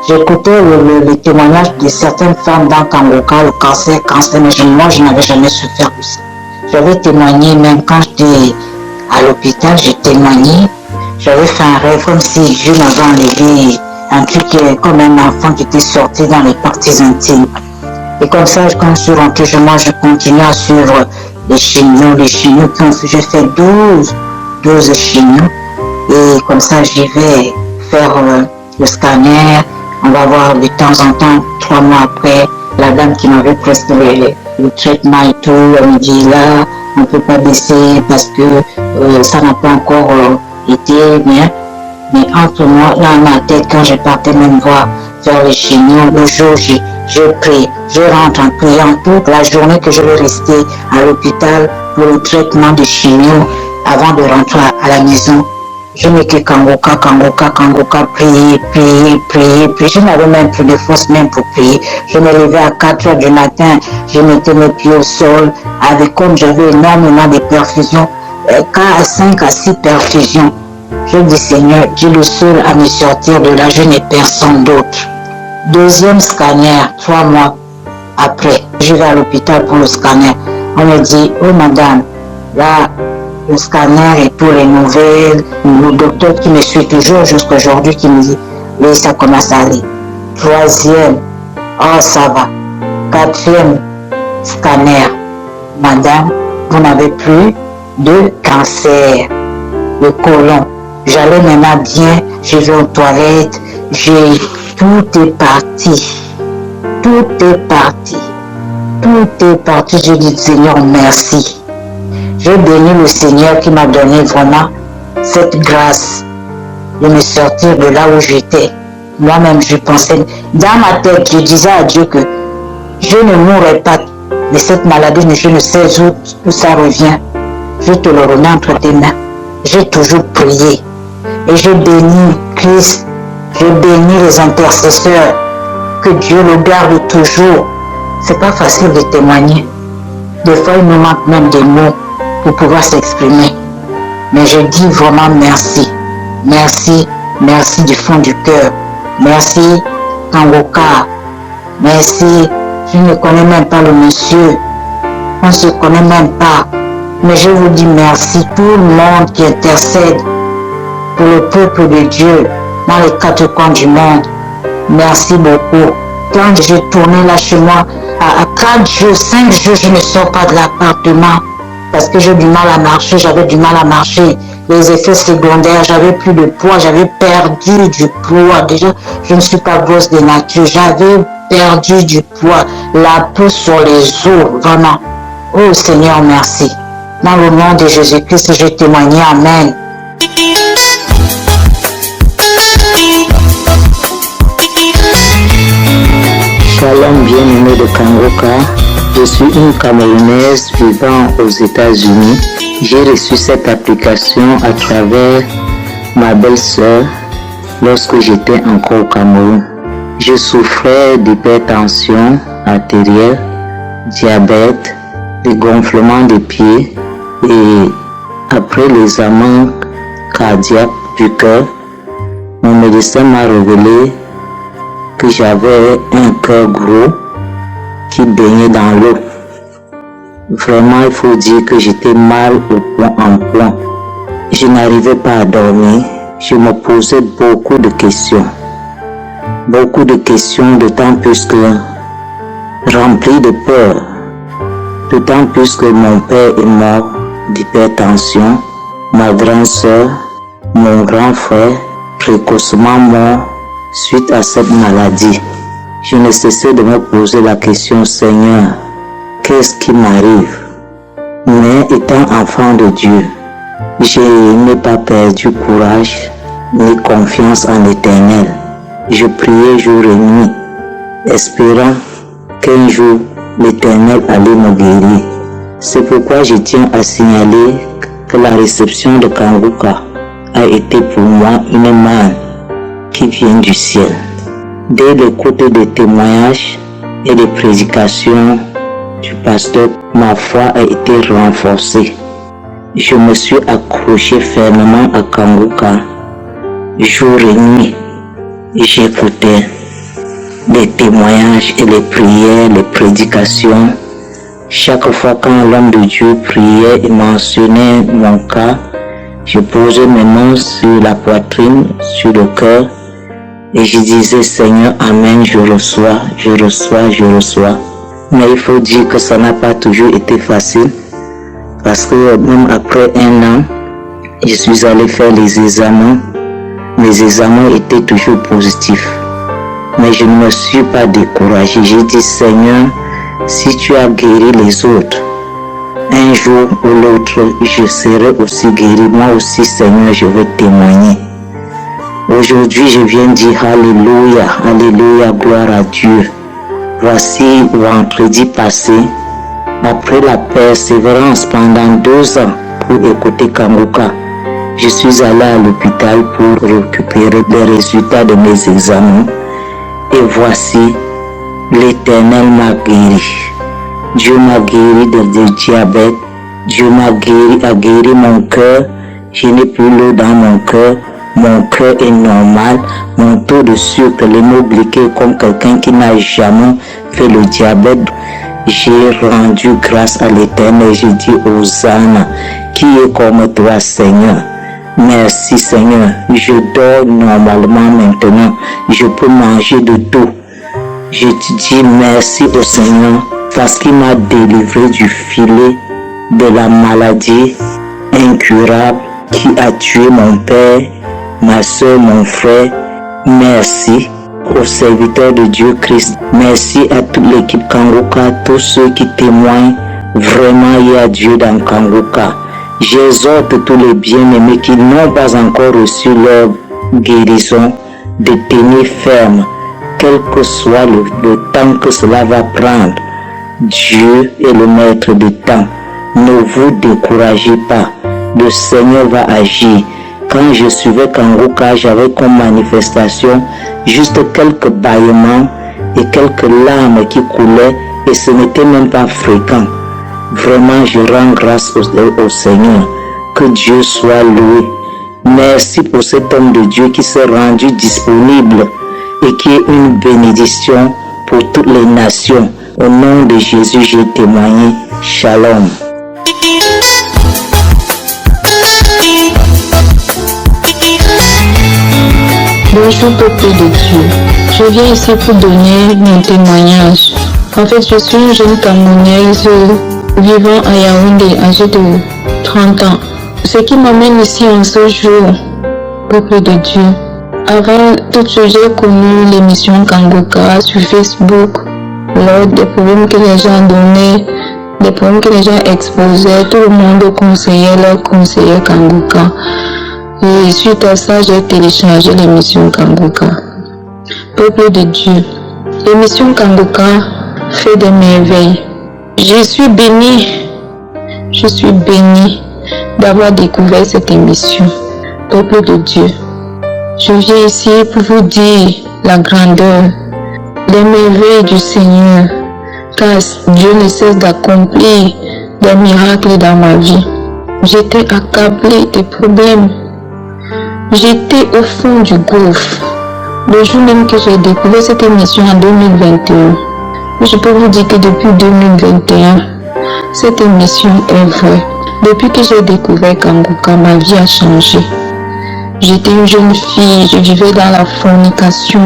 J'écoutais les témoignages de certaines femmes dans Kanguka, le cancer, mais moi, je n'avais jamais souffert de ça. J'avais témoigné, même quand j'étais à l'hôpital, j'ai témoigné. J'avais fait un rêve comme si Dieu m'avait enlevé un truc comme un enfant qui était sorti dans les parties intimes. Et comme ça, quand je suis rentrée chez moi, je continue à suivre les chimios qui ont fait, j'ai fait 12 chimios. Et comme ça, j'y vais faire le scanner. On va voir de temps en temps, 3 mois après, la dame qui m'avait prescrit le traitement et tout, elle me dit là, on ne peut pas baisser parce que ça n'a pas encore été bien. Mais entre moi, là, ma tête, quand je partais même voir faire les chimios, le jour, je prie, je rentre en priant toute la journée que je vais rester à l'hôpital pour le traitement de chimio avant de rentrer à la maison. Je n'ai que Kanguka, prier. Je n'avais même plus de force même pour prier. Je me levais à 4 heures du matin, je mettais mes pieds au sol, comme j'avais énormément de perfusions, 5 à 6 perfusions. Je dis, Seigneur, tu es le seul à me sortir de là, je n'ai personne d'autre. Deuxième scanner, 3 mois après, je vais à l'hôpital pour le scanner. On me dit, oh madame, là, le scanner et tous les nouvelles, le docteur qui me suit toujours jusqu'à aujourd'hui qui me dit, oui, ça commence à aller. 3e, oh ça va. 4e scanner, madame, vous n'avez plus de cancer, le côlon. J'allais maintenant bien, je vais aux toilettes, tout est parti. Je dis, Seigneur, merci. Je bénis le Seigneur qui m'a donné vraiment cette grâce de me sortir de là où j'étais. Moi-même, je pensais, dans ma tête, je disais à Dieu que je ne mourrai pas de cette maladie, mais je ne sais où ça revient. Je te le remets entre tes mains. J'ai toujours prié. Et je bénis Christ, je bénis les intercesseurs, que Dieu le garde toujours. C'est pas facile de témoigner. Des fois, il nous manque même des mots pour pouvoir s'exprimer. Mais je dis vraiment merci. Merci du fond du cœur. Merci Kanguka. Merci. Je ne connais même pas le monsieur. On ne se connaît même pas. Mais je vous dis merci tout le monde qui intercède pour le peuple de Dieu dans les 4 coins du monde. Merci beaucoup. Quand je tournais là chez moi, à 4 jours, 5 jours, je ne sors pas de l'appartement parce que j'ai du mal à marcher, j'avais du mal à marcher. Les effets secondaires, j'avais plus de poids, j'avais perdu du poids. Déjà, je ne suis pas grosse de nature, j'avais perdu du poids, la peau sur les os, vraiment. Oh Seigneur, merci. Dans le nom de Jésus-Christ, je témoigne. Amen. Shalom, bien-aimé de Kangoka. Je suis une Camerounaise vivant aux États-Unis. J'ai reçu cette application à travers ma belle-sœur lorsque j'étais encore au Cameroun. Je souffrais d'hypertension artérielle, diabète, de gonflement des pieds et après l'examen cardiaque du cœur, mon médecin m'a révélé que j'avais un cœur gros qui baignait dans l'eau. Vraiment, il faut dire que j'étais mal au point en point. Je n'arrivais pas à dormir. Je me posais beaucoup de questions. Beaucoup de questions, d'autant plus que rempli de peur. D'autant plus que mon père est mort d'hypertension, ma grande sœur, mon grand frère, précocement mort suite à cette maladie. Je ne cessais de me poser la question, Seigneur, qu'est-ce qui m'arrive? Mais étant enfant de Dieu, je n'ai pas perdu courage ni confiance en l'Éternel. Je priais jour et nuit, espérant qu'un jour l'Éternel allait me guérir. C'est pourquoi je tiens à signaler que la réception de Kangoka a été pour moi une manne qui vient du ciel. Dès l'écoute des témoignages et des prédications du pasteur, ma foi a été renforcée. Je me suis accroché fermement à Kangoka jour et nuit. J'écoutais les témoignages et les prières, les prédications. Chaque fois quand l'homme de Dieu priait et mentionnait mon cas, je posais mes mains sur la poitrine, sur le cœur, et je disais, Seigneur, Amen, je reçois, je reçois, je reçois. Mais il faut dire que ça n'a pas toujours été facile, parce que même après 1 an, je suis allé faire les examens. Mes examens étaient toujours positifs. Mais je ne me suis pas découragé. J'ai dit, Seigneur, si tu as guéri les autres, un jour ou l'autre, je serai aussi guéri. Moi aussi, Seigneur, je vais témoigner. Aujourd'hui, je viens dire Alléluia, Alléluia, gloire à Dieu. Voici vendredi passé, après la persévérance pendant 2 ans pour écouter Kangoka, je suis allé à l'hôpital pour récupérer les résultats de mes examens. Et voici, l'Éternel m'a guéri. Dieu m'a guéri de diabète. Dieu m'a guéri mon cœur. Je n'ai plus l'eau dans mon cœur. Mon cœur est normal. Mon taux de sucre, l'hémoglycée comme quelqu'un qui n'a jamais fait le diabète. J'ai rendu grâce à l'Éternel. J'ai dit Hosanna, qui est comme toi, Seigneur. Merci Seigneur, je dors normalement maintenant, je peux manger de tout. Je te dis merci au Seigneur parce qu'il m'a délivré du filet de la maladie incurable qui a tué mon père, ma soeur, mon frère. Merci aux serviteurs de Dieu Christ. Merci à toute l'équipe Kangoka, tous ceux qui témoignent. Vraiment, il y a Dieu dans Kangoka. J'exhorte tous les bien-aimés qui n'ont pas encore reçu leur guérison de tenir ferme, quel que soit le temps que cela va prendre. Dieu est le maître du temps. Ne vous découragez pas. Le Seigneur va agir. Quand je suivais Kangoka, j'avais comme manifestation juste quelques bâillements et quelques larmes qui coulaient et ce n'était même pas fréquent. Vraiment, je rends grâce au Seigneur. Que Dieu soit loué. Merci pour cet homme de Dieu qui s'est rendu disponible et qui est une bénédiction pour toutes les nations. Au nom de Jésus, j'ai témoigné. Shalom. Bonjour peuple de Dieu. Je viens ici pour donner mon témoignage. En fait, je suis une jeune Camerounaise vivant à Yaoundé, âgée de 30 ans. Ce qui m'amène ici en ce jour, peuple de Dieu. Avant tout ce, j'ai connu l'émission Kangoka sur Facebook. Lors des problèmes que les gens donnaient, des problèmes que les gens exposaient, tout le monde conseillait leur conseiller Kangoka. Et suite à ça, j'ai téléchargé l'émission Kangoka. Peuple de Dieu, l'émission Kangoka fait des merveilles. Je suis bénie d'avoir découvert cette émission. Peuple de Dieu, je viens ici pour vous dire la grandeur, les merveilles du Seigneur, car Dieu ne cesse d'accomplir des miracles dans ma vie. J'étais accablée de problèmes. J'étais au fond du gouffre. Le jour même que j'ai découvert cette émission en 2021, je peux vous dire que depuis 2021, cette émission est vraie. Depuis que j'ai découvert Kangoka, ma vie a changé. J'étais une jeune fille, je vivais dans la fornication.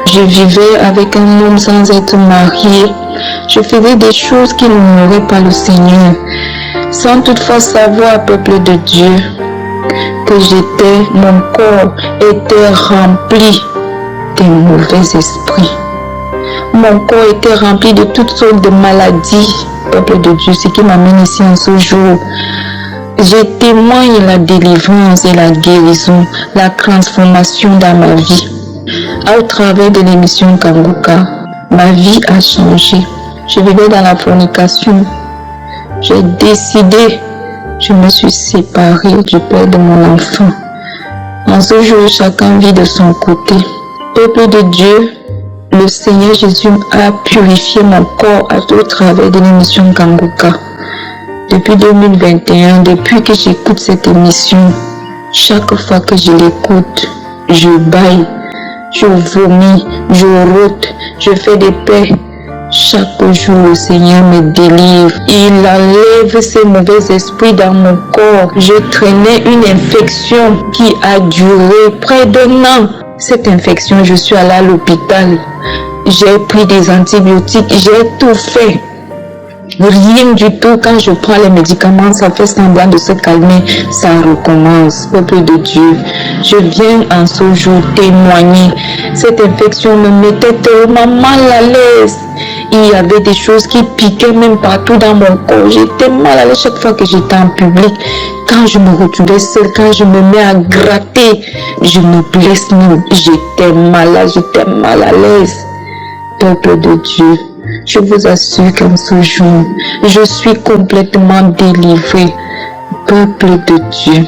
Je vivais avec un homme sans être mariée. Je faisais des choses qui n'honoraient pas le Seigneur, sans toutefois savoir, peuple de Dieu, que mon corps était rempli de mauvais esprits. Mon corps était rempli de toutes sortes de maladies, peuple de Dieu, ce qui m'amène ici en ce jour. Je témoigne la délivrance et la guérison, la transformation dans ma vie. Au travers de l'émission Kangoka, ma vie a changé. Je vivais dans la fornication. J'ai décidé, je me suis séparée du père de mon enfant. En ce jour, chacun vit de son côté. Peuple de Dieu, le Seigneur Jésus a purifié mon corps au travers de l'émission Kangoka. Depuis 2021, depuis que j'écoute cette émission, chaque fois que je l'écoute, je baille, je vomis, je rote, je fais des paix. Chaque jour, le Seigneur me délivre. Il enlève ces mauvais esprits dans mon corps. Je traînais une infection qui a duré près d'un an. Cette infection, je suis allée à l'hôpital. J'ai pris des antibiotiques, j'ai tout fait. Rien du tout. Quand je prends les médicaments, ça fait semblant de se calmer. Ça recommence. Peuple de Dieu, je viens en ce jour témoigner. Cette infection me mettait tellement mal à l'aise. Il y avait des choses qui piquaient même partout dans mon corps. J'étais mal à l'aise chaque fois que j'étais en public. Quand je me retrouvais seule, quand je me mets à gratter, je me blesse même. J'étais malade, j'étais mal à l'aise. Peuple de Dieu, je vous assure qu'en ce jour, je suis complètement délivrée. Peuple de Dieu,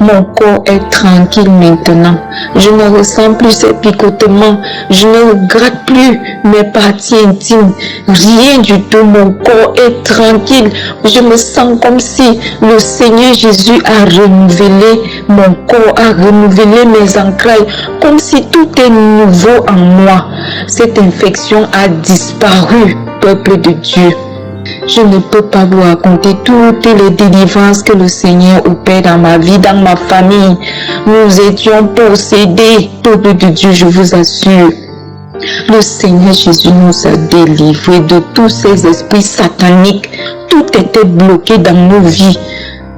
mon corps est tranquille maintenant. Je ne ressens plus ces picotements. Je ne regrette plus mes parties intimes. Rien du tout. Mon corps est tranquille. Je me sens comme si le Seigneur Jésus a renouvelé mon corps, a renouvelé mes entrailles, comme si tout est nouveau en moi. Cette infection a disparu, peuple de Dieu. Je ne peux pas vous raconter toutes les délivrances que le Seigneur opère dans ma vie, dans ma famille. Nous étions possédés, peuple de Dieu, je vous assure. Le Seigneur Jésus nous a délivrés de tous ces esprits sataniques. Tout était bloqué dans nos vies.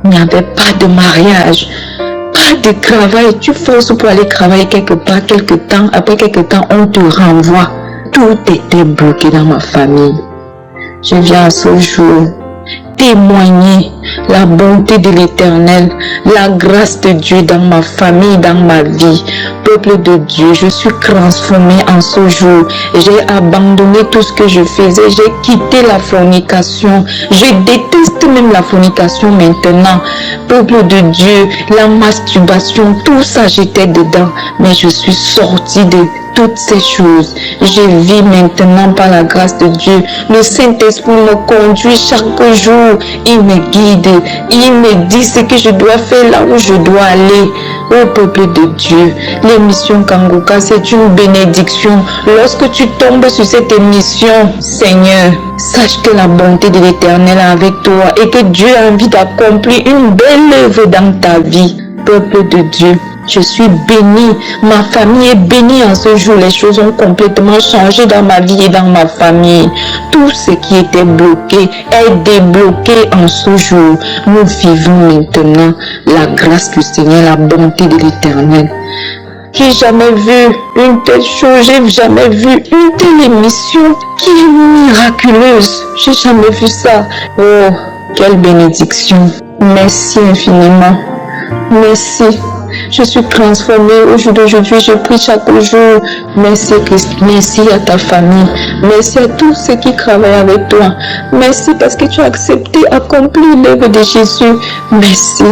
Il n'y avait pas de mariage, pas de travail. Tu forces pour aller travailler quelque part, quelque temps. Après quelque temps, on te renvoie. Tout était bloqué dans ma famille. Je viens à ce jour témoigner la bonté de l'Éternel, la grâce de Dieu dans ma famille, dans ma vie. Peuple de Dieu, je suis transformée en ce jour. J'ai abandonné tout ce que je faisais. J'ai quitté la fornication. Je déteste même la fornication maintenant. Peuple de Dieu, la masturbation, tout ça j'étais dedans. Mais je suis sortie de toutes ces choses. Je vis maintenant par la grâce de Dieu. Le Saint-Esprit me conduit chaque jour. Il me guide. Il me dit ce que je dois faire, là où je dois aller. Ô peuple de Dieu, l'émission Kangoka, c'est une bénédiction. Lorsque tu tombes sur cette émission, Seigneur, sache que la bonté de l'Éternel est avec toi et que Dieu a envie d'accomplir une belle œuvre dans ta vie. Peuple de Dieu, Je suis bénie. Ma famille est bénie en ce jour. Les choses ont complètement changé dans ma vie et dans ma famille. Tout ce qui était bloqué est débloqué en ce jour. Nous vivons maintenant la grâce du Seigneur, la bonté de l'Éternel. J'ai jamais vu une telle chose, j'ai jamais vu une telle émission qui est miraculeuse. J'ai jamais vu ça. Oh, quelle bénédiction. Merci infiniment. Merci. Je suis transformée au jour d'aujourd'hui. Je prie chaque jour. Merci Christ. Merci à ta famille. Merci à tous ceux qui travaillent avec toi. Merci parce que tu as accepté d'accomplir l'œuvre de Jésus. Merci.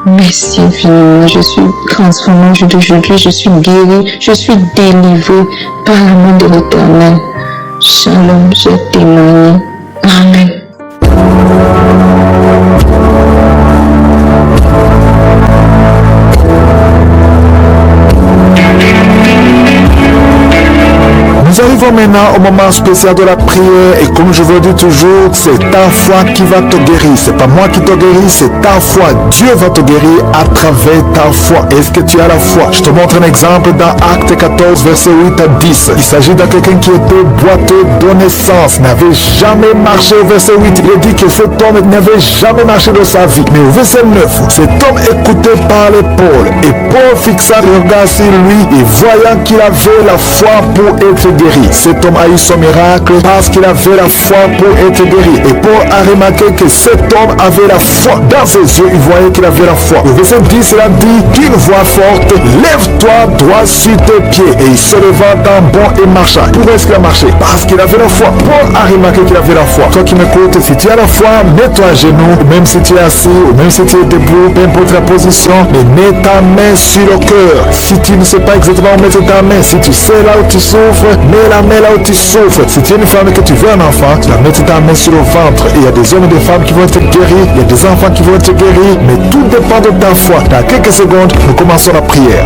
Merci infiniment. Je suis transformée au jour d'aujourd'hui. Je suis guérie. Je suis délivrée par l'amour de l'Éternel. Shalom, j'ai témoigné. Amen. Nous arrivons maintenant au moment spécial de la prière et comme je vous dis toujours, c'est ta foi qui va te guérir. C'est pas moi qui te guéris, c'est ta foi. Dieu va te guérir à travers ta foi. Est-ce que tu as la foi? Je te montre un exemple dans Acte 14, verset 8 à 10. Il s'agit de quelqu'un qui était boiteux de naissance, n'avait jamais marché au verset 8. Il dit que cet homme n'avait jamais marché de sa vie. Mais au verset 9, cet homme écouté par Paul. Et Paul fixa le regard sur lui et voyant qu'il avait la foi pour être guéri. Cet homme a eu son miracle parce qu'il avait la foi pour être guéri. Et Paul a remarqué que cet homme avait la foi. Dans ses yeux, il voyait qu'il avait la foi. Au verset 10, il a dit d'une voix forte, lève-toi droit sur tes pieds. Et il se leva d'un bond et marcha. Pourquoi est-ce qu'il a marché? Parce qu'il avait la foi. Paul a remarqué qu'il avait la foi. Toi qui m'écoutes, si tu as la foi, mets-toi à genoux, ou même si tu es assis, ou même si tu es debout, peu importe la position, mais mets ta main sur le cœur. Si tu ne sais pas exactement où mettre ta main, si tu sais là où tu souffres, mets la main là où tu souffres. Si tu es une femme et que tu veux un enfant, tu vas mettre ta main sur le ventre. Et il y a des hommes et des femmes qui vont être guéris, il y a des enfants qui vont être guéris, mais tout dépend de ta foi. Dans quelques secondes, nous commençons la prière.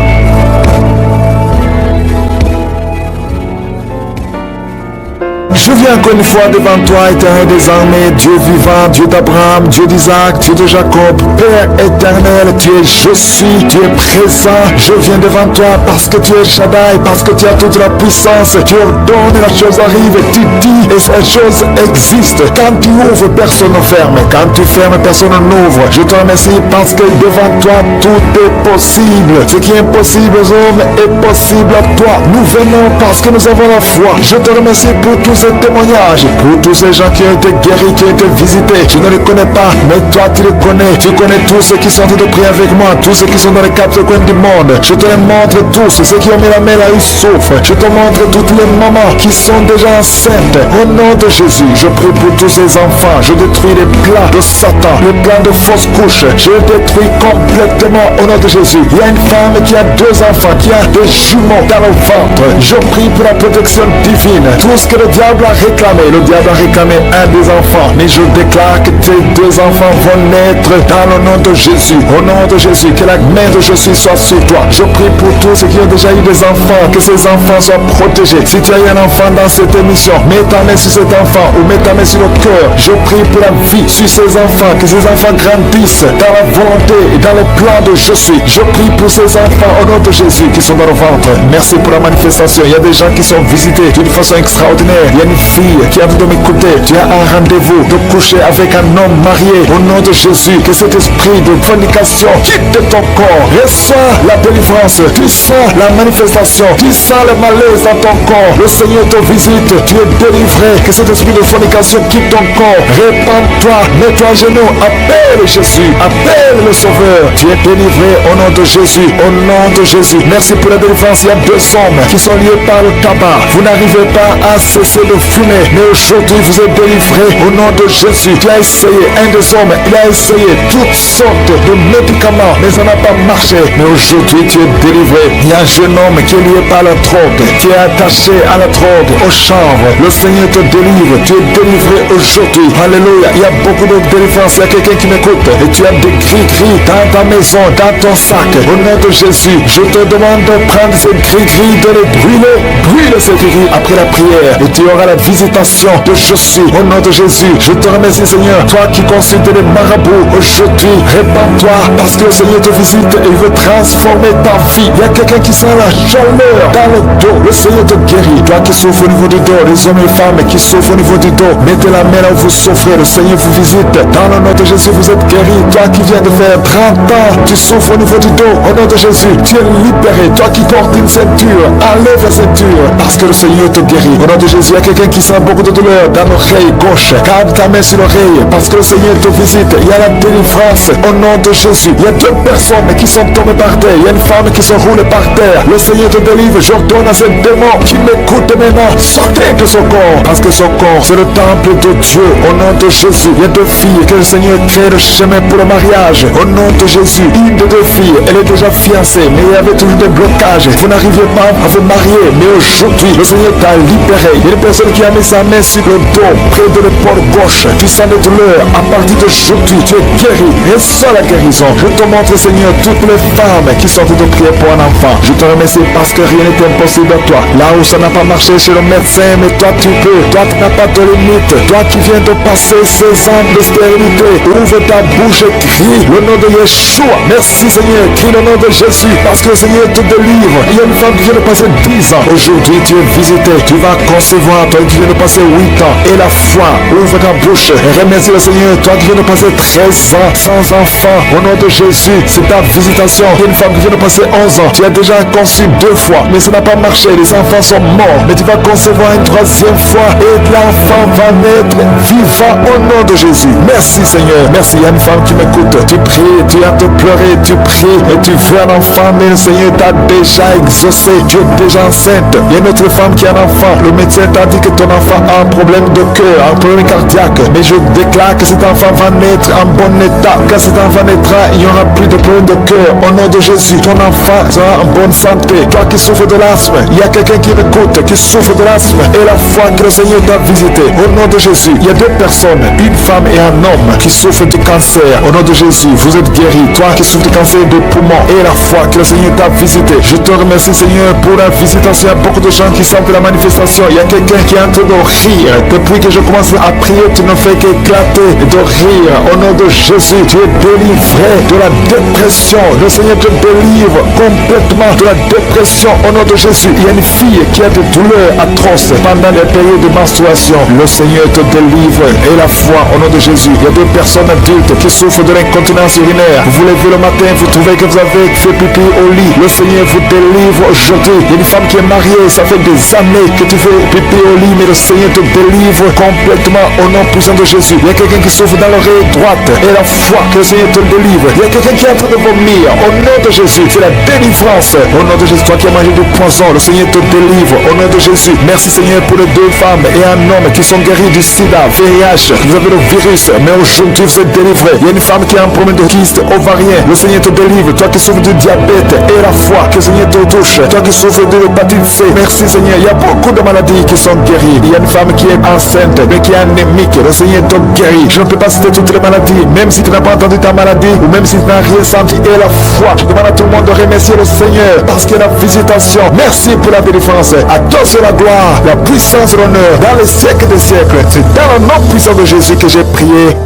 Je viens encore une fois devant toi, éternel des armées, Dieu vivant, Dieu d'Abraham, Dieu d'Isaac, Dieu de Jacob, Père éternel, tu es je suis, tu es présent. Je viens devant toi parce que tu es Shaddai, parce que tu as toute la puissance. Tu ordonnes, la chose arrive, tu dis et cette chose existe. Quand tu ouvres, personne ne ferme. Quand tu fermes, personne n'ouvre. Je te remercie parce que devant toi, tout est possible. Ce qui est impossible aux hommes est possible à toi. Nous venons parce que nous avons la foi. Je te remercie pour tous ces témoignages, pour tous ces gens qui ont été guéris, qui ont été visités. Je ne les connais pas, mais toi tu les connais. Tu connais tous ceux qui sont en train de prier avec moi, tous ceux qui sont dans les quatre coins du monde. Je te les montre tous, ceux qui ont mis la main là, ils souffrent. Je te montre toutes les mamans qui sont déjà enceintes. Au nom de Jésus, je prie pour tous ces enfants. Je détruis les plans de Satan, les plans de fausses couches. Je détruis complètement au nom de Jésus. Il y a une femme qui a 2 enfants, qui a des jumeaux dans le ventre. Je prie pour la protection divine. Tout ce que le diable a réclamé, le diable a réclamé un des enfants, mais je déclare que tes 2 enfants vont naître dans le nom de Jésus. Au nom de Jésus, que la main de Jésus soit sur toi. Je prie pour tous ceux qui ont déjà eu des enfants, que ces enfants soient protégés. Si tu as eu un enfant dans cette émission, mets ta main sur cet enfant ou mets ta main sur le cœur. Je prie pour la vie sur ces enfants, que ces enfants grandissent dans la volonté et dans le plan de je suis. Je prie pour ces enfants au nom de Jésus qui sont dans le ventre. Merci pour la manifestation. Il y a des gens qui sont visités d'une façon extraordinaire. Il y a une fille qui a envie de m'écouter. Tu as un rendez-vous de coucher avec un homme marié. Au nom de Jésus, que cet esprit de fornication quitte ton corps. Reçois la délivrance. Tu sens la manifestation. Tu sens le malaise dans ton corps. Le Seigneur te visite. Tu es délivré. Que cet esprit de fornication quitte ton corps. Répands-toi. Mets-toi à genoux. Appelle Jésus. Appelle le Sauveur. Tu es délivré au nom de Jésus. Au nom de Jésus. Merci pour la délivrance. Il y a 2 hommes qui sont liés par le tabac. Vous n'arrivez pas à cesser de fumer, mais aujourd'hui vous êtes délivré au nom de Jésus. Tu as essayé, un des hommes, il a essayé toutes sortes de médicaments, mais ça n'a pas marché. Mais aujourd'hui tu es délivré. Il y a un jeune homme qui est lié par la drogue, qui est attaché à la drogue, au chanvre. Le Seigneur te délivre, tu es délivré aujourd'hui. Alléluia. Il y a beaucoup de délivrance. Il y a quelqu'un qui m'écoute et tu as des gris-gris dans ta maison, dans ton sac. Au nom de Jésus, je te demande de prendre ces gris-gris, de les brûler. Brûle ces gris-gris après la prière et tu auras aura la visitation de je suis au nom de Jésus. Je te remercie Seigneur, toi qui consultes les marabouts aujourd'hui, répands-toi parce que le Seigneur te visite et il veut transformer ta vie. Il y a quelqu'un qui sent la chaleur dans le dos, le Seigneur te guérit. Toi qui souffres au niveau du dos, les hommes et les femmes qui souffrent au niveau du dos, mettez la main là où vous souffrez, le Seigneur vous visite. Dans le nom de Jésus, vous êtes guéri. Toi qui viens de faire 30 ans, tu souffres au niveau du dos, au nom de Jésus, tu es libéré. Toi qui portes une ceinture, enlève la ceinture parce que le Seigneur te guérit. Au nom de Jésus, il y a quelqu'un qui sent beaucoup de douleur dans l'oreille gauche. Garde ta main sur l'oreille parce que le Seigneur te visite. Il y a la délivrance au nom de Jésus. Il y a 2 personnes qui sont tombées par terre. Il y a une femme qui se roule par terre. Le Seigneur te délivre. J'ordonne à ce démon qui m'écoute maintenant, sortez de son corps parce que son corps c'est le temple de Dieu. Au nom de Jésus, il y a 2 filles que le Seigneur crée le chemin pour le mariage. Au nom de Jésus, une des 2 filles, elle est déjà fiancée, mais il y avait toujours des blocages. Vous n'arriviez pas à vous marier, mais aujourd'hui, le Seigneur t'a libéré. Il y a une personne qui a mis sa main sur le dos, près de l'épaule gauche. Tu sens des douleurs. À partir d'aujourd'hui, tu es guéri. Reçois la guérison. Je te montre, Seigneur, toutes les femmes qui sont de prier pour un enfant. Je te remercie parce que rien n'est impossible à toi. Là où ça n'a pas marché chez le médecin, mais toi tu peux. Toi tu n'as pas de limite. Toi qui viens de passer 16 ans de stérilité, ouvre ta bouche et crie le nom de Yeshua. Merci Seigneur, crie le nom de Jésus parce que le Seigneur te délivre. Il y a une femme qui vient de passer 10 ans. Aujourd'hui tu es visité. Tu vas concevoir. Toi qui viens de passer 8 ans. Et la foi, ouvre ta bouche et remercie le Seigneur. Toi qui viens de passer 13 ans sans enfant. Au nom de Jésus, c'est ta visitation. Il y a une femme qui vient de passer 11 ans. Tu as déjà conçu 2 fois, mais ça n'a pas marché. Les enfants sont morts. Mais tu vas concevoir une 3e fois et l'enfant va naître vivant au nom de Jésus. Merci Seigneur. Merci. Il y a une femme qui m'écoute. Tu pries, tu as de pleurer, tu pries et tu veux un enfant, mais le Seigneur t'a déjà exaucé. Tu es déjà enceinte. Il y a une autre femme qui a un enfant. Le médecin t'a dit que ton enfant a un problème de cœur, un problème cardiaque. Mais je déclare que cet enfant va naître en bon état. Quand cet enfant naîtra, il n'y aura plus de problème de cœur. Au nom de Jésus, ton enfant sera en bonne santé. Toi qui souffres de l'asthme, il y a quelqu'un qui m'écoute, qui souffre de l'asthme. Et la foi que le Seigneur t'a visité. Au nom de Jésus, il y a 2 personnes, une femme et un homme, qui souffrent du cancer. Au nom de Jésus, vous êtes guéris. Toi qui souffres du cancer des poumons. Et la foi que le Seigneur t'a visité. Je te remercie Seigneur pour la visitation. Il y a beaucoup de gens qui sentent la manifestation. Il y a quelqu'un qui est en train de rire. Depuis que je commence à prier, tu ne fais qu'éclater de rire. Au nom de Jésus, tu es délivré de la dépression. Le Seigneur te délivre complètement de la dépression. Au nom de Jésus, il y a une fille qui a des douleurs atroces pendant les périodes de menstruation. Le Seigneur te délivre. Et la foi, au nom de Jésus, il y a 2 personnes adultes qui souffrent de l'incontinence urinaire. Vous vous levez le matin, vous trouvez que vous avez fait pipi au lit. Le Seigneur vous délivre aujourd'hui. Il y a une femme qui est mariée, ça fait des années que tu fais pipi au lit, mais le Seigneur te délivre complètement au nom puissant de Jésus. Il y a quelqu'un qui souffre dans l'oreille droite. Et la foi que le Seigneur te délivre. Il y a quelqu'un qui est en train de vomir. Au nom de Jésus, c'est la délivrance. Au nom de Jésus, toi qui as mangé du poison, le Seigneur te délivre. Au nom de Jésus, merci Seigneur pour les 2 femmes et un homme qui sont guéris du sida, VIH. Vous avez le virus, mais aujourd'hui vous êtes délivrés. Il y a une femme qui a un problème de kyste ovarien. Le Seigneur te délivre. Toi qui souffres du diabète et la foi que le Seigneur te touche. Toi qui souffres de l'hépatite C. Merci Seigneur. Il y a beaucoup de maladies qui sont guéries. Il y a une femme qui est enceinte, mais qui est anémique. Le Seigneur te guérit. Je ne peux pas citer toutes les maladies, même si tu n'as pas entendu ta maladie, ou même si tu n'as rien senti. Et la foi, je demande à tout le monde de remercier le Seigneur, parce qu'il y a la visitation. Merci pour la délivrance. À toi c'est la gloire, la puissance et l'honneur, dans les siècles des siècles. C'est dans le nom puissant de Jésus que j'ai prié.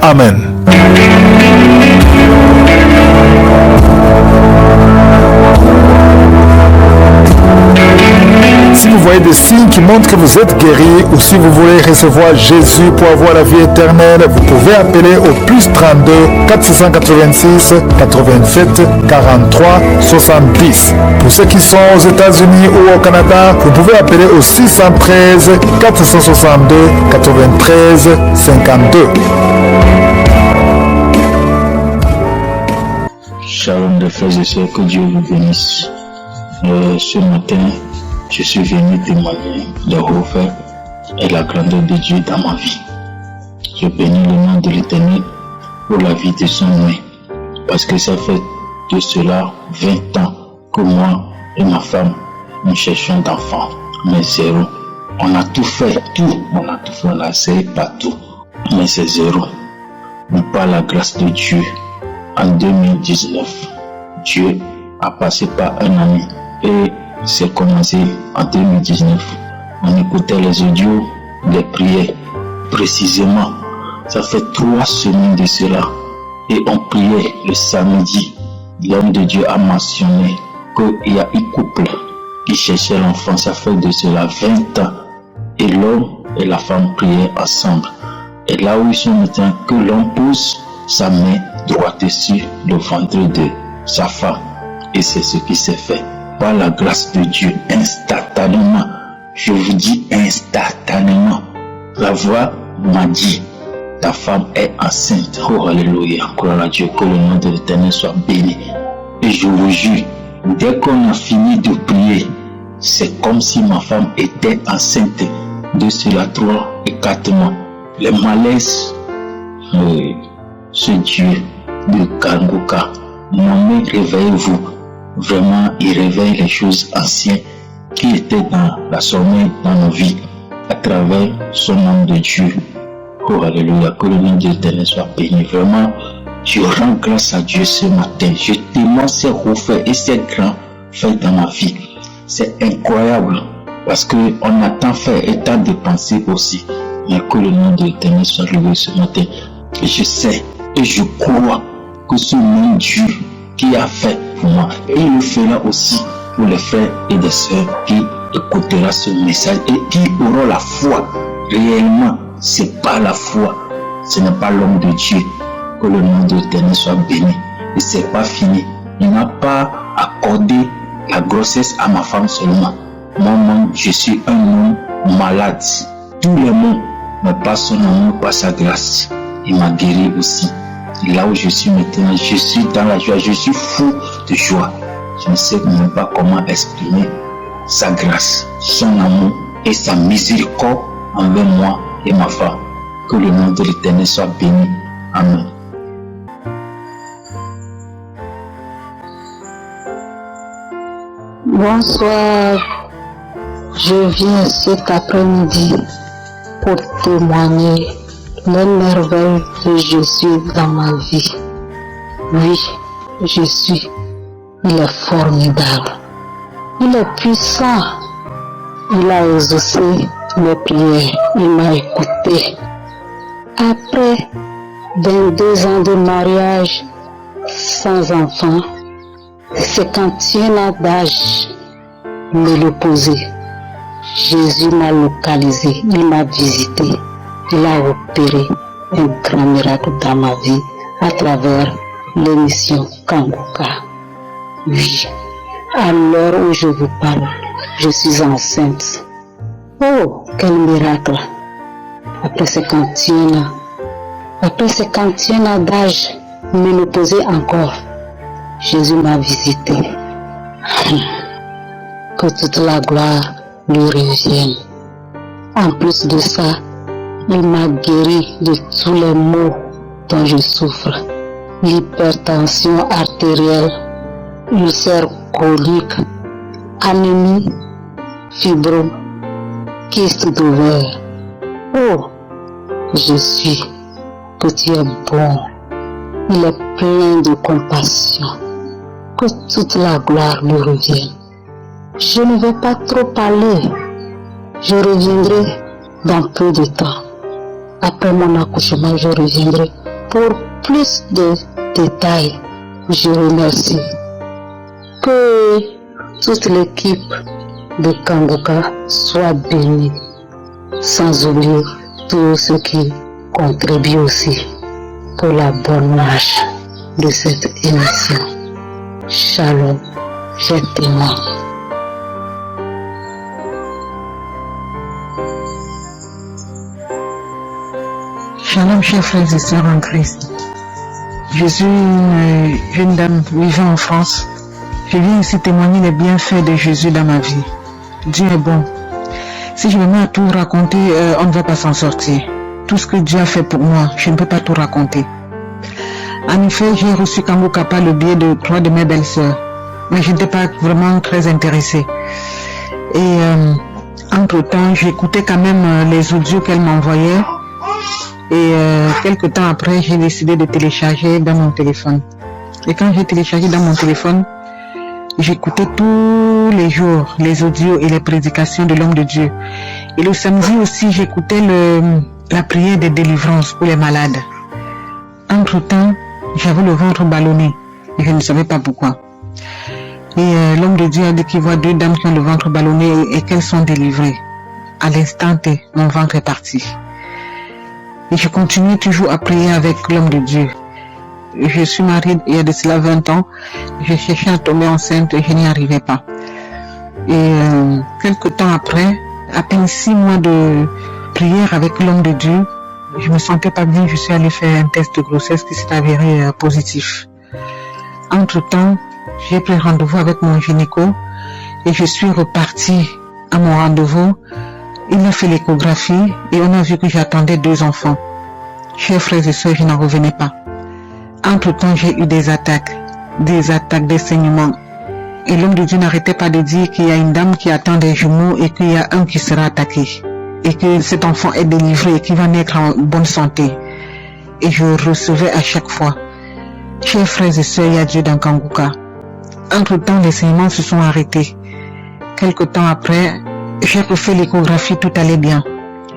Amen. Si vous voyez des signes qui montrent que vous êtes guéri, ou si vous voulez recevoir Jésus pour avoir la vie éternelle, vous pouvez appeler au plus 32 486 87 43 70. Pour ceux qui sont aux États-Unis ou au Canada, vous pouvez appeler au 613 462 93 52. Shalom de frères et sœurs, que Dieu vous bénisse. Ce matin, je suis venu témoigner de l'offre et la grandeur de Dieu dans ma vie. Je bénis le nom de l'Éternel pour la vie de son nom, parce que ça fait de cela 20 ans que moi et ma femme, nous cherchons d'enfants, mais zéro. On a tout fait, on a essayé partout, mais c'est zéro. Mais par la grâce de Dieu, en 2019, Dieu a passé par un ami et c'est commencé en 2019 On écoutait les audios, les prières. Précisément, ça fait 3 semaines de cela. Et on priait le samedi. L'homme de Dieu a mentionné qu'il y a un couple qui cherchait l'enfant. Ça fait de cela 20 ans. Et l'homme et la femme priaient ensemble. Et là où ils sont maintenant, que l'homme pose sa main droite sur le ventre de sa femme. Et c'est ce qui s'est fait. Par la grâce de Dieu, instantanément. Je vous dis instantanément. La voix m'a dit, ta femme est enceinte. Oh alléluia, gloire à Dieu, que le nom de l'Éternel soit béni. Et je vous jure, dès qu'on a fini de prier, c'est comme si ma femme était enceinte de cela 3 et 4 mois. Les malaises, ce Dieu de Kanguka, nommé réveillez-vous. Vraiment, il réveille les choses anciennes qui étaient dans la sommeil dans nos vies à travers son nom de Dieu. Oh alléluia, que le nom de l'Éternel soit béni. Vraiment, je rends grâce à Dieu ce matin. Je témoigne ces hauts faits et ces grands faits dans ma vie. C'est incroyable parce qu'on a tant fait et tant dépensé aussi. Mais que le nom de l'Éternel soit loué ce matin. Et je sais et je crois que ce même Dieu qui a fait pour moi, et il le fera aussi pour les frères et les sœurs qui écouteront ce message et qui auront la foi. Réellement, c'est pas la foi, ce n'est pas l'homme de Dieu. Que le nom de l'Éternel soit béni. Et c'est pas fini. Il n'a pas accordé la grossesse à ma femme seulement. Moi-même, je suis un homme malade. Tous les mots, mais pas son amour, pas sa grâce. Il m'a guéri aussi. Et là où je suis maintenant, je suis dans la joie, je suis fou de joie. Je ne sais même pas comment exprimer sa grâce, son amour et sa miséricorde envers moi et ma femme. Que le nom de l'Éternel soit béni. Amen. Bonsoir. Je viens cet après-midi pour témoigner les merveilles de Jésus dans ma vie. Oui, Jésus, il est formidable. Il est puissant. Il a exaucé mes prières. Il m'a écouté. Après 22 ans de mariage sans enfant, 51 ans d'âge, me le poser. Jésus m'a localisé, il m'a visité, il a opéré un grand miracle dans ma vie à travers l'émission Kanguka. Oui, à l'heure où je vous parle, je suis enceinte. Oh, quel miracle! Après 51 ans, après 51 ans d'âge, me le poser encore. Jésus m'a visité. Que toute la gloire lui revienne. En plus de ça, il m'a guéri de tous les maux dont je souffre. L'hypertension artérielle, ulcère colique, anémie, fibrome, kyste d'ovaire. Oh, Jésus, que tu es bon. Il est plein de compassion. Que toute la gloire lui revienne. Je ne vais pas trop parler. Je reviendrai dans peu de temps. Après mon accouchement, je reviendrai pour plus de détails. Je remercie. Que toute l'équipe de Kanguka soit bénie. Sans oublier tous ceux qui contribuent aussi pour la bonne marche de cette émission. Shalom, j'ai témoin. Shalom, chers frères et sœurs en Christ. Je suis une jeune dame vivant en France. Je viens ici témoigner les bienfaits de Jésus dans ma vie. Dieu est bon. Si je me mets à tout raconter, on ne va pas s'en sortir. Tout ce que Dieu a fait pour moi, je ne peux pas tout raconter. En effet, j'ai reçu Kanguka par le biais de 3 de mes belles-sœurs. Mais je n'étais pas vraiment très intéressée. Et entre-temps, j'écoutais quand même les audios qu'elle m'envoyait. Et quelques temps après, j'ai décidé de télécharger dans mon téléphone. Et quand j'ai téléchargé dans mon téléphone, J'écoutais tous les jours les audios et les prédications de l'homme de Dieu. Et le samedi aussi, j'écoutais la prière de délivrance pour les malades. Entre-temps, j'avais le ventre ballonné et je ne savais pas pourquoi. Et l'homme de Dieu a dit qu'il voit 2 dames qui ont le ventre ballonné et qu'elles sont délivrées. À l'instant T, mon ventre est parti. Et je continue toujours à prier avec l'homme de Dieu. Je suis mariée il y a de cela 20 ans. Je cherchais à tomber enceinte et je n'y arrivais pas. Et quelques temps après, à peine 6 mois de prière avec l'homme de Dieu, je me sentais pas bien. Je suis allée faire un test de grossesse qui s'est avéré positif. Entre-temps, j'ai pris rendez-vous avec mon gynéco et je suis repartie à mon rendez-vous. Il a fait l'échographie et on a vu que j'attendais 2 enfants. Chers frères et sœurs, je n'en revenais pas. Entre-temps, j'ai eu des attaques, des saignements. Et l'homme de Dieu n'arrêtait pas de dire qu'il y a une dame qui attend des jumeaux et qu'il y a un qui sera attaqué. Et que cet enfant est délivré et qu'il va naître en bonne santé. Et je recevais à chaque fois. Chers frères et sœurs, il y a Dieu dans Kanguka. Entre-temps, les saignements se sont arrêtés. Quelque temps après, j'ai refait l'échographie, tout allait bien.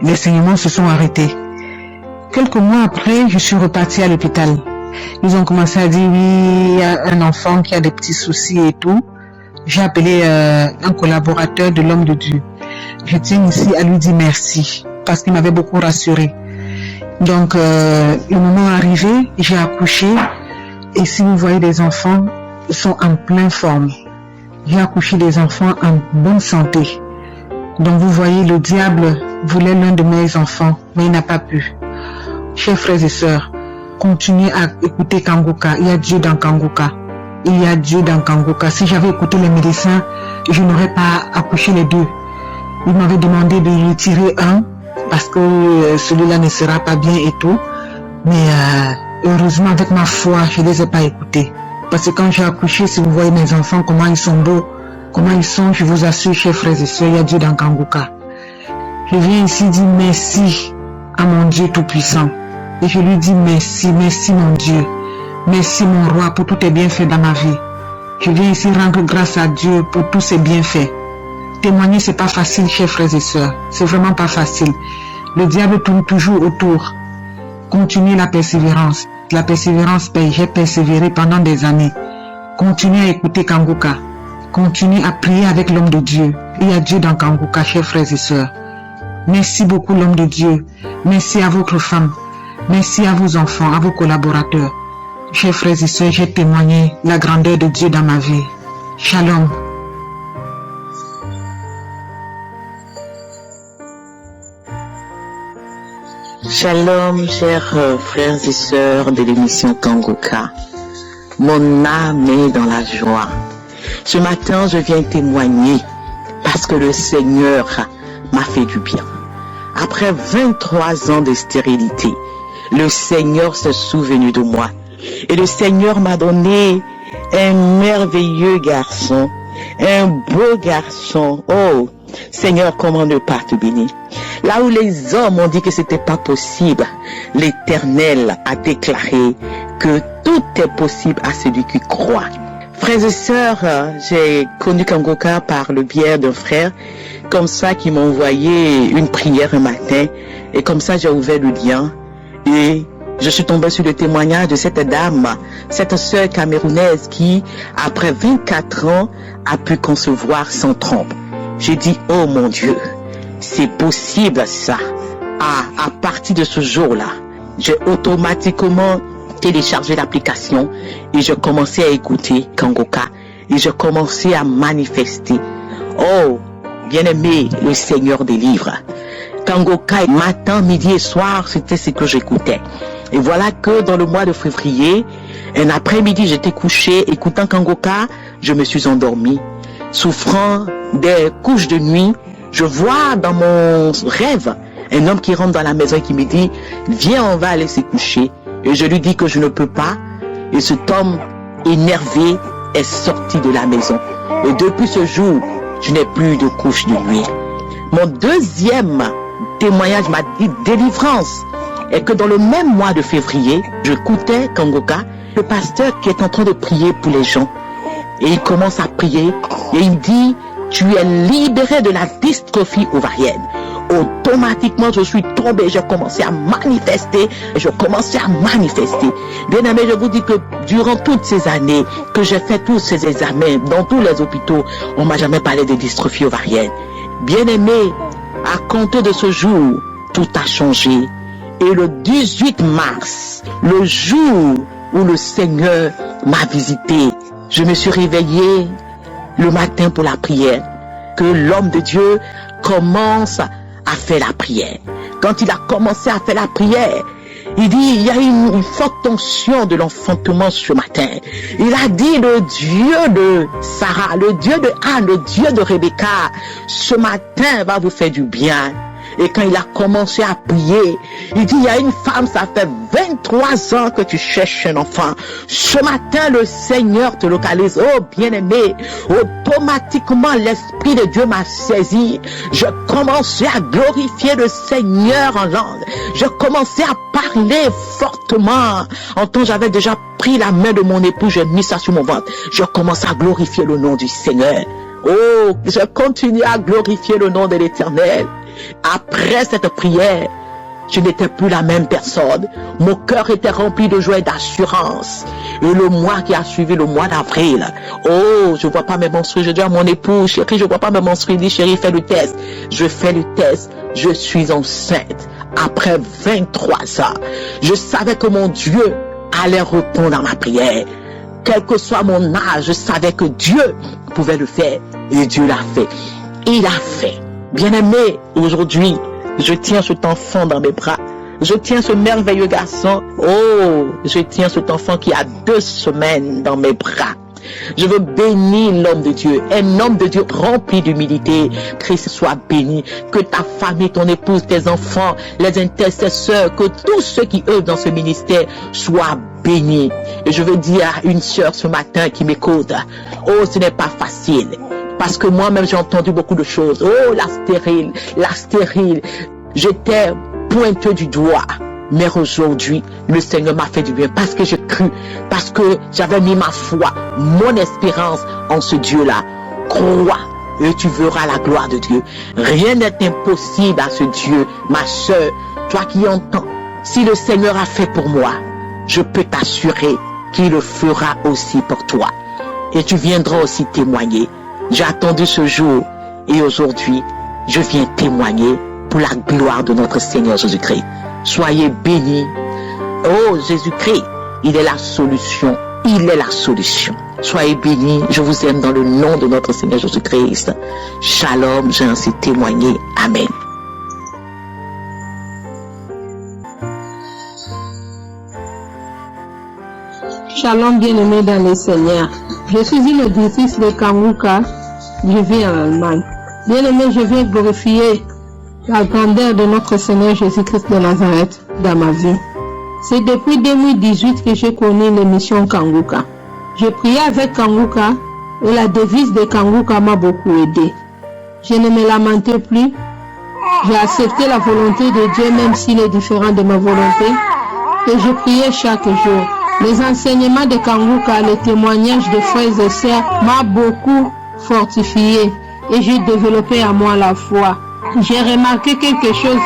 Les saignements se sont arrêtés. Quelques mois après, je suis repartie à l'hôpital. Ils ont commencé à dire, oui, il y a un enfant qui a des petits soucis et tout. J'ai appelé un collaborateur de l'homme de Dieu. Je tiens ici à lui dire merci, parce qu'il m'avait beaucoup rassuré. Donc, le moment arrivé, j'ai accouché. Et si vous voyez des enfants, ils sont en pleine forme. J'ai accouché des enfants en bonne santé. Donc vous voyez, le diable voulait l'un de mes enfants, mais il n'a pas pu. Chers frères et sœurs, continuez à écouter Kanguka. Il y a Dieu dans Kanguka. Il y a Dieu dans Kanguka. Si j'avais écouté les médecins, je n'aurais pas accouché les 2. Ils m'avaient demandé de retirer un, parce que celui-là ne sera pas bien et tout. Mais heureusement, avec ma foi, je ne les ai pas écoutés. Parce que quand j'ai accouché, si vous voyez mes enfants, comment ils sont beaux, comment ils sont, je vous assure, chers frères et sœurs, il y a Dieu dans Kanguka. Je viens ici dire merci à mon Dieu Tout-Puissant. Et je lui dis merci, merci mon Dieu. Merci mon roi pour tous tes bienfaits dans ma vie. Je viens ici rendre grâce à Dieu pour tous ses bienfaits. Témoigner, c'est pas facile, chers frères et sœurs. C'est vraiment pas facile. Le diable tourne toujours autour. Continuez la persévérance. La persévérance paye. J'ai persévéré pendant des années. Continuez à écouter Kanguka. Continuez à prier avec l'homme de Dieu. Il y a Dieu dans Kanguka, chers frères et sœurs. Merci beaucoup l'homme de Dieu. Merci à votre femme. Merci à vos enfants, à vos collaborateurs. Chers frères et sœurs, j'ai témoigné la grandeur de Dieu dans ma vie. Shalom. Shalom, chers frères et sœurs de l'émission Kanguka. Mon âme est dans la joie. Ce matin, je viens témoigner parce que le Seigneur m'a fait du bien. Après 23 ans de stérilité, le Seigneur s'est souvenu de moi. Et le Seigneur m'a donné un merveilleux garçon, un beau garçon. Oh, Seigneur, comment ne pas te bénir? Là où les hommes ont dit que c'était pas possible, l'Éternel a déclaré que tout est possible à celui qui croit. Frères et sœurs, j'ai connu Kanguka par le biais d'un frère, comme ça, qui m'a envoyé une prière un matin, et comme ça j'ai ouvert le lien, et je suis tombée sur le témoignage de cette dame, cette sœur camerounaise qui, après 24 ans, a pu concevoir sans trompe. J'ai dit, oh mon Dieu, c'est possible ça. À partir de ce jour-là, j'ai automatiquement téléchargé l'application et je commençais à écouter Kanguka et je commençais à manifester. Oh, bien-aimé, le Seigneur délivre. Kanguka, matin, midi et soir, c'était ce que j'écoutais. Et voilà que dans le mois de février, un après-midi, j'étais couché, écoutant Kanguka, je me suis endormi. Souffrant des couches de nuit, je vois dans mon rêve un homme qui rentre dans la maison et qui me dit, viens, on va aller se coucher. Et je lui dis que je ne peux pas. Et cet homme énervé est sorti de la maison. Et depuis ce jour, je n'ai plus de couche de nuit. Mon deuxième témoignage m'a dit délivrance. Et que dans le même mois de février, j'écoutais Kanguka, le pasteur qui est en train de prier pour les gens. Et il commence à prier et il dit, tu es libéré de la dystrophie ovarienne. Automatiquement, je suis tombé, j'ai commencé à manifester, Bien aimé, je vous dis que durant toutes ces années que j'ai fait tous ces examens dans tous les hôpitaux, on m'a jamais parlé de dystrophie ovarienne. Bien aimé, à compter de ce jour, tout a changé. Et le 18 mars, le jour où le Seigneur m'a visité, je me suis réveillé le matin pour la prière, que l'homme de Dieu commence à faire la prière. Quand il a commencé à faire la prière, il dit, il y a une forte tension de l'enfantement ce matin. Il a dit, le Dieu de Sarah, le Dieu de Anne, le Dieu de Rebecca, ce matin va vous faire du bien. Et quand il a commencé à prier, il dit, il y a une femme, ça fait 23 ans que tu cherches un enfant. Ce matin, le Seigneur te localise. Oh, bien-aimé, automatiquement, l'Esprit de Dieu m'a saisi. Je commençais à glorifier le Seigneur en langue. Je commençais à parler fortement. En temps, j'avais déjà pris la main de mon époux, j'ai mis ça sur mon ventre. Je commençais à glorifier le nom du Seigneur. Oh, je continue à glorifier le nom de l'Éternel. Après cette prière, je n'étais plus la même personne. Mon cœur était rempli de joie et d'assurance. Et le mois qui a suivi, le mois d'avril, oh, je vois pas mes menstrues. Je dis à mon époux, chérie, je vois pas mes menstrues. Il dit, chérie, fais le test. Je fais le test. Je suis enceinte. Après 23 ans, je savais que mon Dieu allait répondre à ma prière. Quel que soit mon âge, je savais que Dieu pouvait le faire. Et Dieu l'a fait. Il a fait. Bien-aimé, aujourd'hui, je tiens cet enfant dans mes bras. Je tiens ce merveilleux garçon. Oh, je tiens cet enfant qui a 2 semaines dans mes bras. Je veux bénir l'homme de Dieu, un homme de Dieu rempli d'humilité. Christ soit béni, que ta famille, ton épouse, tes enfants, les intercesseurs, que tous ceux qui œuvrent dans ce ministère soient bénis. Et je veux dire à une sœur ce matin qui m'écoute, oh, ce n'est pas facile. Parce que moi-même, j'ai entendu beaucoup de choses. Oh, la stérile. J'étais pointeux du doigt. Mais aujourd'hui, le Seigneur m'a fait du bien parce que j'ai cru, parce que j'avais mis ma foi, mon espérance en ce Dieu-là. Crois et tu verras la gloire de Dieu. Rien n'est impossible à ce Dieu. Ma sœur, toi qui entends, si le Seigneur a fait pour moi, je peux t'assurer qu'il le fera aussi pour toi. Et tu viendras aussi témoigner. J'ai attendu ce jour et aujourd'hui, je viens témoigner pour la gloire de notre Seigneur Jésus-Christ. Soyez bénis. Oh, Jésus-Christ, il est la solution. Il est la solution. Soyez bénis. Je vous aime dans le nom de notre Seigneur Jésus-Christ. Shalom, j'ai ainsi témoigné. Amen. Shalom, bien-aimé dans le Seigneur. Je suis une auditrice de Kanguka. Je vis en Allemagne. Bien-aimé, je viens glorifier la grandeur de notre Seigneur Jésus-Christ de Nazareth dans ma vie. C'est depuis 2018 que j'ai connu l'émission Kanguka. Je priais avec Kanguka et la devise de Kanguka m'a beaucoup aidé. Je ne me lamentais plus. J'ai accepté la volonté de Dieu même s'il est différent de ma volonté et je priais chaque jour. Les enseignements de Kanguka, les témoignages de frères et sœurs m'a beaucoup fortifié et j'ai développé à moi la foi. J'ai remarqué quelque chose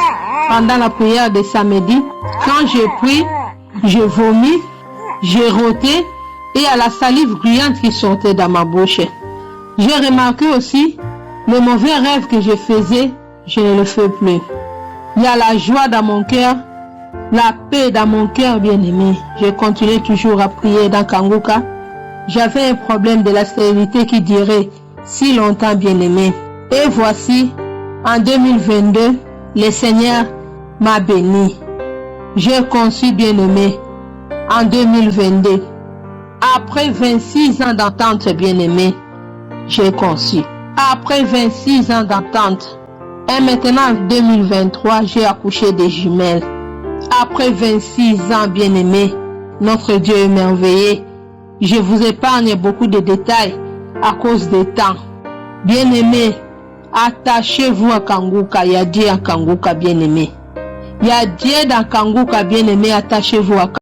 pendant la prière de samedi. Quand je prie, je vomis, j'ai roté et à la salive gluante qui sortait dans ma bouche. J'ai remarqué aussi le mauvais rêve que je faisais, je ne le fais plus. Il y a la joie dans mon cœur, la paix dans mon cœur, bien-aimé. Je continue toujours à prier dans Kanguka. J'avais un problème de la stérilité qui durait si longtemps, bien-aimé. Et voici, en 2022, le Seigneur m'a béni. J'ai conçu, bien-aimé, en 2022. Après 26 ans d'attente, bien-aimé, j'ai conçu. Après 26 ans d'attente, et maintenant en 2023, j'ai accouché des jumelles. Après 26 ans, bien-aimé, notre Dieu est merveilleux. Je vous épargne beaucoup de détails à cause du temps. Bien-aimé, attachez-vous à Kanguka. Il y a Dieu à Kanguka, bien-aimé. Il y a Dieu dans Kanguka, bien-aimé, attachez-vous à Kanguka.